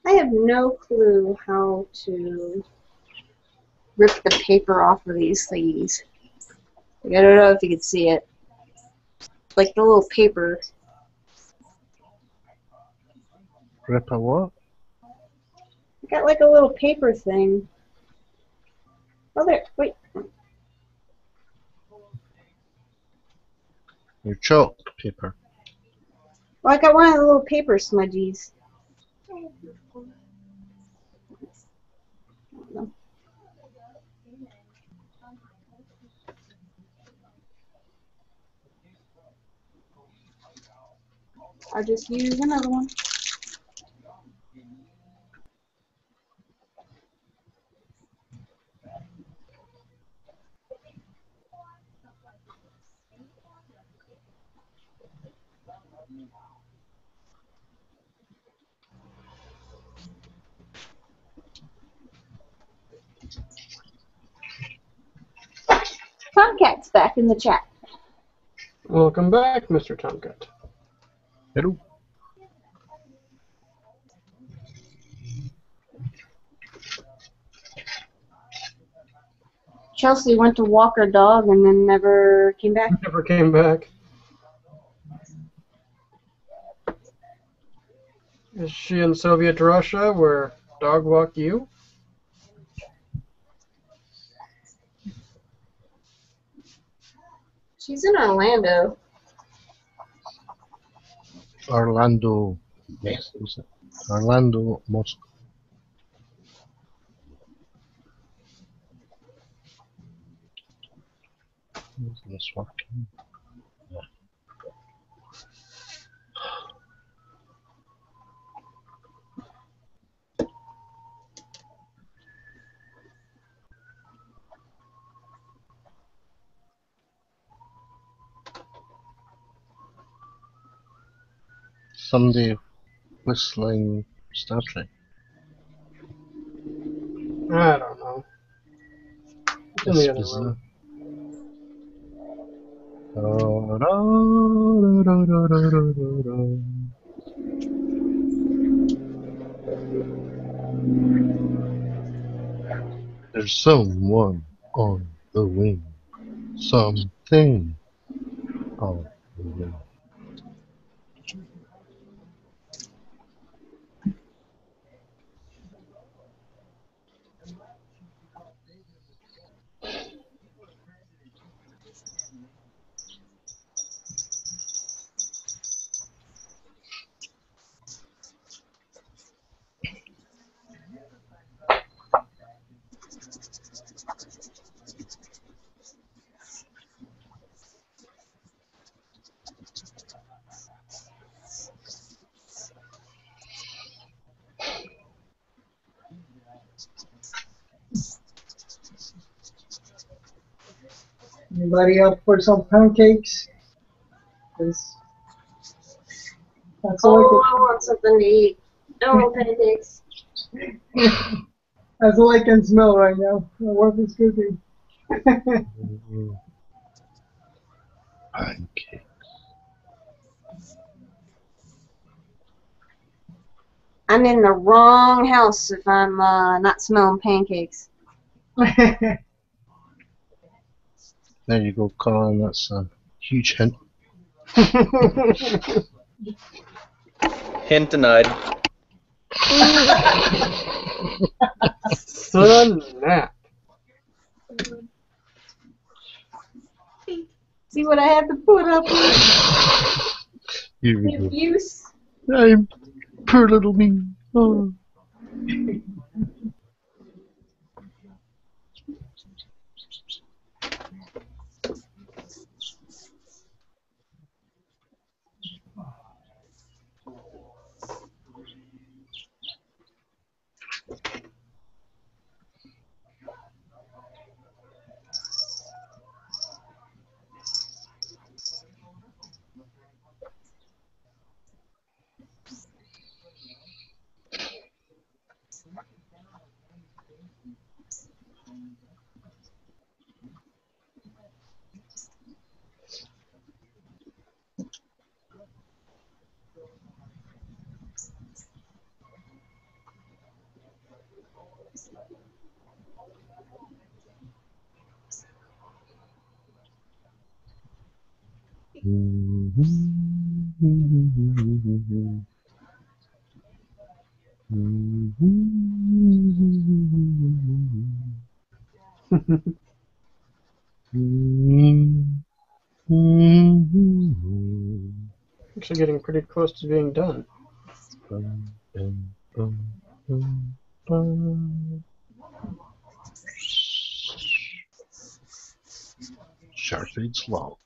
I have no clue how to rip the paper off of these things. Like, I don't know if you can see it. Like the little paper. Rip a what? I got like a little paper thing. Oh, there. Wait. Your chalk paper. Well, I got one of the little paper smudgies. I'll just use another one. back in the chat. Welcome back, Mr. Tomcat. Hello. Chelsea went to walk her dog and then never came back. Never came back. Is she in Soviet Russia where dog walk you? She's in Orlando. Orlando. Yes, was it? Orlando, Moscow. Is this working? Yeah. Somebody whistling Star Trek. I don't know. It's in the other Bizarre. room. There's someone on the wing. Something on the wing. Anybody up for some pancakes? 'Cause that's Oh, all I want something to eat. I want pancakes. that's all I can smell right now. My wife is cooking. Pancake. I'm in the wrong house if I'm not smelling pancakes. There you go, Colin. That's a huge hint. Hint denied. Snap. See what I had to put up with? Here we go. Abuse. I'm poor little me. Oh. Actually getting pretty close to being done. Sharfeed's log.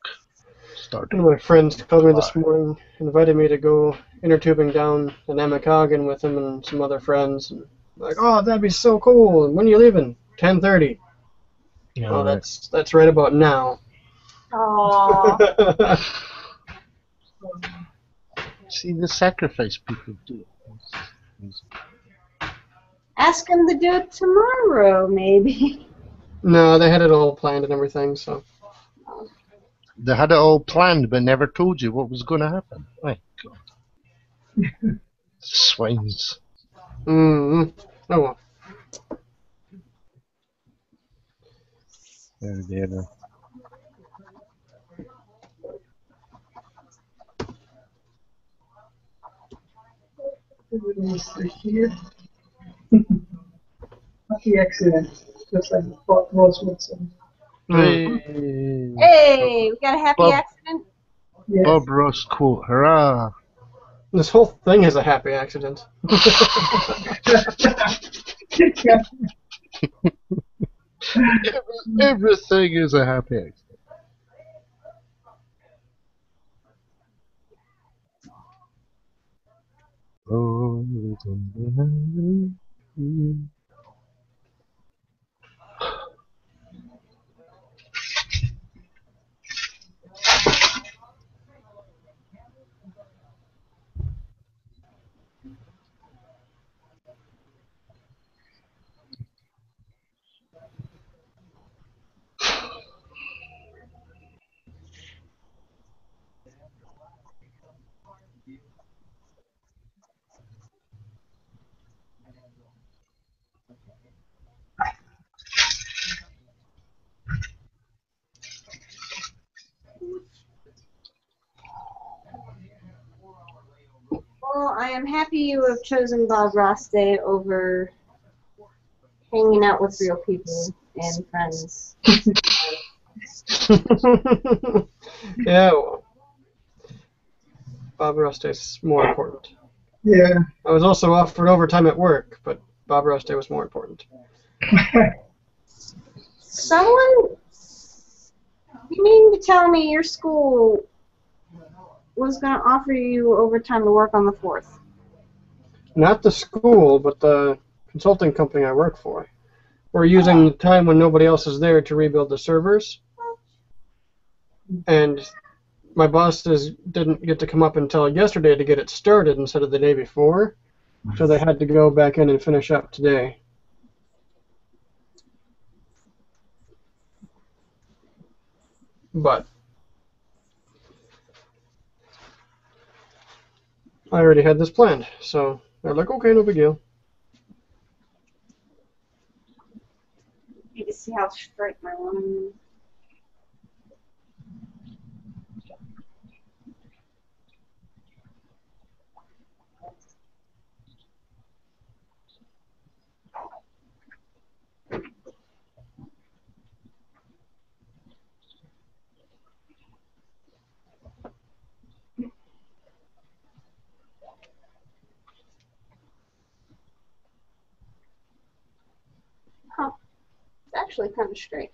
One of my friends called me this morning, invited me to go inner tubing down in Amakagan with him and some other friends. And like, oh, that'd be so cool. When are you leaving? 10:30. Yeah, Oh, right. that's right about now. Aww. See the sacrifice people do. Ask him to do it tomorrow, maybe. No, they had it all planned and everything, so. They had it all planned, but never told you what was going to happen. My God, swines. Mm-hmm. Oh well. Oh dear. Everything's here. Happy accident. Just like Bob Ross would say. Mm. Hey, Hey, we got a happy Bob, accident. Yes. Bob Ross quote, hurrah! This whole thing is a happy accident. Everything is a happy accident. Oh, Well, I am happy you have chosen Bob Ross Day over hanging out with real people and friends. Yeah, well, Bob Ross Day's more important. Yeah. I was also offered overtime at work, but Bob Ross Day was more important. Someone, you mean to tell me your school was going to offer you overtime to work on the 4th? Not the school, but the consulting company I work for. We're using the time when nobody else is there to rebuild the servers. And my bosses didn't get to come up until yesterday to get it started instead of the day before. So they had to go back in and finish up today. But I already had this planned, so they're like, okay, no big deal. You can see how straight my line is. Huh. It's actually kind of straight.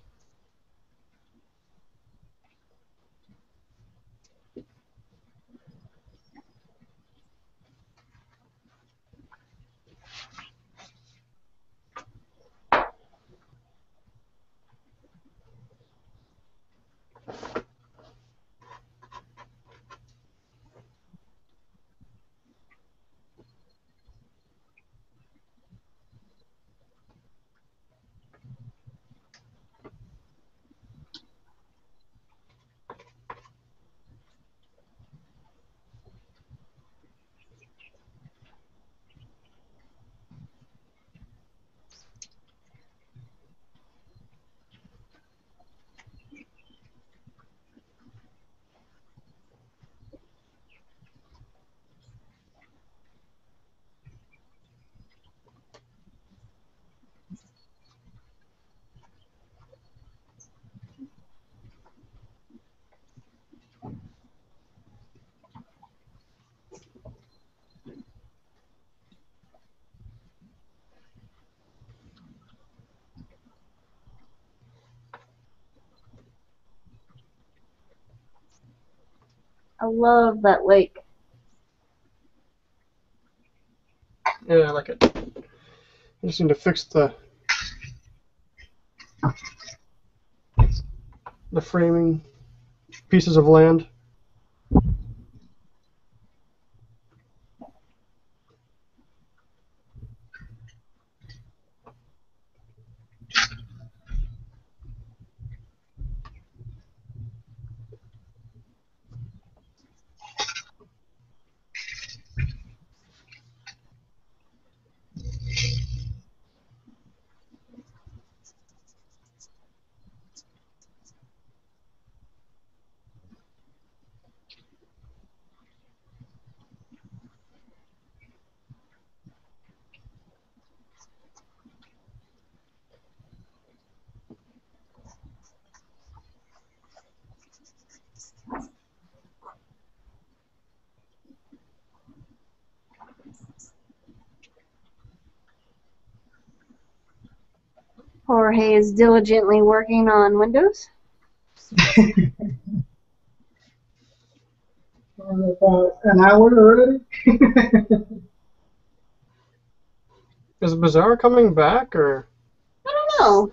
I love that lake. Yeah, I like it. I just need to fix the framing pieces of land. Jorge is diligently working on Windows. About an hour already. Is Bazaar coming back, or I don't know.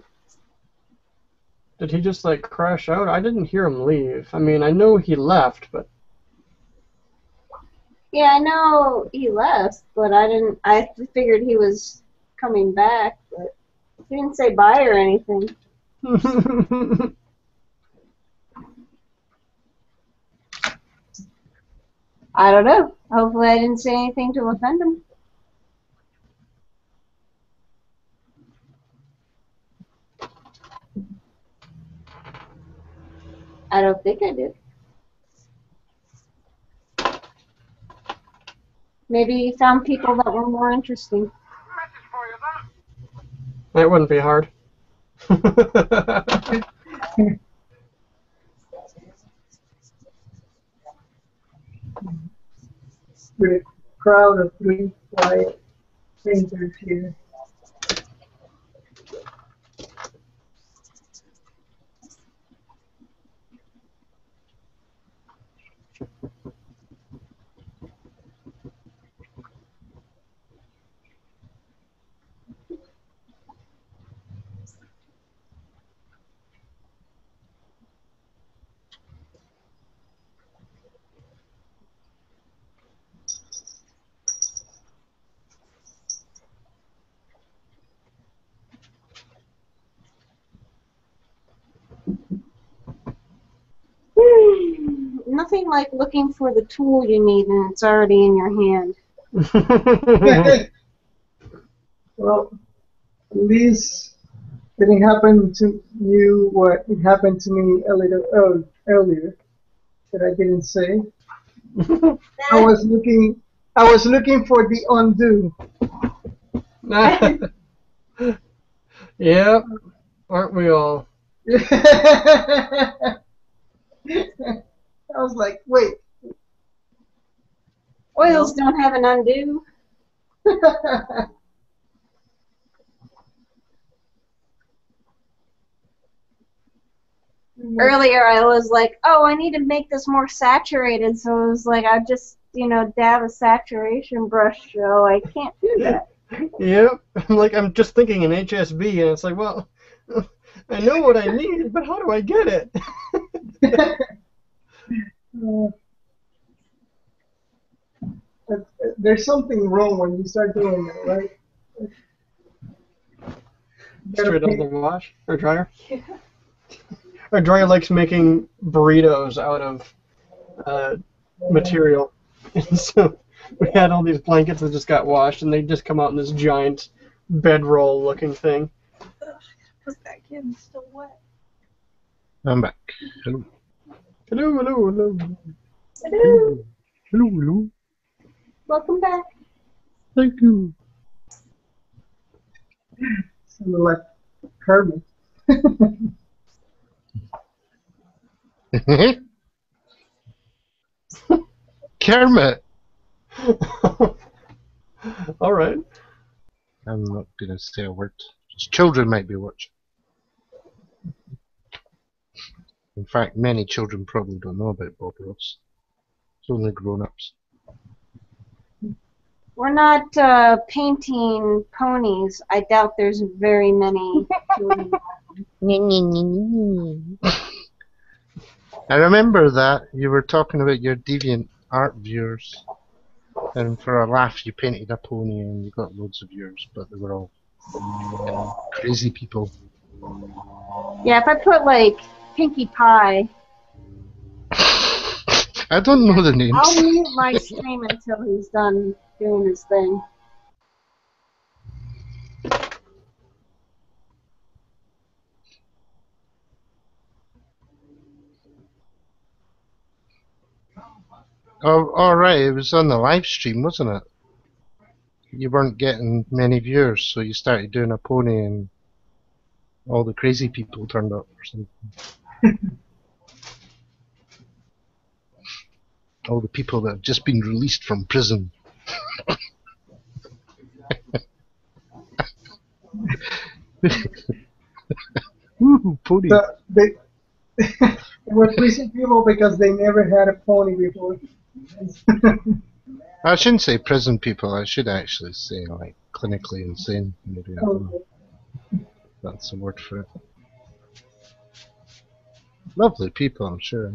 did he just like crash out? I didn't hear him leave. I mean, I know he left, but Yeah, I know he left, but I didn't. I figured he was coming back, but he didn't say bye or anything. I don't know. Hopefully, I didn't say anything to offend him. I don't think I did. Maybe he found people that were more interesting. that wouldn't be hard. With a crowd of 3 quiet painters here. Nothing like looking for the tool you need and it's already in your hand. Well, at least it didn't happen to you what it happened to me a little earlier that I didn't say. I was looking for the undo. Yep, aren't we all? I was like, wait. Oils don't have an undo. Earlier I was like, oh, I need to make this more saturated, so it was like I just, dab a saturation brush, so I can't do that. Yep, I'm just thinking in HSB, and it's like, well, I know what I need, but how do I get it? There's something wrong when you start doing that, right? Straight out of the wash or dryer. Yeah. Our dryer likes making burritos out of material, and so we had all these blankets that just got washed, and they just come out in this giant bedroll-looking thing. Put back in, still wet. I'm back. Hello. Hello, hello, hello. Hello. Hello, hello. Welcome back. Thank you. Sounded like Kermit. Kermit. All right. I'm not going to say a word. Just children might be watching. In fact, many children probably don't know about Bob Ross. It's only grown-ups. We're not painting ponies. I doubt there's very many children. I remember that you were talking about your deviant art viewers, and for a laugh you painted a pony and you got loads of viewers, but they were all crazy people. Yeah, if I put like Pinkie Pie, I don't know the names. I'll mute my stream until he's done doing his thing. Oh, alright, it was on the live stream, wasn't it? You weren't getting many viewers, so you started doing a pony and all the crazy people turned up or something. All the people that have just been released from prison. Pony. So they were prison people because they never had a pony before. I shouldn't say prison people. I should actually say like clinically insane. Maybe I don't know. Okay. That's the word for it. Lovely people, I'm sure.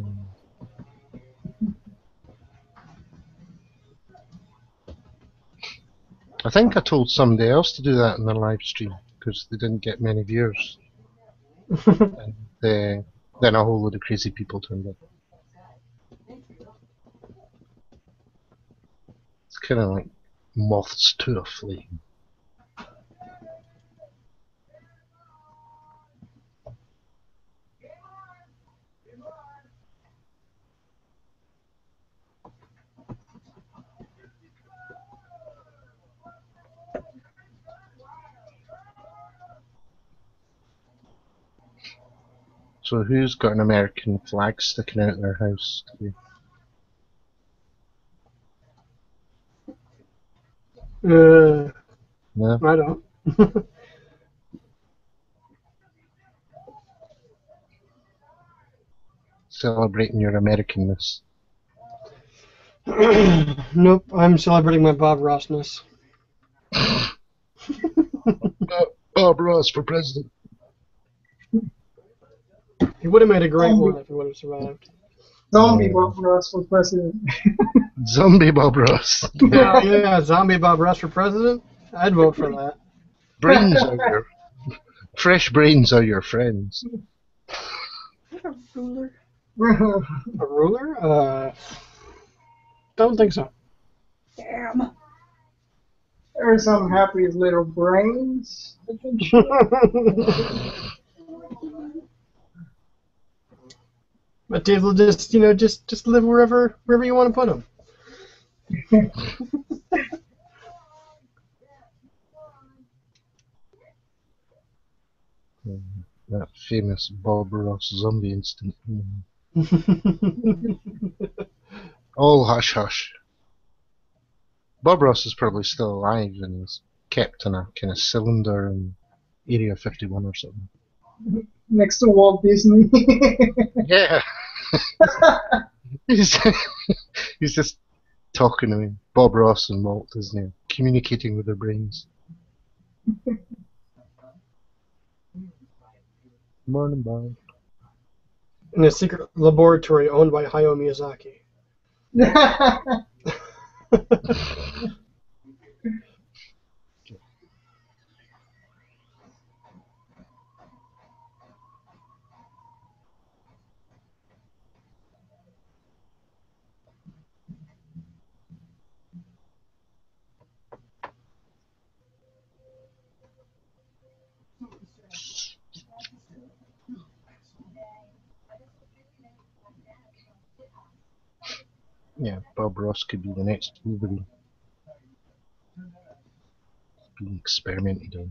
I think I told somebody else to do that in their live stream because they didn't get many viewers. And then a whole load of crazy people turned up. It's kind of like moths to a flame. So who's got an American flag sticking out of their house today? No? I don't. Celebrating your Americanness. Nope, I'm celebrating my Bob Rossness. Bob Ross for president. He would have made a great one if he would have survived. Zombie Bob Ross for president. Zombie Bob Ross. Yeah, zombie Bob Ross for president? I'd vote for that. Brains are your fresh brains are your friends. A ruler. A ruler? Don't think so. Damn. There's some happy little brains. But they'll just, just live wherever you want to put them. That famous Bob Ross zombie instant. All hush hush. Bob Ross is probably still alive and is kept in a kind of cylinder in Area 51 or something. Next to Walt Disney. Yeah. he's, he's just talking to me. Bob Ross and Walt Disney communicating with their brains. Morning, Bob. In a secret laboratory owned by Hayao Miyazaki. Yeah, Bob Ross could be the next Wolverine. Being experimented on.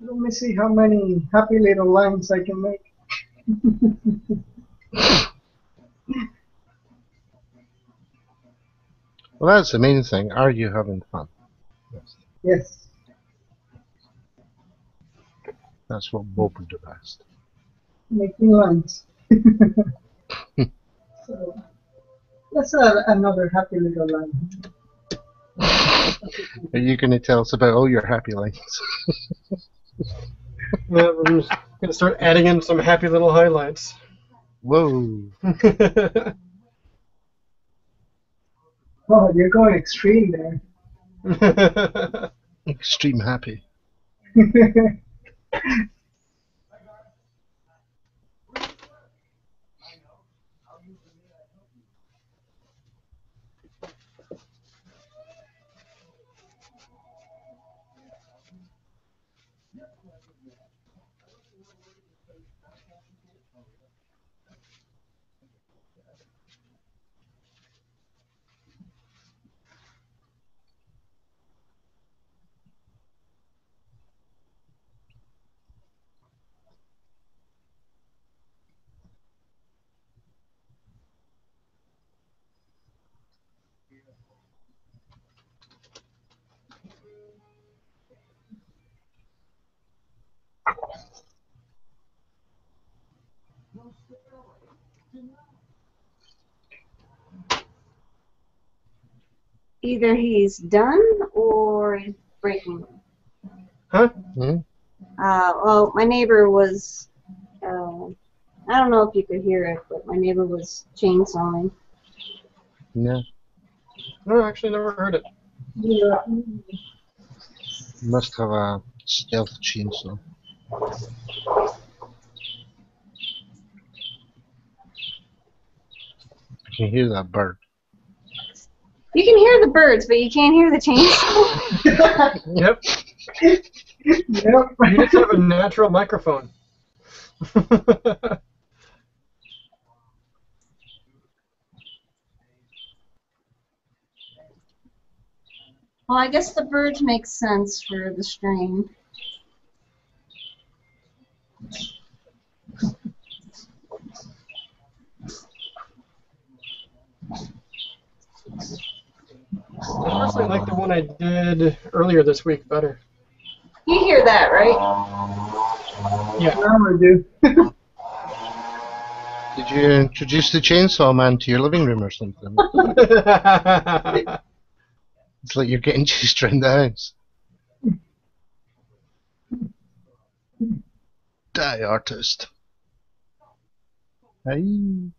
Let me see how many happy little lines I can make. Well, that's the main thing. Are you having fun? Yes. That's what Bob would have asked. Making lines. So let's add another happy little line. Are you going to tell us about all your happy lines? Yeah, we're just going to start adding in some happy little highlights. Whoa. Oh, you're going extreme there. Extreme happy. Either he's done or he's breaking. Huh? Hmm? Well, my neighbor was, I don't know if you could hear it, but my neighbor was chainsawing. Yeah. No, actually never heard it. Yeah. Must have a stealth chainsaw. I can hear that bird. You can hear the birds, but you can't hear the chainsaw. Yep. Yep. You just have a natural microphone. Well, I guess the birds make sense for the strain. I personally like the one I did earlier this week better. You hear that, right? Yeah. Now I do. Did you introduce the chainsaw man to your living room or something? It's like you're getting chased around the house. Die, artist. Aye.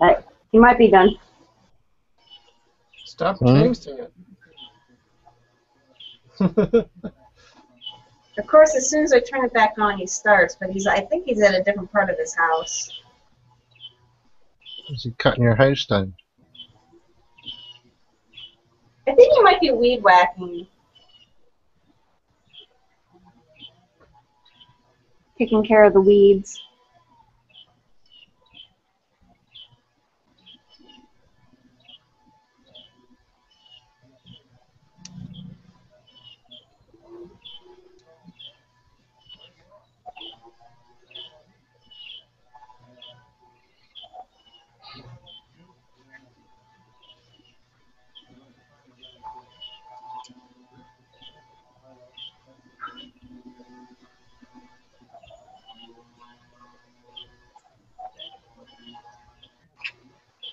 Right. You might be done. Stop Hmm? changing it. Of course, as soon as I turn it back on, he starts, but I think he's at a different part of his house. Is he cutting your house down? I think he might be weed whacking. Taking care of the weeds.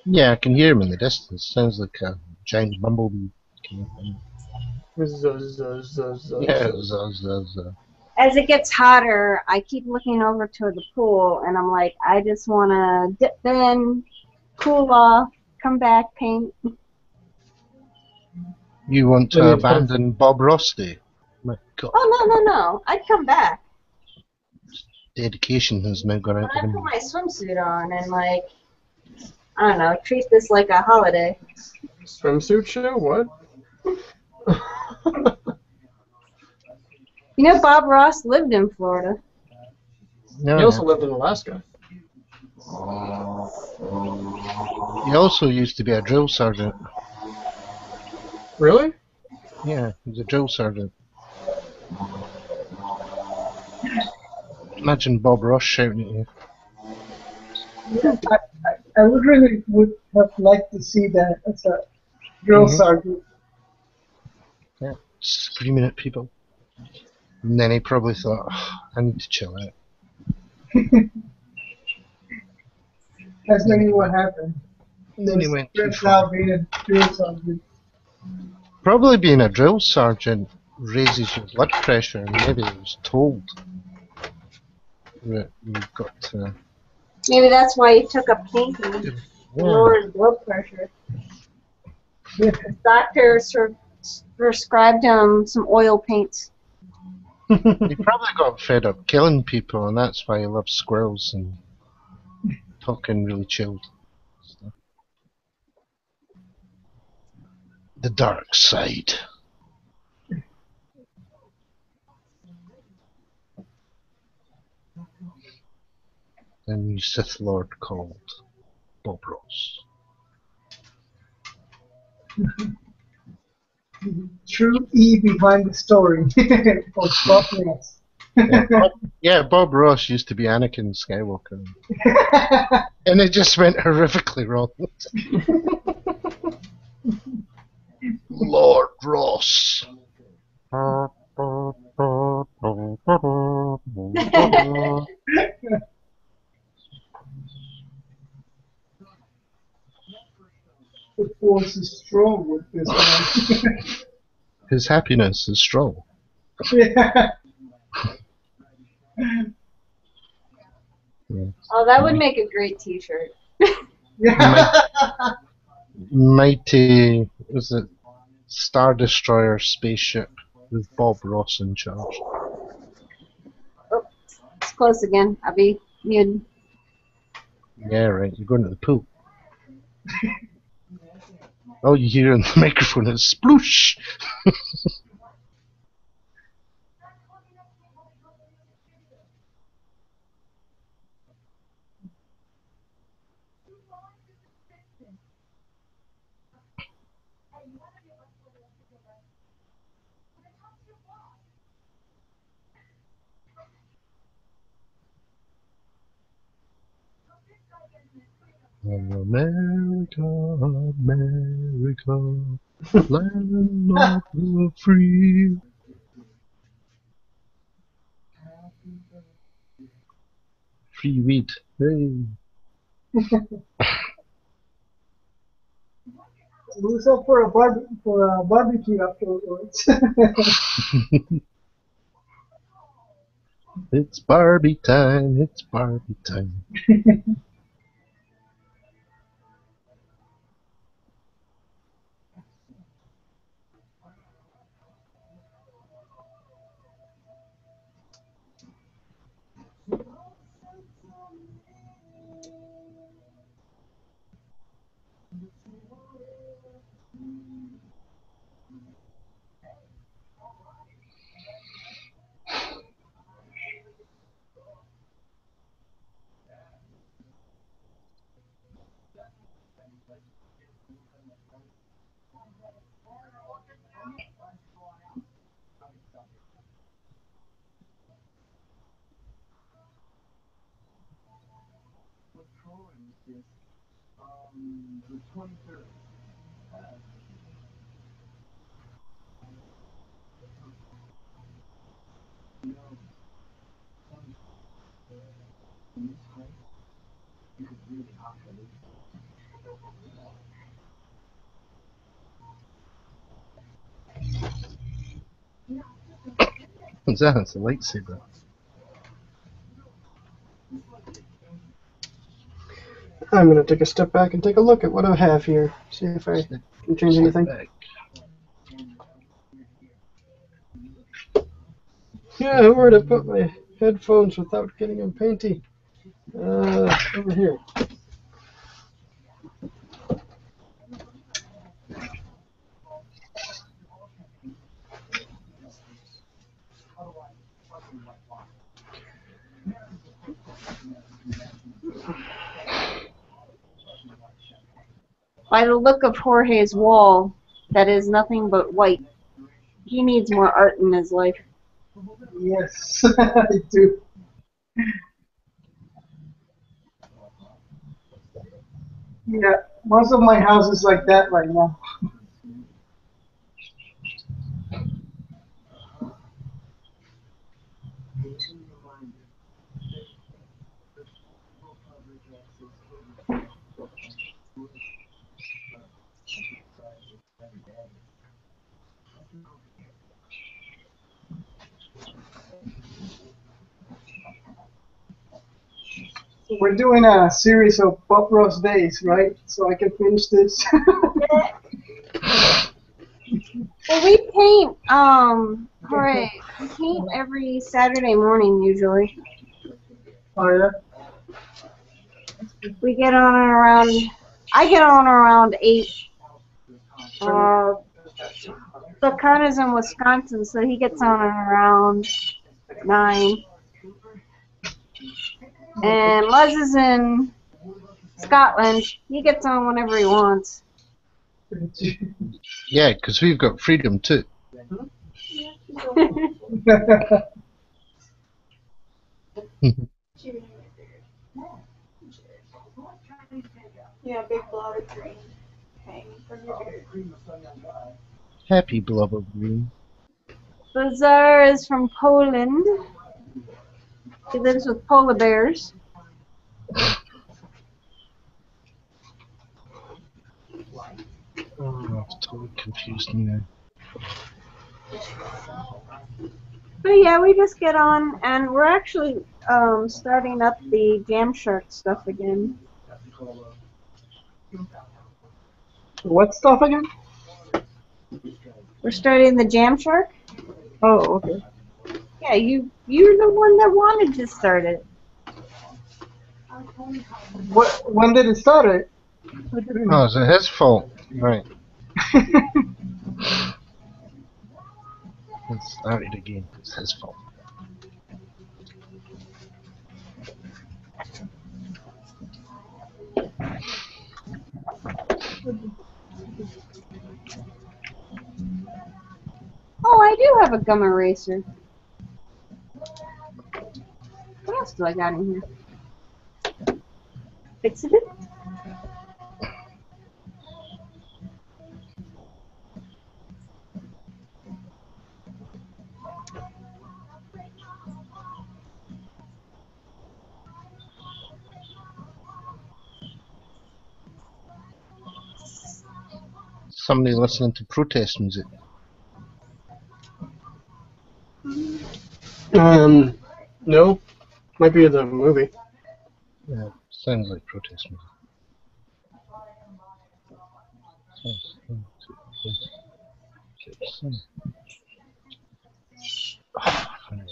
Yeah, I can hear him in the distance. Sounds like a giant bumblebee kind of thing. Yeah, As it gets hotter, I keep looking over to the pool, and I'm like, I just want to dip in, cool off, come back, paint. You want Then to you'd have- abandon Bob Ross Day? My God, Oh, no. I'd come back. dedication has now gone out But the I put window. my swimsuit on and, like, I don't know, treat this like a holiday. Swimsuit show? What? You know, Bob Ross lived in Florida. No, He also lived in Alaska. he also used to be a drill sergeant. Really? Yeah, he was a drill sergeant. Imagine Bob Ross shouting at you. Yeah, I really would have liked to see that as a drill Mhm. sergeant. Yeah, screaming at people. And then he probably thought, "Oh, I need to chill out." That's maybe what happened. And then he Was went too stressed far. out being a drill sergeant. Probably being a drill sergeant raises your blood pressure, and maybe he was told that you've got to. Maybe that's why he took up painting to Yeah. lower his blood pressure. His doctor prescribed him some oil paints. He probably got fed up killing people, and that's why he loves squirrels and talking really chilled. The dark side. A new Sith Lord called Bob Ross. True E behind the story of Bob Ross. Bob Ross used to be Anakin Skywalker. And it just went horrifically wrong. Lord Ross. The force is strong with this one. His happiness is strong. Yeah. Yeah. Oh, that would make a great T-shirt. Yeah. Mighty, was it Star Destroyer spaceship with Bob Ross in charge? Oh, it's close again. I'll be muted. Yeah, right. You're going to the pool. All you hear on the microphone is sploosh. America, America, land of the free. Free weed. Hey. Who's up for a barbecue afterwards? It's Barbie time, it's Barbie time. What's that? It's a lightsaber. I'm going to take a step back and take a look at what I have here. See if I can change anything. Back. Yeah, where to put my headphones without getting them painty? Over here. By the look of Jorge's wall, that is nothing but white. He needs more art in his life. Yes, I do. Yeah, most of my house is like that right now. We're doing a series of Bob Ross days, right? So I can finish this. Well, we paint, hooray, we paint every Saturday morning usually. Oh yeah. We get on around, I get on around 8. So Connor's in Wisconsin, so he gets on around 9. And Luz is in Scotland. He gets on whenever he wants. Yeah, because we've got freedom too. Yeah, big blob of green hanging from your beard. Happy blob of green. Bazaar is from Poland. He lives with polar bears. Oh, I've totally confused me now. But yeah, we just get on, and we're actually starting up the JamShark stuff again. What stuff again? We're starting the JamShark. Oh, okay. Yeah, you're the one that wanted to start it. When did it start? I didn't. Oh, is it his fault? Right. It started again. It's his fault. Oh, I do have a gum eraser. What else do I got in here? Fix it. Somebody listening to protest music. No. Might be the movie. Yeah, sounds like protest music. Sounds 1, 2, 3, 6, 7. Oh, funny.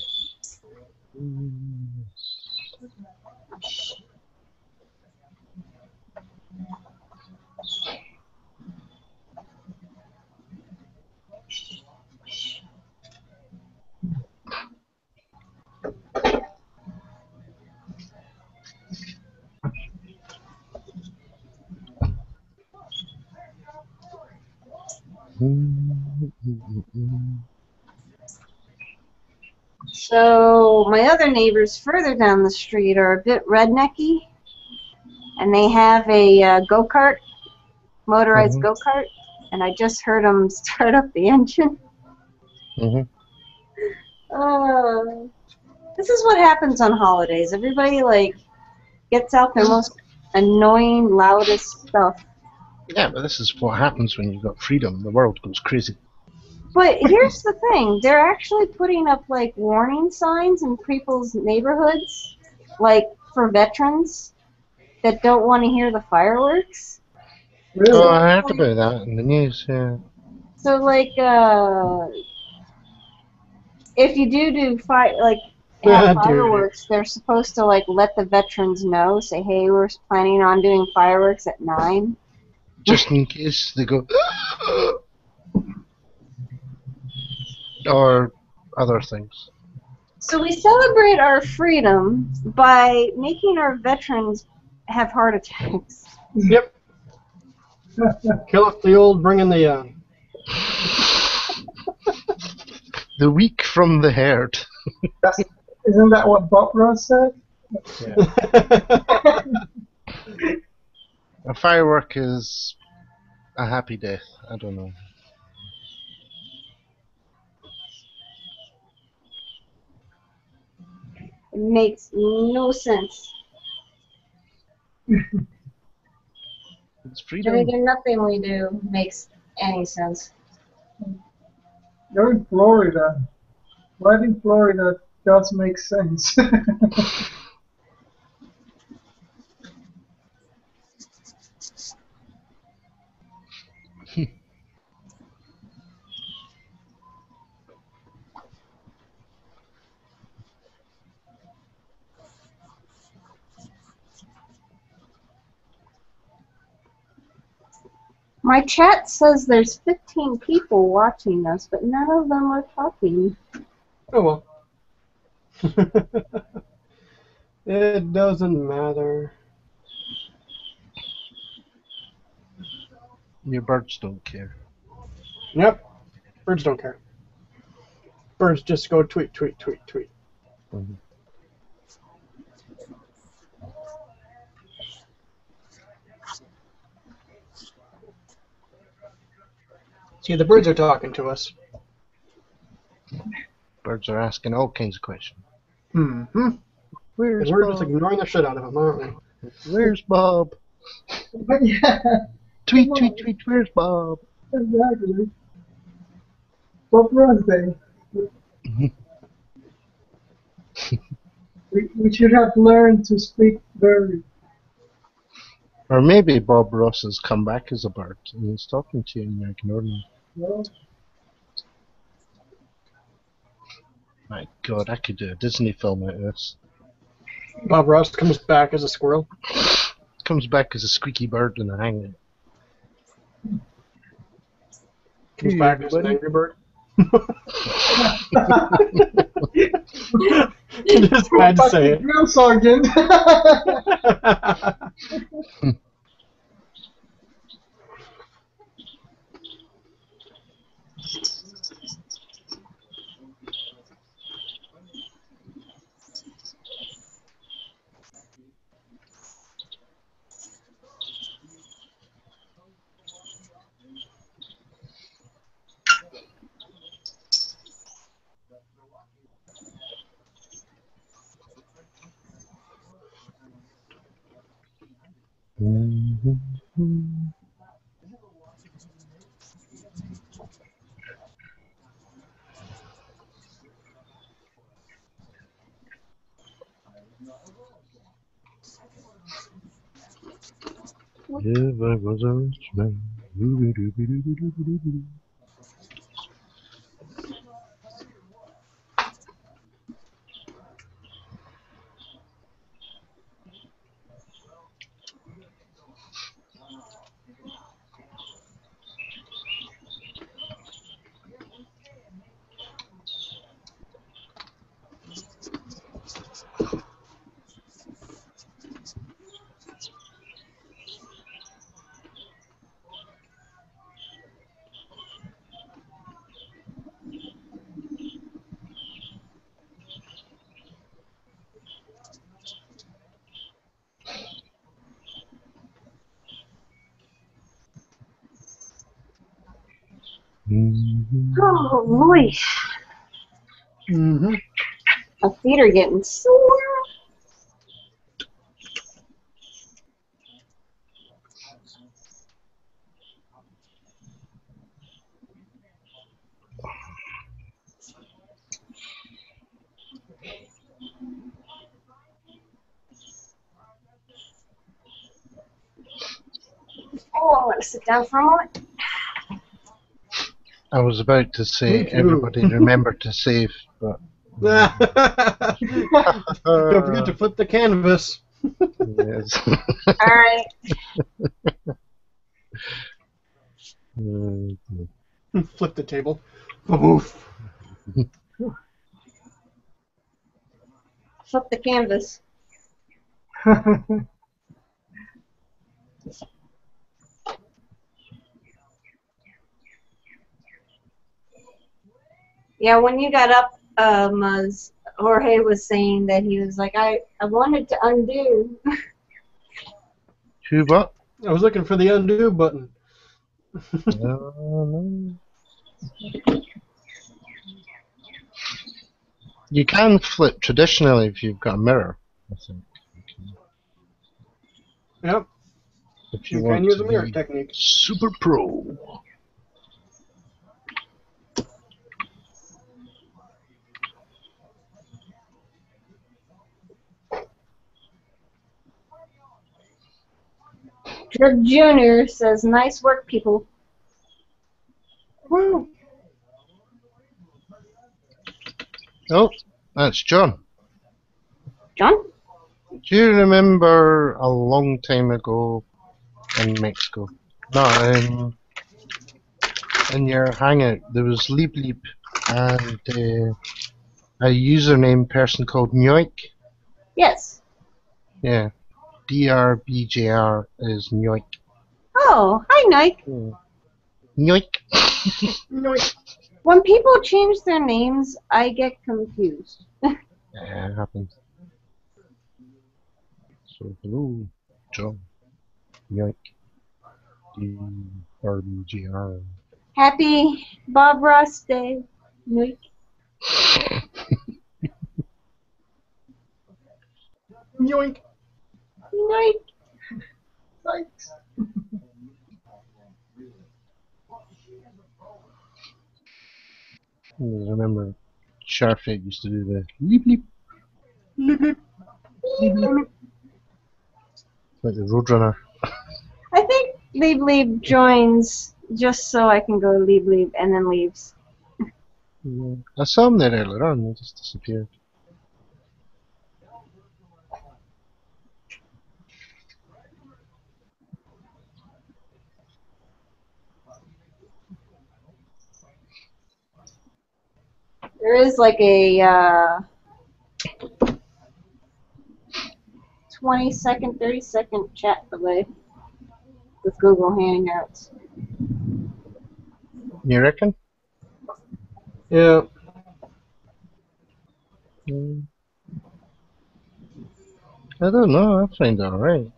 So my other neighbors further down the street are a bit rednecky, and they have a go-kart, motorized go-kart, and I just heard them start up the engine. This is what happens on holidays. Everybody like gets out their most annoying, loudest stuff. Yeah, but this is what happens when you've got freedom. The world goes crazy. But here's the thing, they're actually putting up like warning signs in people's neighborhoods, like for veterans that don't want to hear the fireworks. Really? Oh, I heard about that in the news, yeah. So like if you do have fireworks, they're supposed to like let the veterans know, say, hey, we're planning on doing fireworks at 9. Just in case they go or other things. So we celebrate our freedom by making our veterans have heart attacks. Yep. Kill off the old, bring in the young. The weak from the herd. Isn't that what Bob Ross said? A firework is a happy death. I don't know. It makes no sense. It's freedom. Nothing we do makes any sense. You're in Florida. Life in Florida does make sense. My chat says there's 15 people watching us, but none of them are talking. Oh well. It doesn't matter. Your birds don't care. Yep. Birds don't care. Birds just go tweet, tweet, tweet, tweet. Mhm. See, the birds are talking to us. Birds are asking all kinds of questions. Mm-hmm. Where's And we're just Bob? ignoring the shit out of them, aren't we? Where's Bob? But yeah, Tweet, tweet, tweet. Where's Bob? exactly. What was they? We should have learned to speak bird. Or maybe Bob Ross has come back as a bird and he's talking to you and you're ignoring him. Well, My God, I could do a Disney film out of this. Bob Ross comes back as a squirrel. Comes back as a squeaky bird in a hanging. Comes Hey, back as an everybody. angry bird. Just had to say it. Drill sergeant. If I was a rich man. Oh boy, Mm-hmm. my feet are getting sore. Oh, I'm gonna sit down for a moment. I was about to say Me too. everybody remember to save, but Don't forget to flip the canvas. yes. All right. Flip the table. Oof. Flip the canvas. Yeah, when you got up, Jorge was saying that he was like, I wanted to undo. Who what? I was looking for the undo button. You can flip traditionally if you've got a mirror, I think. Yep. If You want can use to a mirror be technique. super pro. Drug Jr. says, nice work, people. Woo. Oh, that's John. John? Do you remember a long time ago in Mexico No, in your Hangout, there was Leap Leap and a username person called Nyoik. Yes. Yeah, DRBJR is Nyoik. Oh, hi, Nike. Nyoik. When people change their names, I get confused. Yeah, it happens. So, hello, John. Nyoik. DRBJR. Happy Bob Ross Day, Nike. Yoink. Nike. Thanks. I remember Sharfit used to do the Leap Leap. Leap, leap. Like the Roadrunner. I think Leave Leave joins just so I can go Leave Leave and then leaves. Yeah. I saw him there earlier on, they just disappeared. There is like a 20-second, 30-second chat delay with Google Hangouts. You reckon? Yeah. I don't know, I find it alright.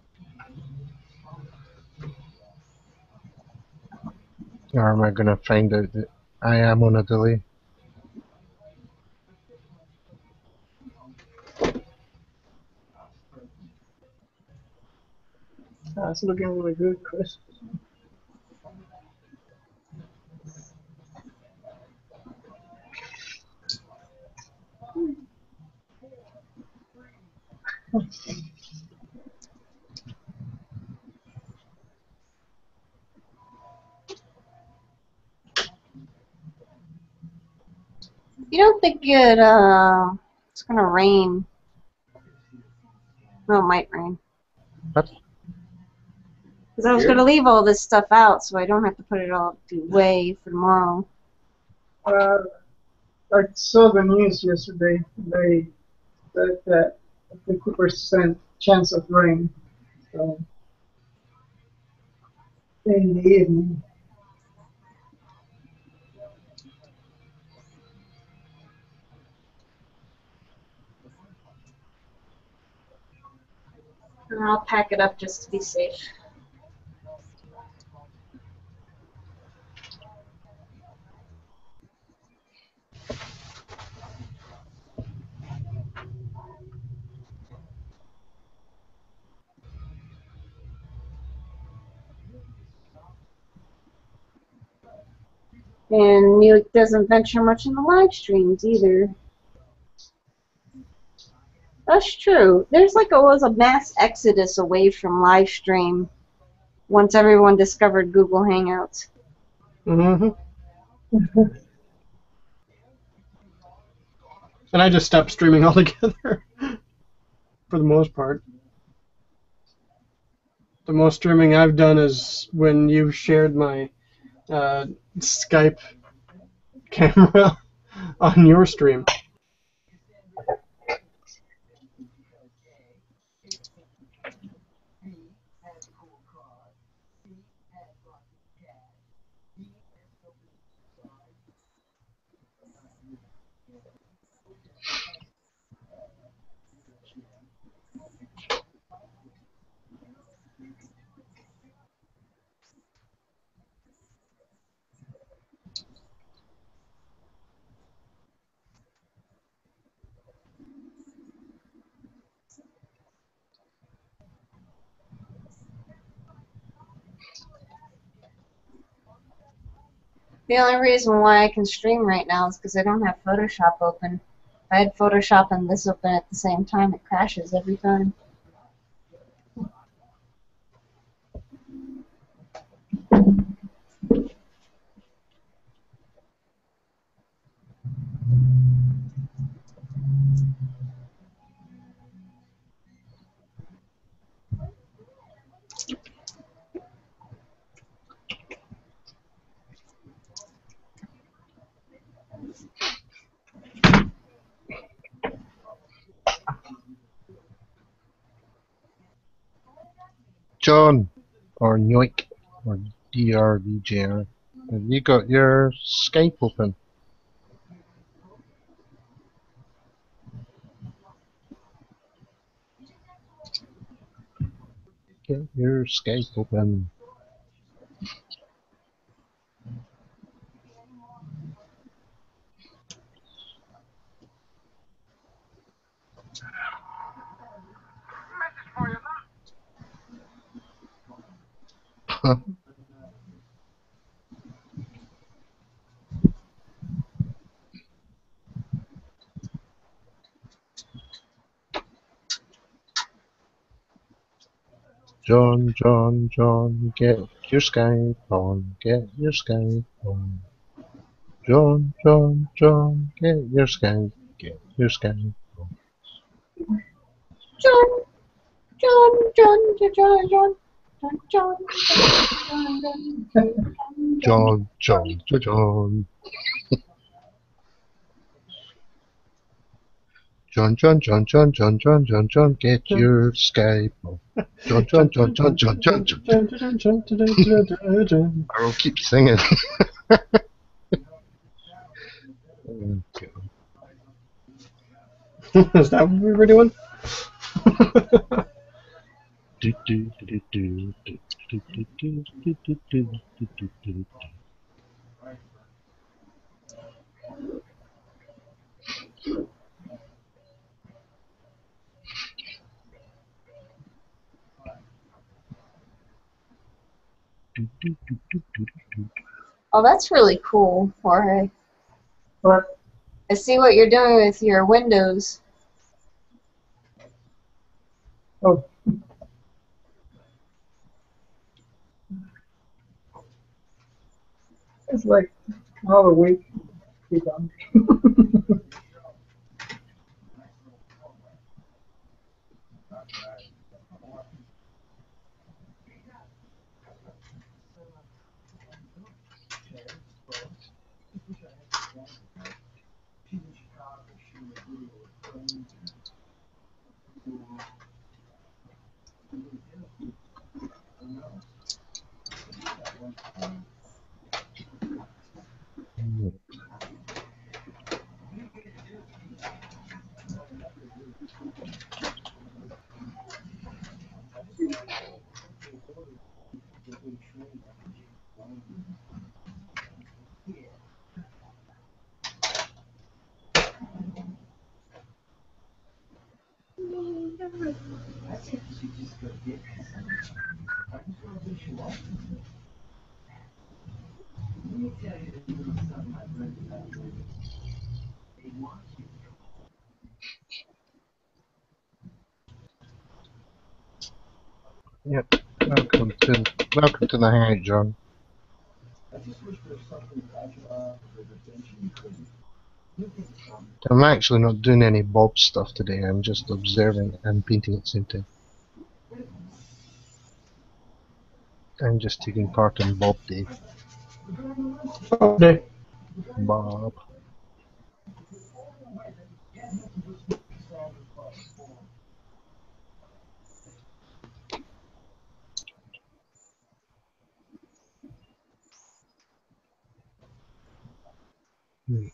Or am I gonna find out that I am on a delay? That's looking really good, Chris. You don't think it's gonna rain? No, it might rain. What? Because I was gonna leave all this stuff out so I don't have to put it all away for tomorrow. I saw the news yesterday. They said that 50% chance of rain. So in the evening. And I'll pack it up just to be safe. And Mulek doesn't venture much in the live streams either. That's true. There's like was a mass exodus away from live stream once everyone discovered Google Hangouts. Mm-hmm. And I just stopped streaming altogether, for the most part. The most streaming I've done is when you shared my Skype camera on your stream. The only reason why I can stream right now is because I don't have Photoshop open. If I had Photoshop and this open at the same time, it crashes every time. John, or Yoik, or DRVJR, have you got your Skype open? Get your Skype open. John, John, John, get your Skype on, get your Skype on. John, John, John, get your Skype on. John, John, John, John, John, John, John, John, John, John, John. John, John, John, John, John, John, John, John, get your Skype on. John, John, John, John, John, John, John. I will keep singing. Okay. Is that what we were doing? Do, do, do, do, do, do, do, do, do, do, do, do, do. Do, do, do, do, do, do. Oh, that's really cool, Jorge. What? I see what you're doing with your windows. Oh. It's like all a week. Be done. Yep. Welcome to the hangout, John. I'm actually not doing any Bob stuff today. I'm just observing and painting at the same time. I'm just taking part in Bob Day. Okay. Bob. Right.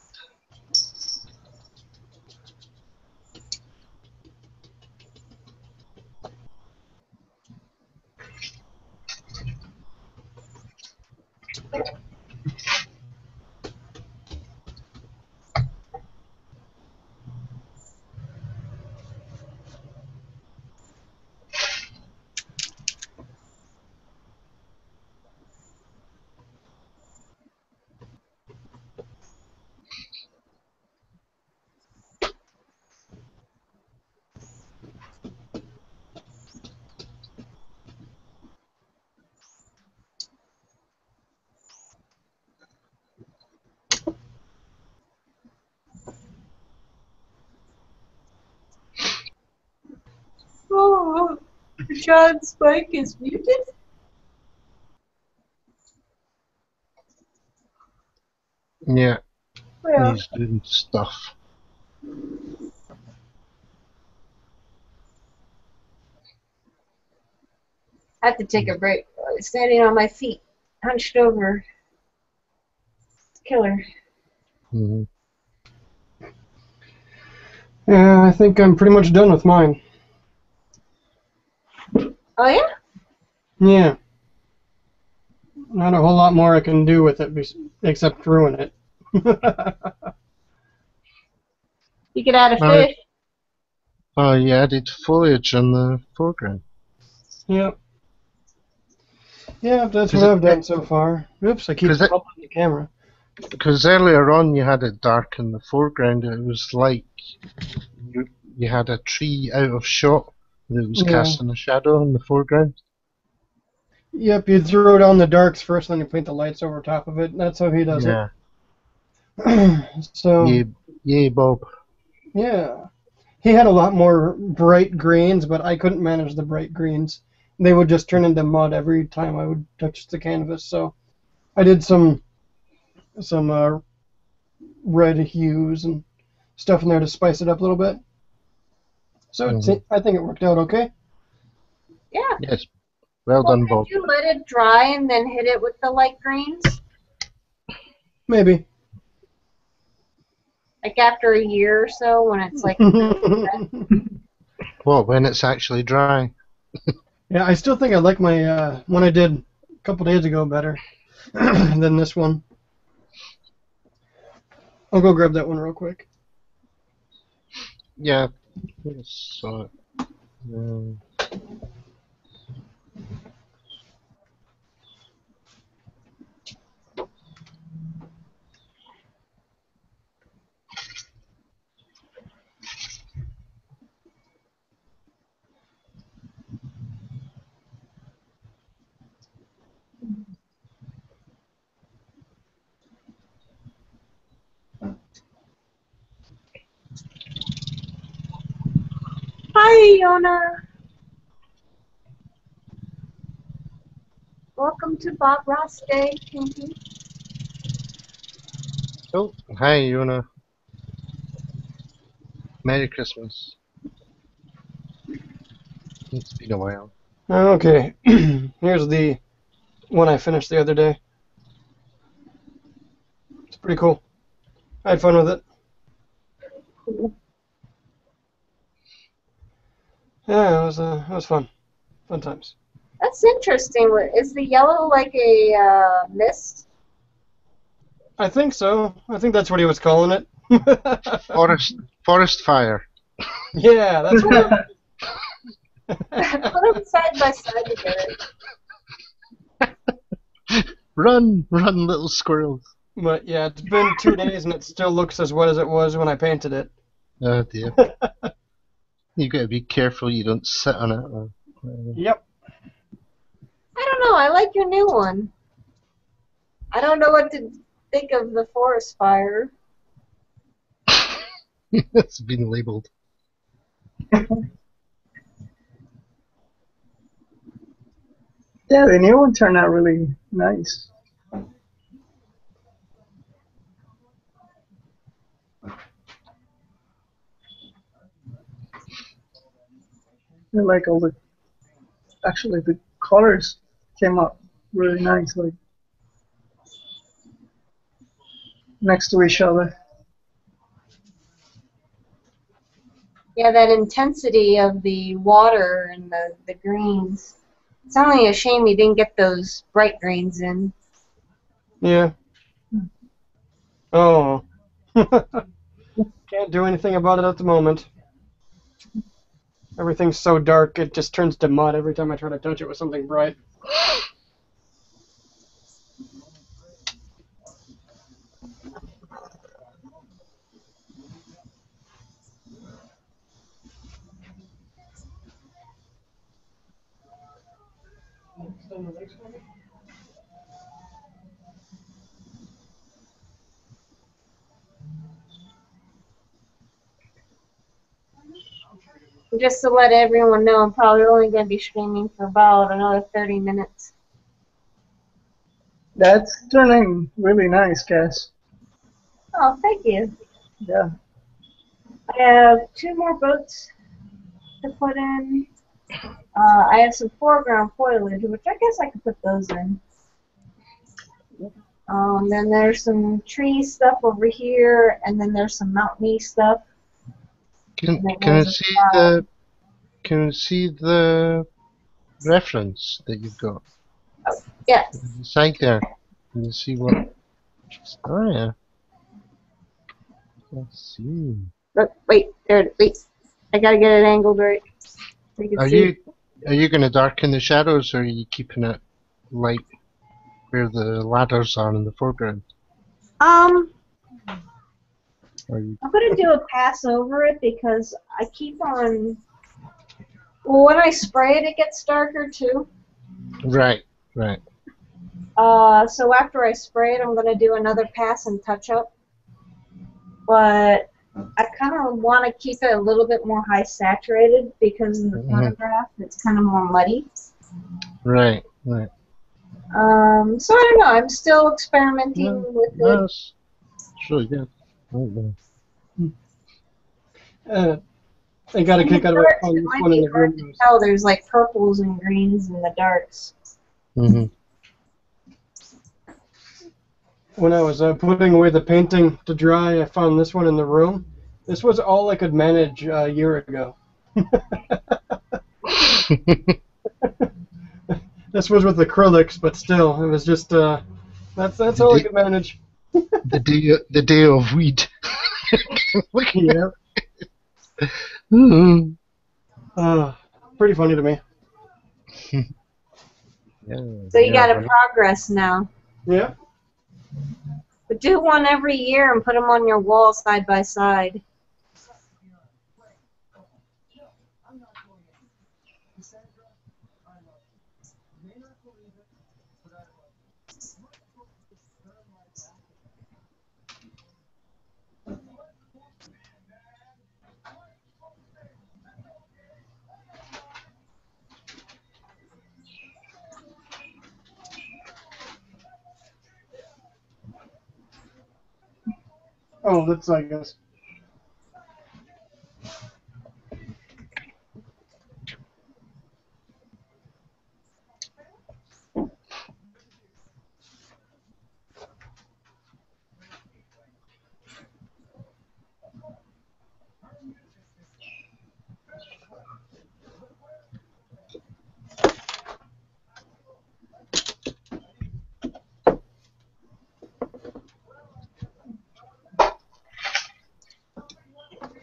Oh, John's mic is muted. Yeah. yeah. He's doing stuff. I have to take a break. Standing on my feet, hunched over. Killer. Hmm. Yeah, I think I'm pretty much done with mine. Oh yeah? Yeah. Not a whole lot more I can do with it except ruin it. You could add a Alright. fish. Oh, you added foliage in the foreground. Yep. Yeah, that's Is what it- I've done so far. Oops, I keep Is it- bumping the camera. Because earlier on you had it dark in the foreground. It was like you had a tree out of shot that was Yeah. casting a shadow in the foreground. Yep, you throw down the darks first, then you paint the lights over top of it. That's how he does Yeah. it. So, Yay, Bob. yeah. He had a lot more bright greens, but I couldn't manage the bright greens. They would just turn into mud every time I would touch the canvas. So I did some red hues and stuff in there to spice it up a little bit. So I think it worked out okay. Yeah. Yes. Well Well, done, could Bob. you let it dry and then hit it with the light greens? Maybe. Like after a year or so, when it's like. What, when it's actually dry? Yeah, I still think I like my one I did a couple days ago better than this one. I'll go grab that one real quick. Yeah. Yes, so, Hi, Yona. Welcome to Bob Ross Day, Pinky. Oh, hi, Yona. Merry Christmas. It's been a while. Okay, here's the one I finished the other day. It's pretty cool. I had fun with it. Yeah, it was fun. Fun times. That's interesting. Is the yellow like a mist? I think so. I think that's what he was calling it. Forest fire. Yeah, that's what. Put them side by side together. Run, little squirrels. But yeah, it's been 2 days and it still looks as wet as it was when I painted it. Oh dear. You gotta be careful you don't sit on it. Or whatever. Yep. I don't know. I like your new one. I don't know what to think of the forest fire. It's been labeled. Yeah, the new one turned out really nice. I like all the, actually the colors came up really nice, like next to each other. Yeah, that intensity of the water and the greens. It's only a shame you didn't get those bright greens in. Yeah. Oh. Can't do anything about it at the moment. Everything's so dark, it just turns to mud every time I try to touch it with something bright. Just to let everyone know, I'm probably only going to be streaming for about another 30 minutes. That's turning really nice, Cass. Oh, thank you. Yeah. I have 2 more boats to put in. I have some foreground foliage, which I guess I could put those in. Then there's some tree stuff over here, and then there's some mountainy stuff. Can And then can I there's a see cloud. the reference that you've got? Yes. The side there. Can you see what? Oh yeah. Let's see. Look, wait, there. Wait. I gotta get it angled right so you can Are see. you going to darken the shadows, or are you keeping it light where the ladders are in the foreground? Um, Are you? I'm gonna do a pass over it because I keep on. Well, when I spray it, it gets darker too. Right, right. So after I spray it, I'm gonna do another pass and touch up. But I kind of want to keep it a little bit more high saturated because in the photograph it's kind of more muddy. Right, right. So I don't know. I'm still experimenting No, with it. that's really good. Oh, I got a In the kick out of it darks, on it this might one in be the hard to room. tell. There's like purples and greens in the darks. mm-hmm. When I was putting away the painting to dry, I found this one in the room. This was all I could manage a year ago. This was with acrylics, but still, it was just that's the all I day, could manage. the day of weed. Yeah, Mm. pretty funny to me. Yeah, So you got to we're progress now. Yeah. But do one every year and put them on your wall side by side. Oh, that's I guess.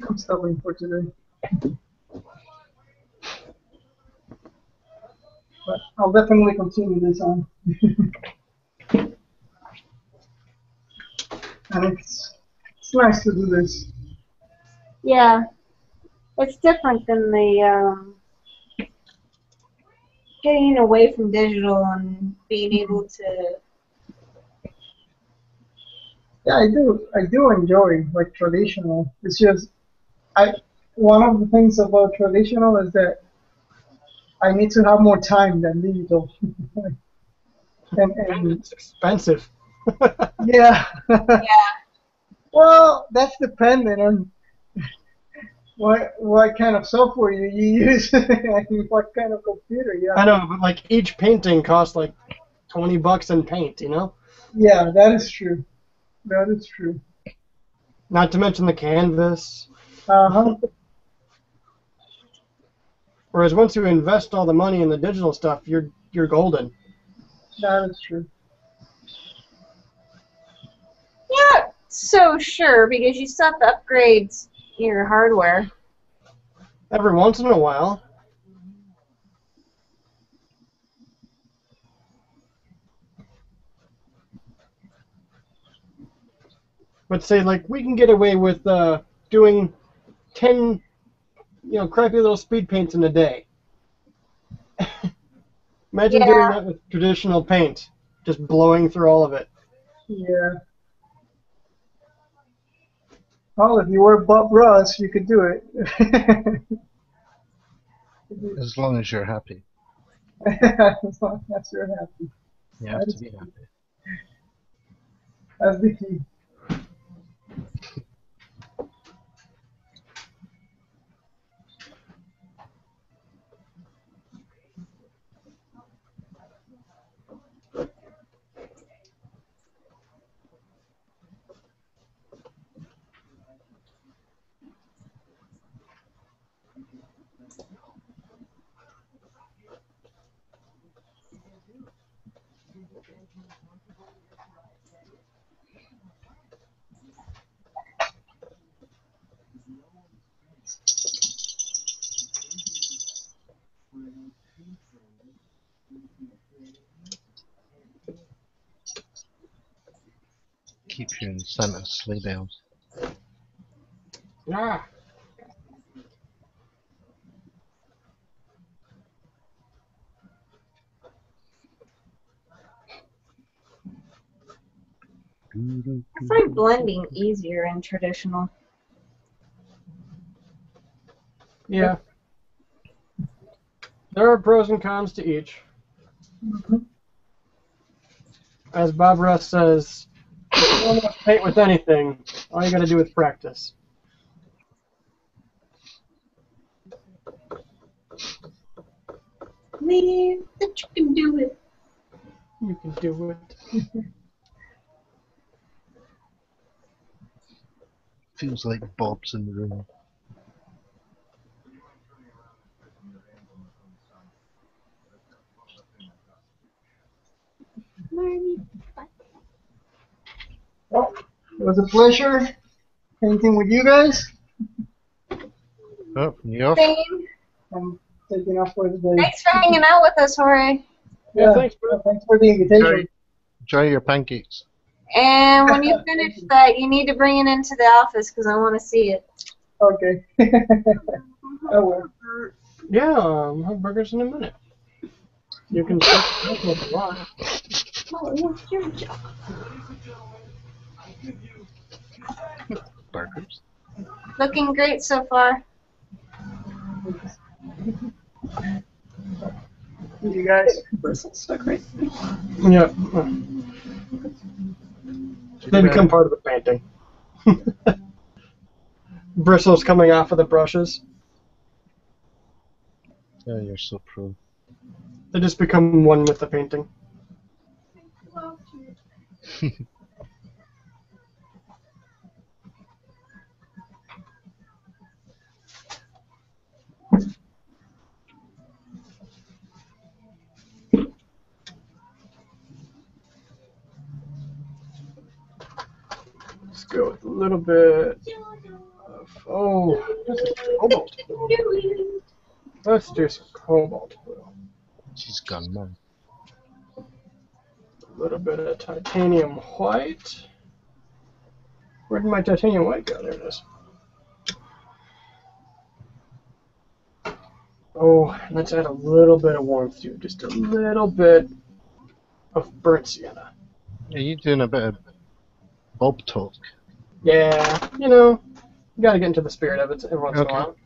I'm stopping for today. But I'll definitely continue this on. And it's nice to do this. Yeah, it's different than the getting away from digital and being able to. Yeah, I do enjoy like traditional. It's just I one of the things about traditional is that I need to have more time than digital. and And and it's expensive. yeah. Yeah. Well, that's dependent on what kind of software you use and what kind of computer you I have. know, but like each painting costs like $20 in paint, you know? Yeah, that is true. That is true. Not to mention the canvas. Uh-huh. Whereas once you invest all the money in the digital stuff, you're golden. That is true. Yeah, so sure, because you still have to upgrade your hardware. Every once in a while. But say like we can get away with doing 10, crappy little speed paints in a day. Imagine doing Yeah. that with traditional paint, just blowing through all of it. Yeah. Well, if you were Bob Ross, you could do it. as long as you're happy. As long as you're happy. You have to be happy. That's the key. hearing Santa's sleigh bells. Ah. I find blending easier in traditional. Yeah. There are pros and cons to each. As Bob Ross says, if you don't want to paint with anything, all you got to do is practice. Believe that you can do it. You can do it. Feels like Bob's in the room. Well, it was a pleasure painting with you guys. Oh, you off? Same. I'm taking off for the day. Thanks for hanging out with us, Jorge. Yeah, thanks, bro. Thanks for the invitation. Enjoy your pancakes. And when you finish that, you need to bring it into the office because I want to see it. Okay. I will. Yeah, I'll have burgers in a minute. You can start if you want. Oh, it's your job. Burgers. Looking great so far. You guys. Yeah. They become part of the painting. Bristles coming off of the brushes. Oh, you're so pro. They just become one with the painting. Let's go with a little bit of, oh, this is cobalt blue. Let's do some cobalt blue. She's gone, man. A little bit of titanium white. Where did my titanium white go? There it is. Oh, let's add a little bit of warmth to it. Just a little bit of burnt sienna. Are you doing a bit of Bob talk? Yeah, you gotta get into the spirit of it every once in a while.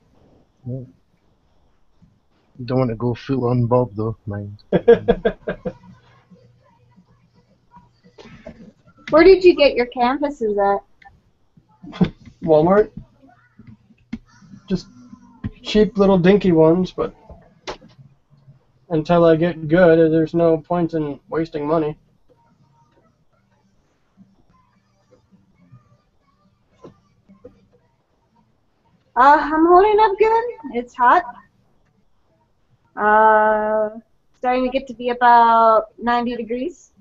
Yeah. You don't want to go full on Bob though, mind. Where did you get your canvases at? Walmart. Just cheap little dinky ones, but until I get good, there's no point in wasting money. I'm holding up good. It's hot. Starting to get to be about 90 degrees.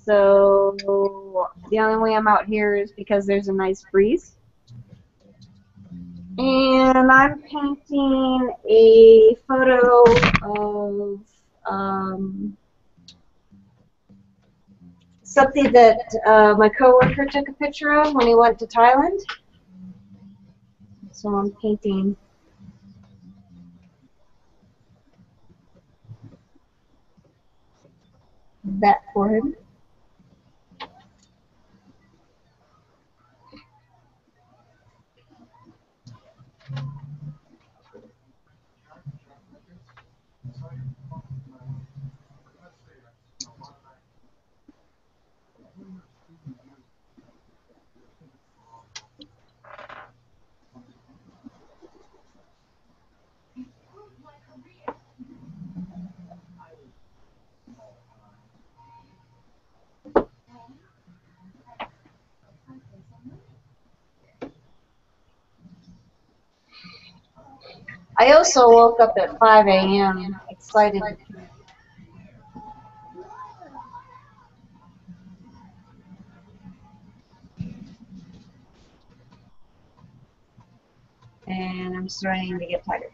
So the only way I'm out here is because there's a nice breeze. And I'm painting a photo of something that my coworker took a picture of when he went to Thailand. So I'm painting that for him. I also woke up at 5 a.m. excited. And I'm starting to get tired.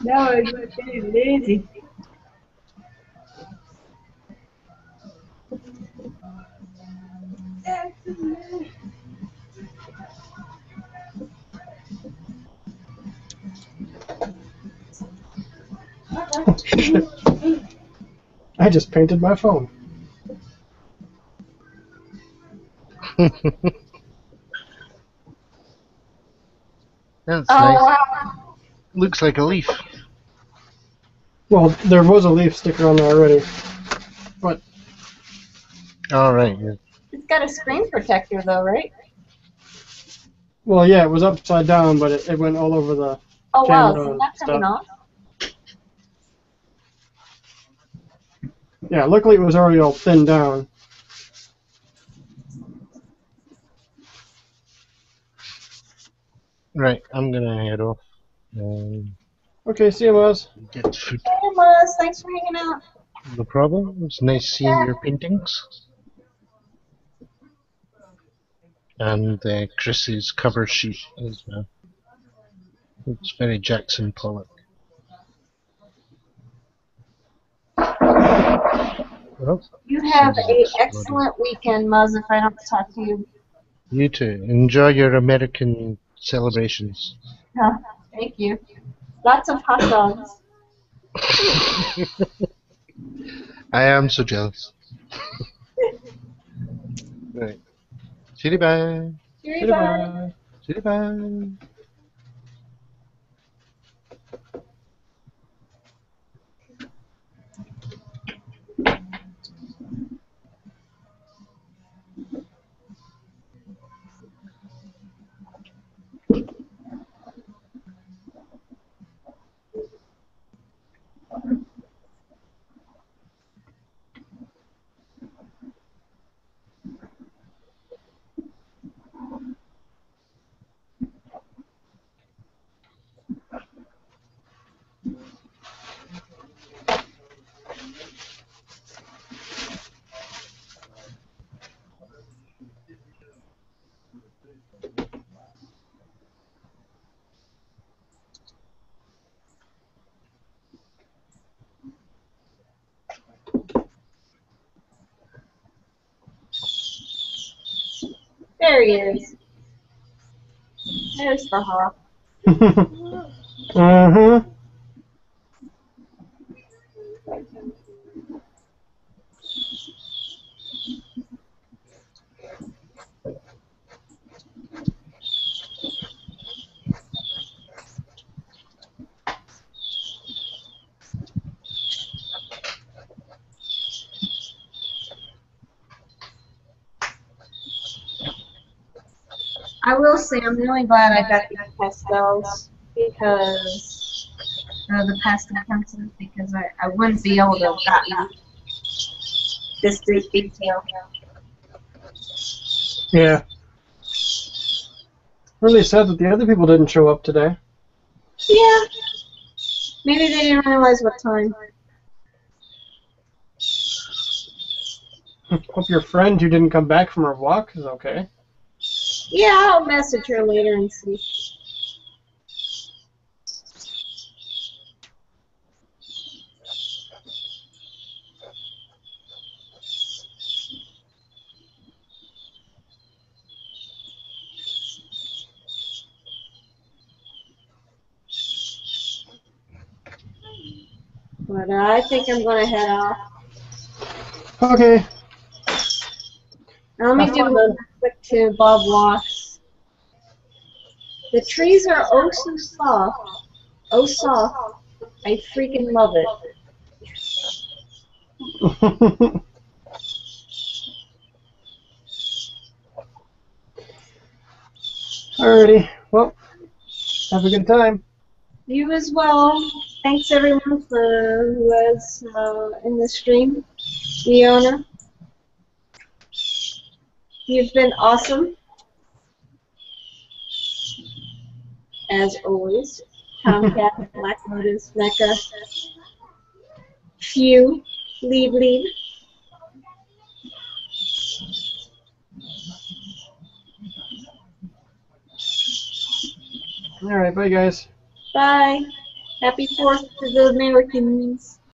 Now I'm getting lazy. I just painted my phone. That's Oh, nice. wow. Looks like a leaf. Well, there was a leaf sticker on there already. But All right. Yeah. It's got a screen protector, though, right? well, yeah, it was upside down, but it went all over the Oh, wow. camera Is and that coming stuff. off? Yeah, luckily it was already all thinned down. Right. I'm gonna head off. Okay, see you, Maz. Get food. Hey, Maz. Thanks for hanging out. No problem. It's nice seeing your paintings. And Chris's cover sheet as well. It's very Jackson Pollock. Well, You have sun's a exploding. excellent weekend, Maz, if I don't talk to you. You too. Enjoy your American celebrations. Yeah, thank you. Lots of hot dogs. I am so jealous. Right. Chitty bye. Cheerio, bye. Bye. Chitty bye. There he is. There's the hawk. Uh-huh. I will say I'm really glad I got these pastels because the pastel pencils because I wouldn't be able to have gotten this great big tail. Yeah. Really sad that the other people didn't show up today. Yeah. Maybe they didn't realize what time. Hope your friend who didn't come back from her walk is okay. Yeah, I'll message her later and see. But I think I'm going to head off. Okay. Now let me Have do fun, one then. quick to Bob Walks. The trees are oh so soft. Oh soft. I freaking love it. Alrighty. Well, have a good time. You as well. Thanks everyone for who was in the stream. Leona, you've been awesome. As always. Tomcat, Black Lotus, Mecca, Few, Leave. Alright, bye guys. Bye. Happy 4th to the Americans.